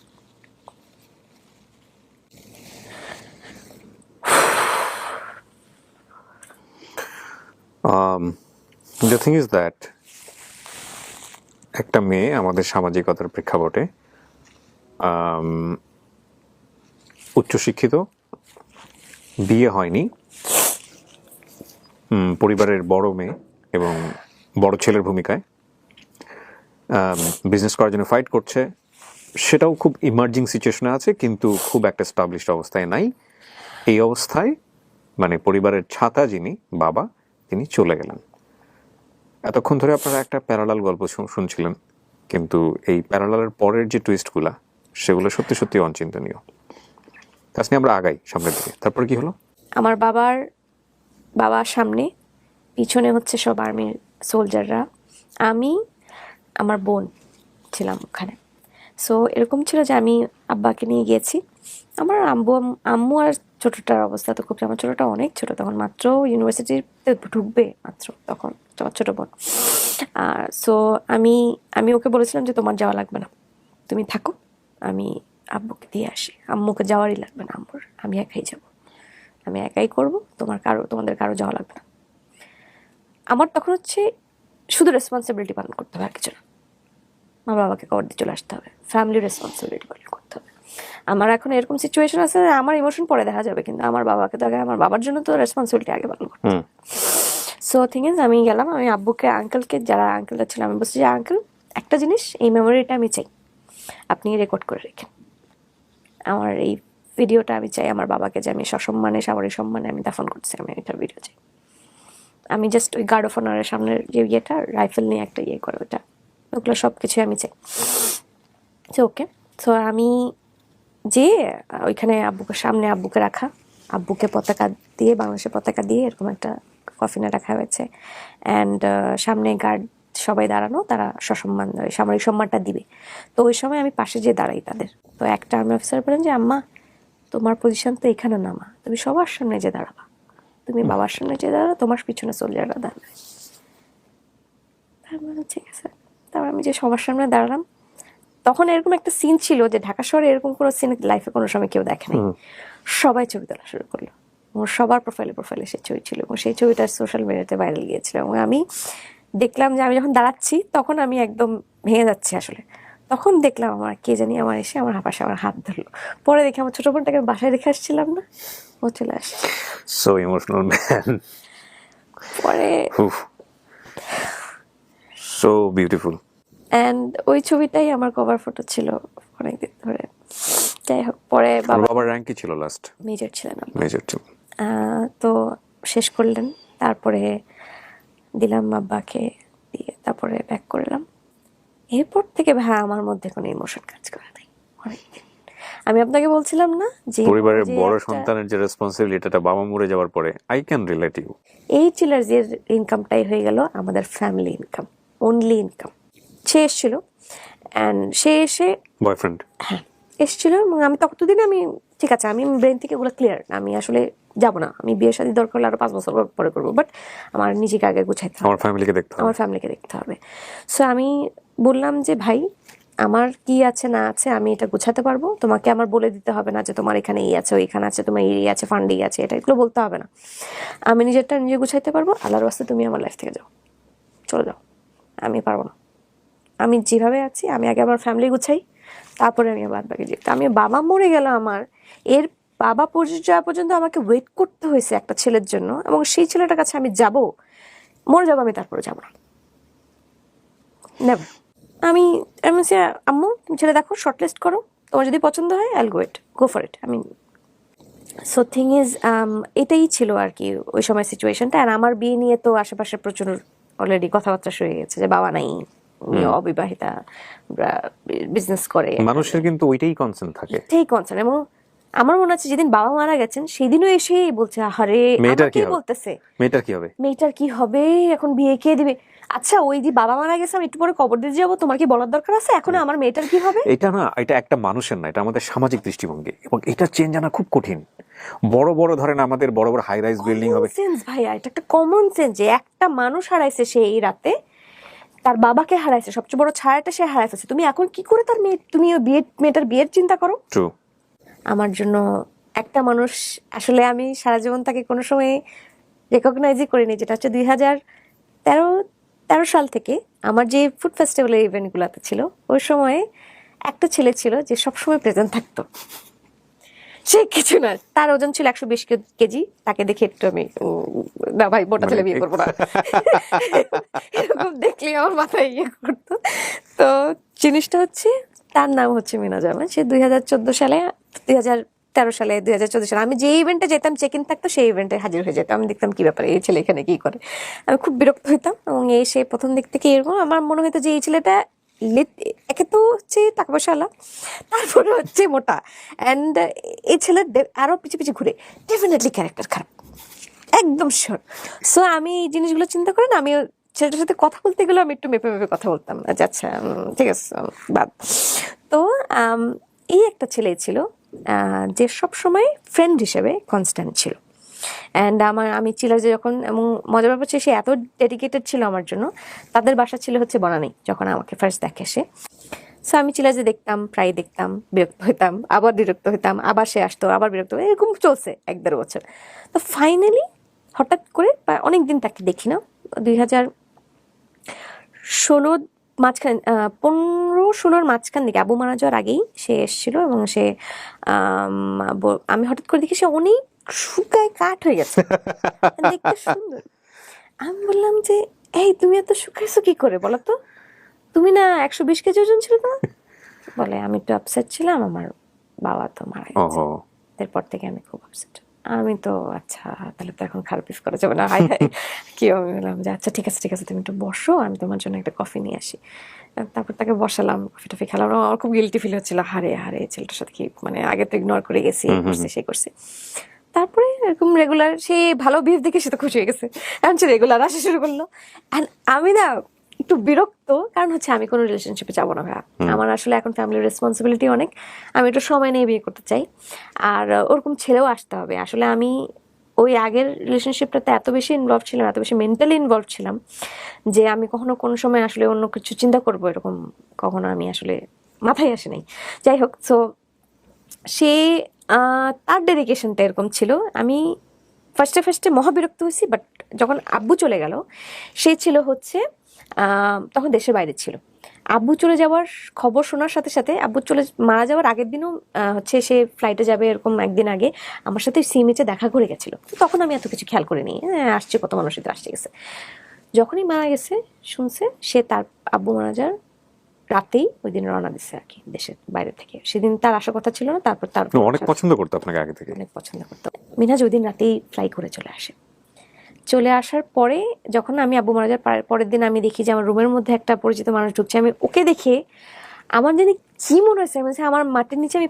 দ্য থিং ইজ দ্যাট একটা মেয়ে আমাদের সামাজিকতার প্রেক্ষাপটে উচ্চশিক্ষিত, বিয়ে হয়নি, পরিবারের বড় মেয়ে এবং বড় ছেলের ভূমিকায় বিজনেস করার জন্য ফাইট করছে, সেটাও খুব ইমার্জিং সিচুয়েশনে আছে, কিন্তু খুব একটা স্টাবলিশড অবস্থায় নাই। এই অবস্থায় মানে পরিবারের ছাতা যিনি বাবা, তিনি চলে গেলেন। এতক্ষণ ধরে আপনারা একটা প্যারালাল গল্প শুনছিলেন, কিন্তু এই প্যারালালের পরের যে টুইস্টগুলা, সেগুলো সত্যি সত্যি অচিন্তনীয়। তাছাড়া আমরা আগাই সামনের দিকে। তারপর কি হলো? আমার বাবার সামনে, পিছনে হচ্ছে সব আর্মির সোলজাররা, আমি আমার বোন ছিলাম ওখানে। সো এরকম ছিল যে আমি আব্বাকে নিয়ে গিয়েছি। আমার আম্মু আর ছোটোটার অবস্থা তো খুব, আমার ছোটোটা অনেক ছোটো, তখন মাত্র ইউনিভার্সিটিতে ঢুকবে মাত্র, তখন আমার ছোটো বোন। আর সো আমি ওকে বলেছিলাম যে তোমার যাওয়া লাগবে না, তুমি থাকো, আমি আব্বুকে দিয়ে আসি, আম্মুকে যাওয়ারই লাগবে না, আম্মুর আমি একাই যাব, আমি একাই করবো, তোমাদের কারো যাওয়া লাগবে না। আমার তখন হচ্ছে শুধু রেসপন্সিবিলিটি পালন করতে হবে, আর কিছু না। মা বাবাকে কবর দিয়ে চলে আসতে হবে, ফ্যামিলি রেসপন্সিবিলিটি পালন করতে হবে। আমার এখন এরকম সিচুয়েশন আছে, আমার ইমোশন পরে দেখা যাবে, কিন্তু আমার বাবাকে তো আগে, আমার বাবার জন্য তো রেসপন্সিবিলিটি আগে ভালো করতে। সো থিং ইজ, আমি গেলাম, আমি আব্বুকে, আঙ্কেলকে, যারা আঙ্কেলরা ছিল, আমি বলছি যে আঙ্কেল একটা জিনিস, এই মেমোরিটা আমি চাই আপনি রেকর্ড করে রেখেন, আমার এই ভিডিওটা আমি চাই আমার বাবাকে, যে আমি সসম্মানে, সামরিক সম্মানে আমি দাফন করছি, আমি এটার ভিডিও চাই। আমি জাস্ট ওই গার্ড অফ অনারের সামনের যে ইয়েটা, রাইফেল নিয়ে একটা ইয়ে করে ওটা, ওগুলো সব কিছুই আমি চাই। সো ওকে, সো আমি যে ওইখানে আব্বুকে সামনে, আব্বুকে রাখা, আব্বুকে পতাকা দিয়ে, বাংলাদেশের পতাকা দিয়ে এরকম একটা কফিনে রাখা হয়েছে, অ্যান্ড সামনে গার্ড সবাই দাঁড়ানো, তারা সসম্মান সামরিক সম্মানটা দিবে। তো ওই সময় আমি পাশে যেয়ে দাঁড়াই তাদের। তো একটা আর্মি অফিসার বলেন যে আম্মা তোমার পজিশন তো এখানে না, মা তুমি সবার সামনে যে দাঁড়াবা, তুমি বাবার সামনে যে দাঁড়াও, তোমার পিছনে সোলজাররা দাঁড়াবে। তার মানে ঠিক আছে, তারপর আমি যে সবার সামনে দাঁড়ালাম। তখন এরকম একটা সিন ছিল যে ঢাকা শহরে এরকম কোনো সিন লাইফে কোনো সময় কেউ দেখে নাই। সবাই ছবি তোলা শুরু করলো, ওর সবার প্রোফাইলে সেই ছবি ছিল, এবং সেই ছবিটা সোশ্যাল মিডিয়াতে ভাইরাল গিয়েছিল। এবং আমি দেখলাম যে আমি যখন দাঁড়াচ্ছি তখন আমি একদম ভেঙে যাচ্ছি আসলে। তখন দেখলাম আমার কে জানি আমার এসে আমার পাশে আমার হাত ধরলো। পরে দেখি আমার ছোট বোনটাকে বাসায় রেখে আসছিলাম না, ও চলে আসছে। So emotional man. পরে সো বিউটিফুল। অ্যান্ড ওই ছবিটাই আমার কভার ফটো ছিল অনেকদিন ধরে। যাই হোক, পরে বাবার র্যাঙ্ক কি ছিল লাস্ট? মেজর ছিলেন। মেজর ছিল। তো শেষ করলেন, তারপরে দিলাম আব্বাকে, দিয়ে তারপরে ব্যাক করলাম। এরপর থেকে ভাই আমার মধ্যে কোনো ইমোশন কাজ করে নাই অনেকদিন। আমি আপনাকে বলছিলাম না যে পরিবারের বড় সন্তানের যে রেসপন্সিবিলিটিটা বাবা মরে যাওয়ার পরে, আই ক্যান রিলেট ইউ। এই চিলার্সের ইনকামটাই হয়ে গেল আমাদের ফ্যামিলি ইনকাম, অনলি ইনকাম। সে এসেছিল, অ্যান্ড সে এসে বয়ফ্রেন্ড, হ্যাঁ এসেছিল, এবং আমি ততদিনে আমি ঠিক আছে, আমি ব্রেন থেকে ওগুলো ক্লিয়ার, আমি আসলে যাবো না, আমি বিয়ে শাদী দরকার হলে আরো 5 বছর পরে করবো, বাট আমার নিজেকে আগে গুছাইতে হবে, আমার ফ্যামিলিকে দেখতে হবে, আমার ফ্যামিলিকে দেখতে হবে। সো আমি বললাম যে ভাই আমার কি আছে না আছে আমি এটা গুছাতে পারবো, তোমাকে আমার বলে দিতে হবে না যে তোমার এখানে এই আছে, ওইখানে আছে, তোমার এই আছে, ফান্ড এই আছে, এটা এগুলো বলতে হবে না। আমি নিজেরটা নিজে গুছাইতে পারবো, আল্লাহর রাস্তায় তুমি আমার লাইফ থেকে যাও, চলে যাও, আমি পারবো না। আমি যেভাবে আছি আমি আগে আমার ফ্যামিলি গুছাই, তারপরে আমি বাদ বাকি যেতে। আমি বাবা মরে গেল আমার, এর বাবা যাওয়া পর্যন্ত আমাকে ওয়েট করতে হয়েছে একটা ছেলের জন্য, এবং সেই ছেলেটার কাছে আমি যাব, মরে যাবো, আমি তারপরে যাবো না, নেভার। আমি আম্মু তুমি ছেলে দেখো, শর্টলিস্ট করো, তোমার যদি পছন্দ হয় আইল গো ফর ইট। আমি সো থিং ইজ এটাই ছিল আর কি ওই সময় সিচুয়েশনটা। আর আমার বিয়ে নিয়ে তো আশেপাশে প্রচুর অলরেডি কথাবার্তা শুরু হয়ে গেছে যে বাবা নাই, অবিবাহিতা, বিজনেস করে, মানুষের কিন্তু ওইটাই কনসার্ন থাকে, এটাই কনসার্ন। এবং আমার মনে আছে যেদিন বাবা মারা গেছেন সেই দিনও এসে বলছে আরে মেয়েটার কি বলতেছে, মেয়েটার কি হবে, মেয়েটার কি হবে, এখন বিয়ে কে দিবে। আচ্ছা ওই যে বাবা মারা গেছে আমি একটু পরে কবর দিতে যাবো, তোমার কি বলার দরকার আছে এখন আমার মেয়েটার কি হবে? এটা না, এটা একটা মানুষের না, এটা আমাদের সামাজিক দৃষ্টিভঙ্গি, এবং এটা চেঞ্জ আনা খুব কঠিন। বড় বড় ধরেন আমাদের বড় বড় হাই রাইজ বিল্ডিং হবে, সেন্স ভাইয়া, এটা একটা কমন সেন্স যে একটা মানুষ হারাইছে সেই রাতে, তার বাবাকে হারাইছে, সবচেয়ে বড় ছায়াটা সে হারাই ফেলছে, তুমি এখন কি করে তার মেয়ে, তুমি ওই মেয়েটার বিয়ের চিন্তা করো। ট্রু। আমার জন্য একটা মানুষ, আসলে আমি সারা জীবন তাকে কোনো সময় রেকগনাইজই করিনি, যেটা হচ্ছে 2013 সাল থেকে আমার যে ফুড ফেস্টিভ্যালের ইভেন্টগুলোতে ছিল, ওই সময় একটা ছেলে ছিল যে সবসময় প্রেজেন্ট থাকতো। সে কিছু না, তার ওজন ছিল 120 কেজি, তাকে দেখে একটু আমি না ভাই মোটা ছেলে বিয়ে করবো না, এরকম দেখলে আমার মাথায় ইয়ে করতো। তো জিনিসটা হচ্ছে তার নাম হচ্ছে মিনা জামান। সে 2014 সালে, 2013 সালে, 2014 সালে আমি যে ইভেন্টে যেতাম, চেক ইন থাকতো, সেই ইভেন্টে হাজির হয়ে যেতাম। আমি দেখতাম কি ব্যাপারে, এই ছেলে এখানে কি করে। আমি খুব বিরক্ত হইতাম, এবং সে প্রথম দিক থেকে এরকম আমার মনে হতো যে এই ছেলেটা একে তো হচ্ছে টাকা পয়সা আলা, তারপরে হচ্ছে মোটা, অ্যান্ড এই ছেলের আরো পিছিয়ে পিছিয়ে ঘুরে, ডেফিনেটলি ক্যারেক্টার খারাপ, একদম শিওর। সো আমি এই জিনিসগুলো চিন্তা করি না, আমি ছেলেটার সাথে কথা বলতে গেলে আমি একটু মেপে মেপে কথা বলতাম না, আচ্ছা ঠিক আছে বাদ। তো এই একটা ছেলে ছিল যে সব সময় ফ্রেন্ড হিসেবে কনস্ট্যান্ট ছিল, অ্যান্ড আমি চিলার্সে যখন, এবং মজার ব্যাপার হচ্ছে সে এত ডেডিকেটেড ছিল আমার জন্য। তাদের বাসা ছিল হচ্ছে বনানী, যখন আমাকে ফার্স্ট দেখে সে। সো আমি চিলার্সে দেখতাম, প্রায় দেখতাম, বিরক্ত হইতাম, আবার বিরক্ত হইতাম, আবার সে আসতো, আবার বিরক্ত, এরকম চলছে 1-1.5 বছর। তো ফাইনালি হঠাৎ করে অনেক দিন তাকে দেখি না, 2016 মাঝখানে 15-16 মাঝখান দিকে আবু মারা যাওয়ার আগেই সে এসেছিল, এবং সে আমি হঠাৎ করে দেখি সে অনেক শুকায় কাঠ হয়ে গেছে, দেখতে সুন্দর। আমি বললাম যে এই তুমি এত শুকাইছো কি করে বলো তো, তুমি না 120 কেজি ওজন ছিল না? বলে আমি একটু আপসেট ছিলাম, আমার বাবা তো মারা গেছে, এরপর থেকে আমি খুব আপসেট। আমি তো আচ্ছা তাহলে তো এখন খারাপ ইস করা যাবে না, হাই হাই কি। আমি বললাম যে আচ্ছা ঠিক আছে ঠিক আছে, তুমি একটু বসো, আমি তোমার জন্য একটা কফি নিয়ে আসি। তারপর তাকে বসালাম, কফি টফি খেলাম। আমার খুব গিল্টি ফিল হচ্ছিল, হারে হারে ছেলেটার সাথে কি মানে আগে তো ইগনোর করে গেছি, এই করছি সেই করছি। তারপরে এরকম রেগুলার সে ভালো বিহেভ দেখে সে তো খুশি হয়ে গেছে, এখন সে রেগুলার আসা শুরু করলো। অ্যান্ড আমি না একটু বিরক্ত, কারণ হচ্ছে আমি কোনো রিলেশনশিপে যাবো না ভাইয়া, আমার আসলে এখন ফ্যামিলির রেসপন্সিবিলিটি অনেক, আমি একটু সময় নিয়ে বিয়ে করতে চাই, আর ওরকম ছেলেও আসতে হবে। আসলে আমি ওই আগের রিলেশনশিপটাতে এত বেশি ইনভলভ ছিলাম, এত বেশি মেন্টালি ইনভলভ ছিলাম যে আমি কখনো কোনো সময় আসলে অন্য কিছু চিন্তা করবো এরকম কখনো আমি আসলে মাথায় আসে নাই। যাই হোক, সো সে তার ডেডিকেশনটা এরকম ছিল। আমি ফার্স্টে মহাবিরক্ত হয়েছি, বাট যখন আব্বু চলে গেল, সে ছিল হচ্ছে তখন দেশের বাইরে ছিল। আব্বু চলে যাওয়ার খবর শোনার সাথে সাথে, আব্বু মারা যাওয়ার আগের দিনও হচ্ছে সে ফ্লাইটে যাবে এরকম একদিন আগে আমার সাথে সিএমএইচে দেখা করে গেছিল। তখন আমি এত কিছু খেয়াল করিনি, আসছে কত মানুষই তো আসছে গেছে। যখনই মারা গেছে শুনছে, সে তার আব্বু মারা যাওয়ার রাতেই ওই দিন রওনা দিচ্ছে আর কি দেশের বাইরে থেকে। সেদিন তার আসার কথা ছিল না, তারপর তার অনেক পছন্দ করতো আপনাকে আগে থেকে? অনেক পছন্দ করতো। মিনহাজ ওই দিন রাতেই ফ্লাই করে চলে আসে। চলে আসার পরে যখন আমি আব্বু মারা যাওয়ার পরের দিন আমি দেখি যে আমার রুমের মধ্যে একটা পরিচিত মানুষ ঢুকছে, আমি ওকে দেখে আমার জানি কি মনে হয়েছে, আমার মাটির নিচে আমি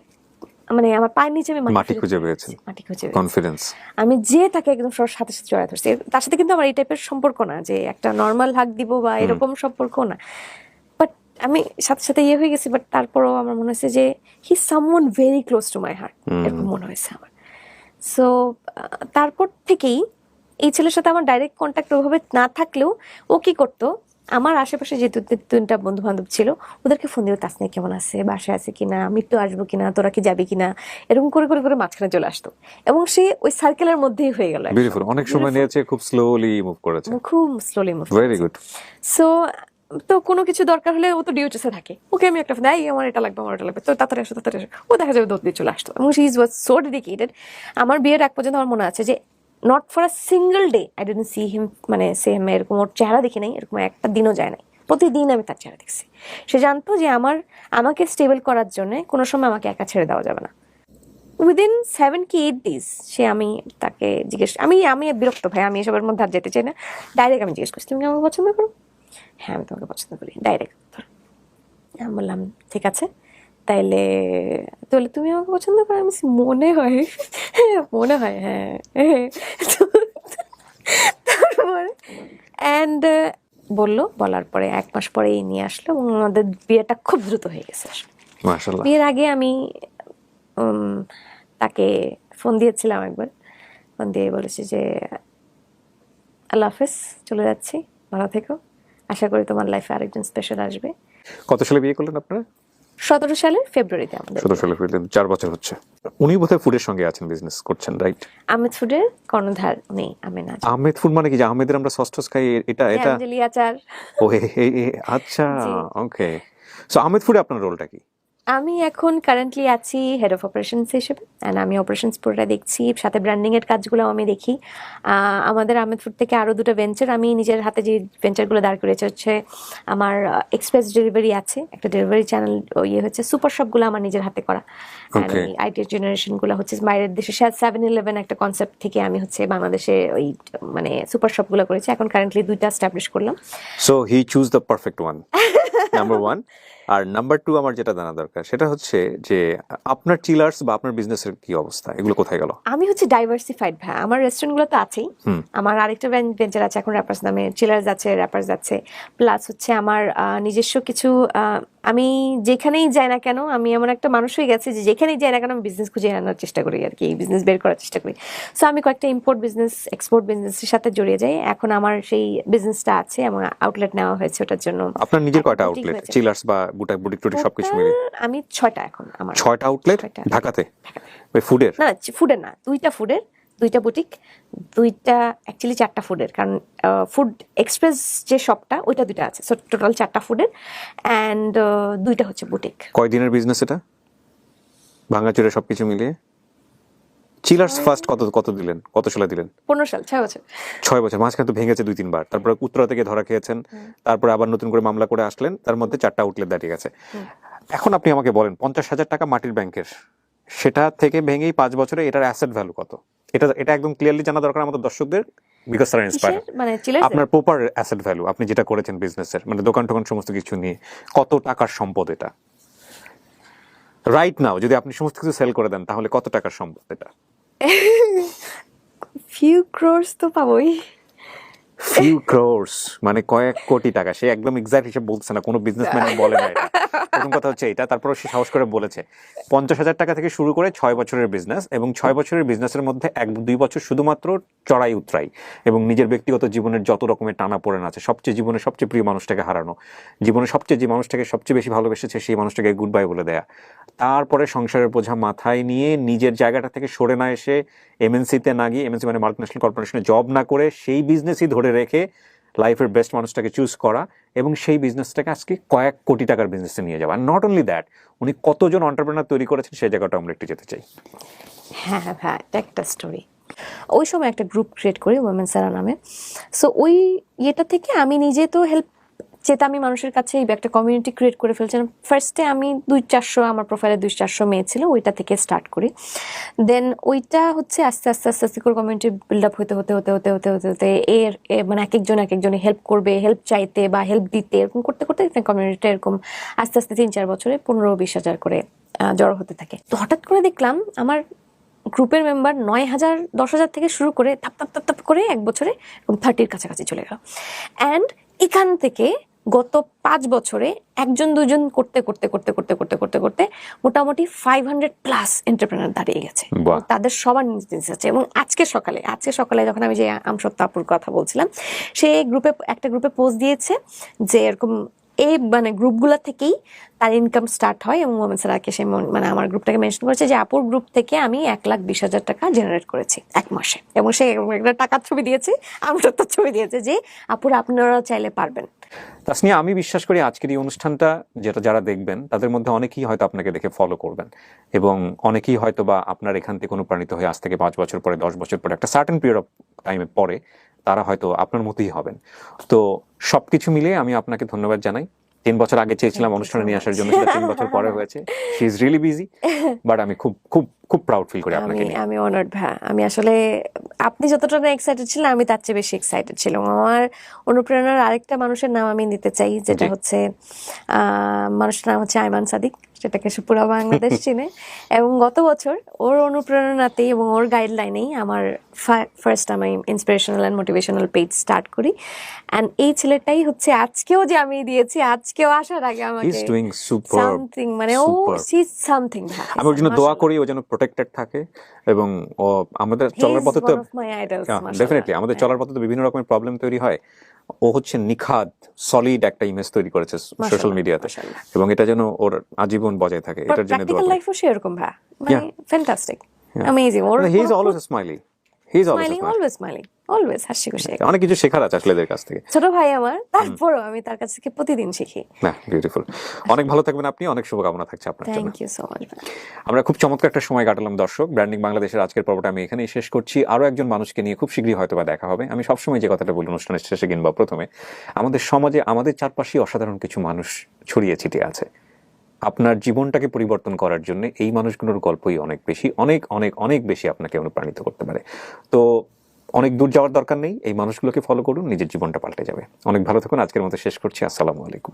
মানে আমার পায়ের নিচে আমি মাটি খুঁজে পেয়েছি, মাটি খুঁজে কনফিডেন্স। আমি যে তাকে একদম সাথে সাথে জড়ায় ধরছি। তার সাথে কিন্তু আমার এই টাইপের সম্পর্ক না যে একটা নর্মাল হাগ দিব বা এরকম সম্পর্ক না, বাট আমি সাথে সাথে ইয়ে হয়ে গেছি। বাট তারপরও আমার মনে হয়েছে যে he someone very close to my heart, এরকম মনে হয়েছে আমার। সো তারপর থেকেই এই ছেলের সাথে আমার ডাইরেক্ট কন্ট্যাক্ট ওভাবে না থাকলেও ও কি করতো, আমার আশেপাশে যে 2-3টা বন্ধু বান্ধব ছিল ওদেরকে ফোন দিয়ে তাসনিয়া কেমন আছে, বাসায় আছে কিনা, আমি একটু আসবো কিনা, তোরা কি যাবি কিনা, এরকম করে করে করে মাঝখানে চলে আসতো, এবং সে ওই সার্কেলের মধ্যেই হয়ে গেল। বিউটিফুল, অনেক সময় নিয়েছে, খুব স্লোলি মুভ করেছে, খুব slowly move. Very good. So তো কোনো কিছু দরকার হলে ও তো ডিউটিসে থাকে, ওকে আমি একটা এই আমার এটা লাগবে আমার এটা লাগবে, তো তাড়াতাড়ি আসো তাড়াতাড়ি আসো, ও দেখা যাবে দৌড় দিয়ে চলে আসতো। এবং শি ওয়াজ সো ডেডিকেটেড। আমার বিয়ের এক পর্যন্ত আমার মনে আছে যে not for a single day I didn't see him, মানে সে এরকম ওর চেহারা দেখি নাই, এরকম একটা দিনও যায় নাই, প্রতিদিন আমি তার চেহারা দেখছি। সে জানতো যে আমাকে স্টেবল করার জন্য কোনো সময় আমাকে একা ছেড়ে দেওয়া যাবে না। উইদিন 7 কি 8 days আমি তাকে জিজ্ঞেস, আমি বিরক্ত ভাই, আমি এসবের মধ্যে আর যেতে চাই না, ডাইরেক্ট আমি জিজ্ঞেস করছি তুমি আমাকে পছন্দ করো? হ্যাঁ আমি তোমাকে পছন্দ করি, ডাইরেক্ট। আমি বললাম ঠিক আছে তাইলে, তাহলে তুমি আমাকে পছন্দ করো? আমি মনে হয় মনে হয় হ্যাঁ। তারপর অ্যান্ড বলার পরে 1 মাস পরেই নিয়ে আসলো, এবং আমাদের বিয়েটা খুব দ্রুত হয়ে গেছে আসলে। মাশাআল্লাহ। বিয়ের আগে আমি তাকে ফোন দিয়েছিলাম একবার, ফোন দিয়ে বলেছি যে আল্লাহ হাফেজ, চলে যাচ্ছি, ভালো থেকো, আশা করি তোমার লাইফে আরেকজন স্পেশাল আসবে। কত সালে বিয়ে করলেন আপনারা? 17 সালের ফেব্রুয়ারিতে আমাদের। 17 সালে ফিরলেন, 4 বছর হচ্ছে। উনি বোধহয় ফুডের সঙ্গে আছেন, বিজনেস করছেন, রাইট? আহমেদ ফুডের কর্ণধার উনি, আমেনাজ। আহমেদ ফুড মানে কি, যে আহমেদের আমরা সস খাই, এটা অ্যাঞ্জেলি আচার। ও আচ্ছা, ওকে। সো আহমেদ ফুডে আপনার রোলটা কি? আমি এখন কারেন্টলি আছি হেড অফ অপারেশনস হিসেবে, অ্যান্ড আমি অপারেশনস পুরোটা দেখছি, সাথে ব্র্যান্ডিং এর কাজগুলো আমি দেখি। আমাদের আহমেদ ফুড থেকে আরো 2টা ভেঞ্চার আমি নিজের হাতে যে ভেঞ্চারগুলো দাঁড় করেছি হচ্ছে আমার এক্সপ্রেস ডেলিভারি আছে, একটা ডেলিভারি চ্যানেল ইয়ে হচ্ছে, সুপার শপগুলো আমার নিজের হাতে করা, আইটি জেনারেশনগুলো হচ্ছে বাইরের দেশে 7-11 একটা কনসেপ্ট থেকে আমি হচ্ছে বাংলাদেশে ওই মানে সুপার শপগুলো করেছি। এখন কারেন্টলি 2টা এস্টাবলিশ করলাম। So he choose the perfect one, number 1। আর নাম্বার 2 আমার যেটা জানা দরকার সেটা হচ্ছে যে আপনার চিলার্স বা আপনার বিজনেসের কি অবস্থা, এগুলো কোথায় গেল? আমি হচ্ছে ডাইভার্সিফাইড ভাই, আমার রেস্টুরেন্টগুলো তো আছেই, আমার আরেকটা ভেঞ্চার আছে এখন র্যাপার্স নামে, চিলার্স আছে, র্যাপার্স আছে, প্লাস হচ্ছে আমার নিজস্ব কিছু, আমি যেখানেই যাই না কেন, আমি এমন একটা মানুষ হয়ে গেছি যে যেখানেই যাই না কেন আমি বিজনেস খুঁজে আনার চেষ্টা করি আর কি, বিজনেস বের করার চেষ্টা করি। সো আমি কয়েকটা ইম্পোর্ট বিজনেস, এক্সপোর্ট বিজনেসের সাথে জড়িয়ে যাই। এখন আমার সেই বিজনেসটা আছে এবং আউটলেট নেওয়া হয়েছে ওটার জন্য। আপনার নিজের কয়টা আউটলেট, চিলার্স বা বুটিক টুটিক সবকিছু মিলে? আমি 6টা এখন, আমার 6টা আউটলেট ঢাকাতে ফুডের? না ফুডের না, 2টা ফুডের, 2টা বুটিক, 2টা অ্যাকচুয়ালি 4টা ফুডের, কারণ ফুড এক্সপ্রেস যে শপটা ওইটা 2টা আছে, সো টোটাল 4টা ফুডের অ্যান্ড 2টা হচ্ছে বুটিক। কয়দিনের বিজনেস এটা ভাঙাচুরে সবকিছু মিলিয়ে? চিলার্স ফার্স্ট কত দিলেন, কত সালে দিলেন? 15 সাল, 6 বছর। 6 বছর, মাঝখানে তো ভেঙেছে 2-3 বার, তারপরে উত্তরা থেকে ধরা খেয়েছেন, তারপরে আবার নতুন করে মামলা করে আসলেন, তার মধ্যে 4টা আউটলেট দাঁড়িয়ে গেছে। এখন আপনি আমাকে বলেন 50,000 টাকা মাটির ব্যাংকের, সেটা থেকে ভেঙেই 5 বছরে এটার অ্যাসেট ভ্যালু কত? এটা একদম ক্লিয়ারলি জানা দরকার আমাদের দর্শকদের, বিকজ তারা ইন্সপায়ার। মানে চিলার্স আপনার প্রপার অ্যাসেট ভ্যালু, আপনি যেটা করেছেন বিজনেসের, মানে দোকান টোকান সমস্ত কিছু নিয়ে কত টাকার সম্পদ এটা রাইট নাও? যদি আপনি সমস্ত কিছু সেল করে দেন তাহলে কত টাকার সম্পদ এটা? ফিউ ক্রোর্স তো পাবোই। ফিউ ক্রোর্স মানে কয়েক কোটি টাকা। সে একদম এক্সাক্ট হিসেব বলছে না, কোনো বিজনেসম্যান বলে না এটা। প্রথম কথা হচ্ছে এটা, তারপর সে সাহস করে বলেছে 50,000 টাকা থেকে শুরু করে 6 বছরের বিজনেস, এবং 6 বছরের বিজনেসের মধ্যে 1-2 বছর শুধুমাত্র চড়াই উতরাই, এবং নিজের ব্যক্তিগত জীবনের যত রকমের টানা পড়েন আছে, জীবনের সবচেয়ে প্রিয় মানুষটাকে হারানো, জীবনে সবচেয়ে যে মানুষটাকে সবচেয়ে বেশি ভালোবেসেছে সেই মানুষটাকে গুড বাই বলে দেয়া, তারপরে সংসারের বোঝা মাথায় নিয়ে নিজের জায়গাটা থেকে সরে না এসে এমএনসিতে না গিয়ে, এমএনসি মানে মাল্টিন্যাশনাল কর্পোরেশনে জব না করে সেই বিজনেসই ধরে রেখে লাইফের বেস্ট মানুষটাকে চুজ করা, এবং সেই বিজনেসটাকে আজকে কয়েক কোটি টাকার বিজনেসে নিয়ে যাওয়া। নট অনলি দ্যাট, উনি কতজন এন্টারপ্রেনার তৈরি করেছেন সেই জায়গাটা আমরা একটু যেতে চাই। হ্যাঁ হ্যাঁ, এটা একটা স্টোরি। ওই সময় একটা গ্রুপ ক্রিয়েট করি ওমেন সারা নামে। সো ওই ইয়েটা থেকে আমি নিজে তো হেল্প যেটা আমি মানুষের কাছে একটা কমিউনিটি ক্রিয়েট করে ফেলছিলাম। ফার্স্টে আমি 200-400, আমার প্রোফাইলে 200-400 মেয়ে ছিল, ওইটা থেকে স্টার্ট করি। দেন ওইটা হচ্ছে আস্তে আস্তে আস্তে আস্তে করে কমিউনিটি বিল্ড আপ হতে হতে হতে হতে হতে হতে হতে মানে এক একজনে হেল্প করবে, হেল্প চাইতে বা হেল্প দিতে, এরকম করতে করতে কমিউনিটিটা এরকম আস্তে আস্তে 3-4 বছরে 15-20 হাজার করে জড়ো হতে থাকে। তো হঠাৎ করে দেখলাম আমার গ্রুপের মেম্বার 9,000 10,000 থেকে শুরু করে থাপ থাপ থাপ থাপ করে 1 বছরে 30-র কাছাকাছি চলে গেল। অ্যান্ড এখান থেকে গত 5 বছরে 1-2 করতে করতে করতে করতে করতে করতে করতে মোটামুটি 500+ এন্টারপ্রেনার দাঁড়িয়ে গেছে। তাদের সবার নিজ নিজ আছে। এবং আজকে সকালে যখন আমি যে আমসত্তা আপুর কথা বলছিলাম, সে একটা গ্রুপে পোস্ট দিয়েছে যে এরকম এই মানে গ্রুপগুলো থেকেই তার ইনকাম স্টার্ট হয়, এবং মোহাম্মদ সারাকে সে মানে আমার গ্রুপটাকে মেনশন করেছে যে আপুর গ্রুপ থেকে আমি 1,20,000 টাকা জেনারেট করেছি 1 মাসে। এবং সে একটা টাকার ছবি দিয়েছে, আমসত্তার ছবি দিয়েছে যে আপুরা আপনারা চাইলে পারবেন। তাসনিয়া, আমি বিশ্বাস করি আজকের এই অনুষ্ঠানটা যারা দেখবেন তাদের মধ্যে অনেকেই হয়তো আপনাকে দেখে ফলো করবেন, এবং অনেকেই হয়তো বা আপনার এখান থেকে অনুপ্রাণিত হয়ে আজ থেকে 5 বছর পরে, 10 বছর পরে, একটা সার্টেন পিরিয়ড অফ টাইমে পরে তারা হয়তো আপনার মতোই হবেন। তো সবকিছু মিলিয়ে আমি আপনাকে ধন্যবাদ জানাই। 3 বছর আগে চেয়েছিলাম অনুষ্ঠানে নিয়ে আসার জন্য, সেটা 3 বছর পরে হয়েছে। She is really busy, but আমি খুব খুব খুব প্রাউড ফিল করি আপনাকে নিয়ে। আমি অনার্ড ভাই। আমি আসলে আপনি যতটা না এক্সাইটেড ছিলেন, আমি তার চেয়ে বেশি এক্সাইটেড ছিলাম। আমার অনুপ্রেরণার আরেকটা মানুষের নাম আমি নিতে চাই, যেটা হচ্ছে মানুষটার নাম হচ্ছে আইমান সাদিক, সেটাকে পুরো বাংলাদেশ চিনে। এবং গত বছর ওর অনুপ্রেরণাতেই এবং ওর গাইডলাইনেই আমার ফার্স্ট আমি inspirational and motivational page start করি। অ্যান্ড এই ছেলেটাই হচ্ছে আজকেও যে আমি দিয়েছি, আজকেও আসার আগে আমাকে সামথিং, মানে ও শি ইজ সামথিং। আমি ওর জন্য দোয়া করি ও যেন প্রোটেক্টেড থাকে, এবং ও আমাদের চলার পথে তো ডেফিনেটলি আমাদের চলার পথে তো বিভিন্ন রকমের প্রবলেম তৈরি হয়, ও হচ্ছে নিখাদ সলিড একটা ইমেজ তৈরি করেছে সোশ্যাল মিডিয়াতে, এবং এটা যেন ওর আজীবন বজায় থাকে, এটার জন্য দোয়া করি। লাইফও সেরকম ভাই, মানে fantastic, amazing. He is always smiling, he is always smiling, always হাসি খুশি। অনেক কিছু শেখার আছে আসলে এদের কাছ থেকে, ছোট ভাই আমার, তারপরও আমি তার কাছ থেকে প্রতিদিন শিখি। না, বিউটিফুল। অনেক ভালো থাকবেন আপনি, অনেক শুভকামনা থাকছে আপনার জন্য। Thank you so much. আমরা খুব চমৎকার একটা সময় কাটালাম দর্শক। ব্র্যান্ডিং বাংলাদেশের আজকের পর্বটা আমি এখানেই শেষ করছি। আরো একজন মানুষকে নিয়ে খুব শীঘ্রই হয়তো বা দেখা হবে। আমি সবসময় যে কথাটা বলি অনুষ্ঠানের শেষে কিংবা প্রথমে, আমাদের সমাজে আমাদের চারপাশে অসাধারণ কিছু মানুষ ছড়িয়ে ছিটিয়ে আছে। আপনার জীবনটাকে পরিবর্তন করার জন্য এই মানুষগুলোর গল্পই অনেক বেশি, অনেক অনেক অনেক বেশি আপনাকে অনুপ্রাণিত করতে পারে। তো অনেক দূর যাওয়ার দরকার নেই, এই মানুষগুলোকে ফলো করুন, নিজের জীবনটা পাল্টে যাবে। অনেক ভালো থাকুন। আজকের মতো শেষ করছি। আসসালামু আলাইকুম।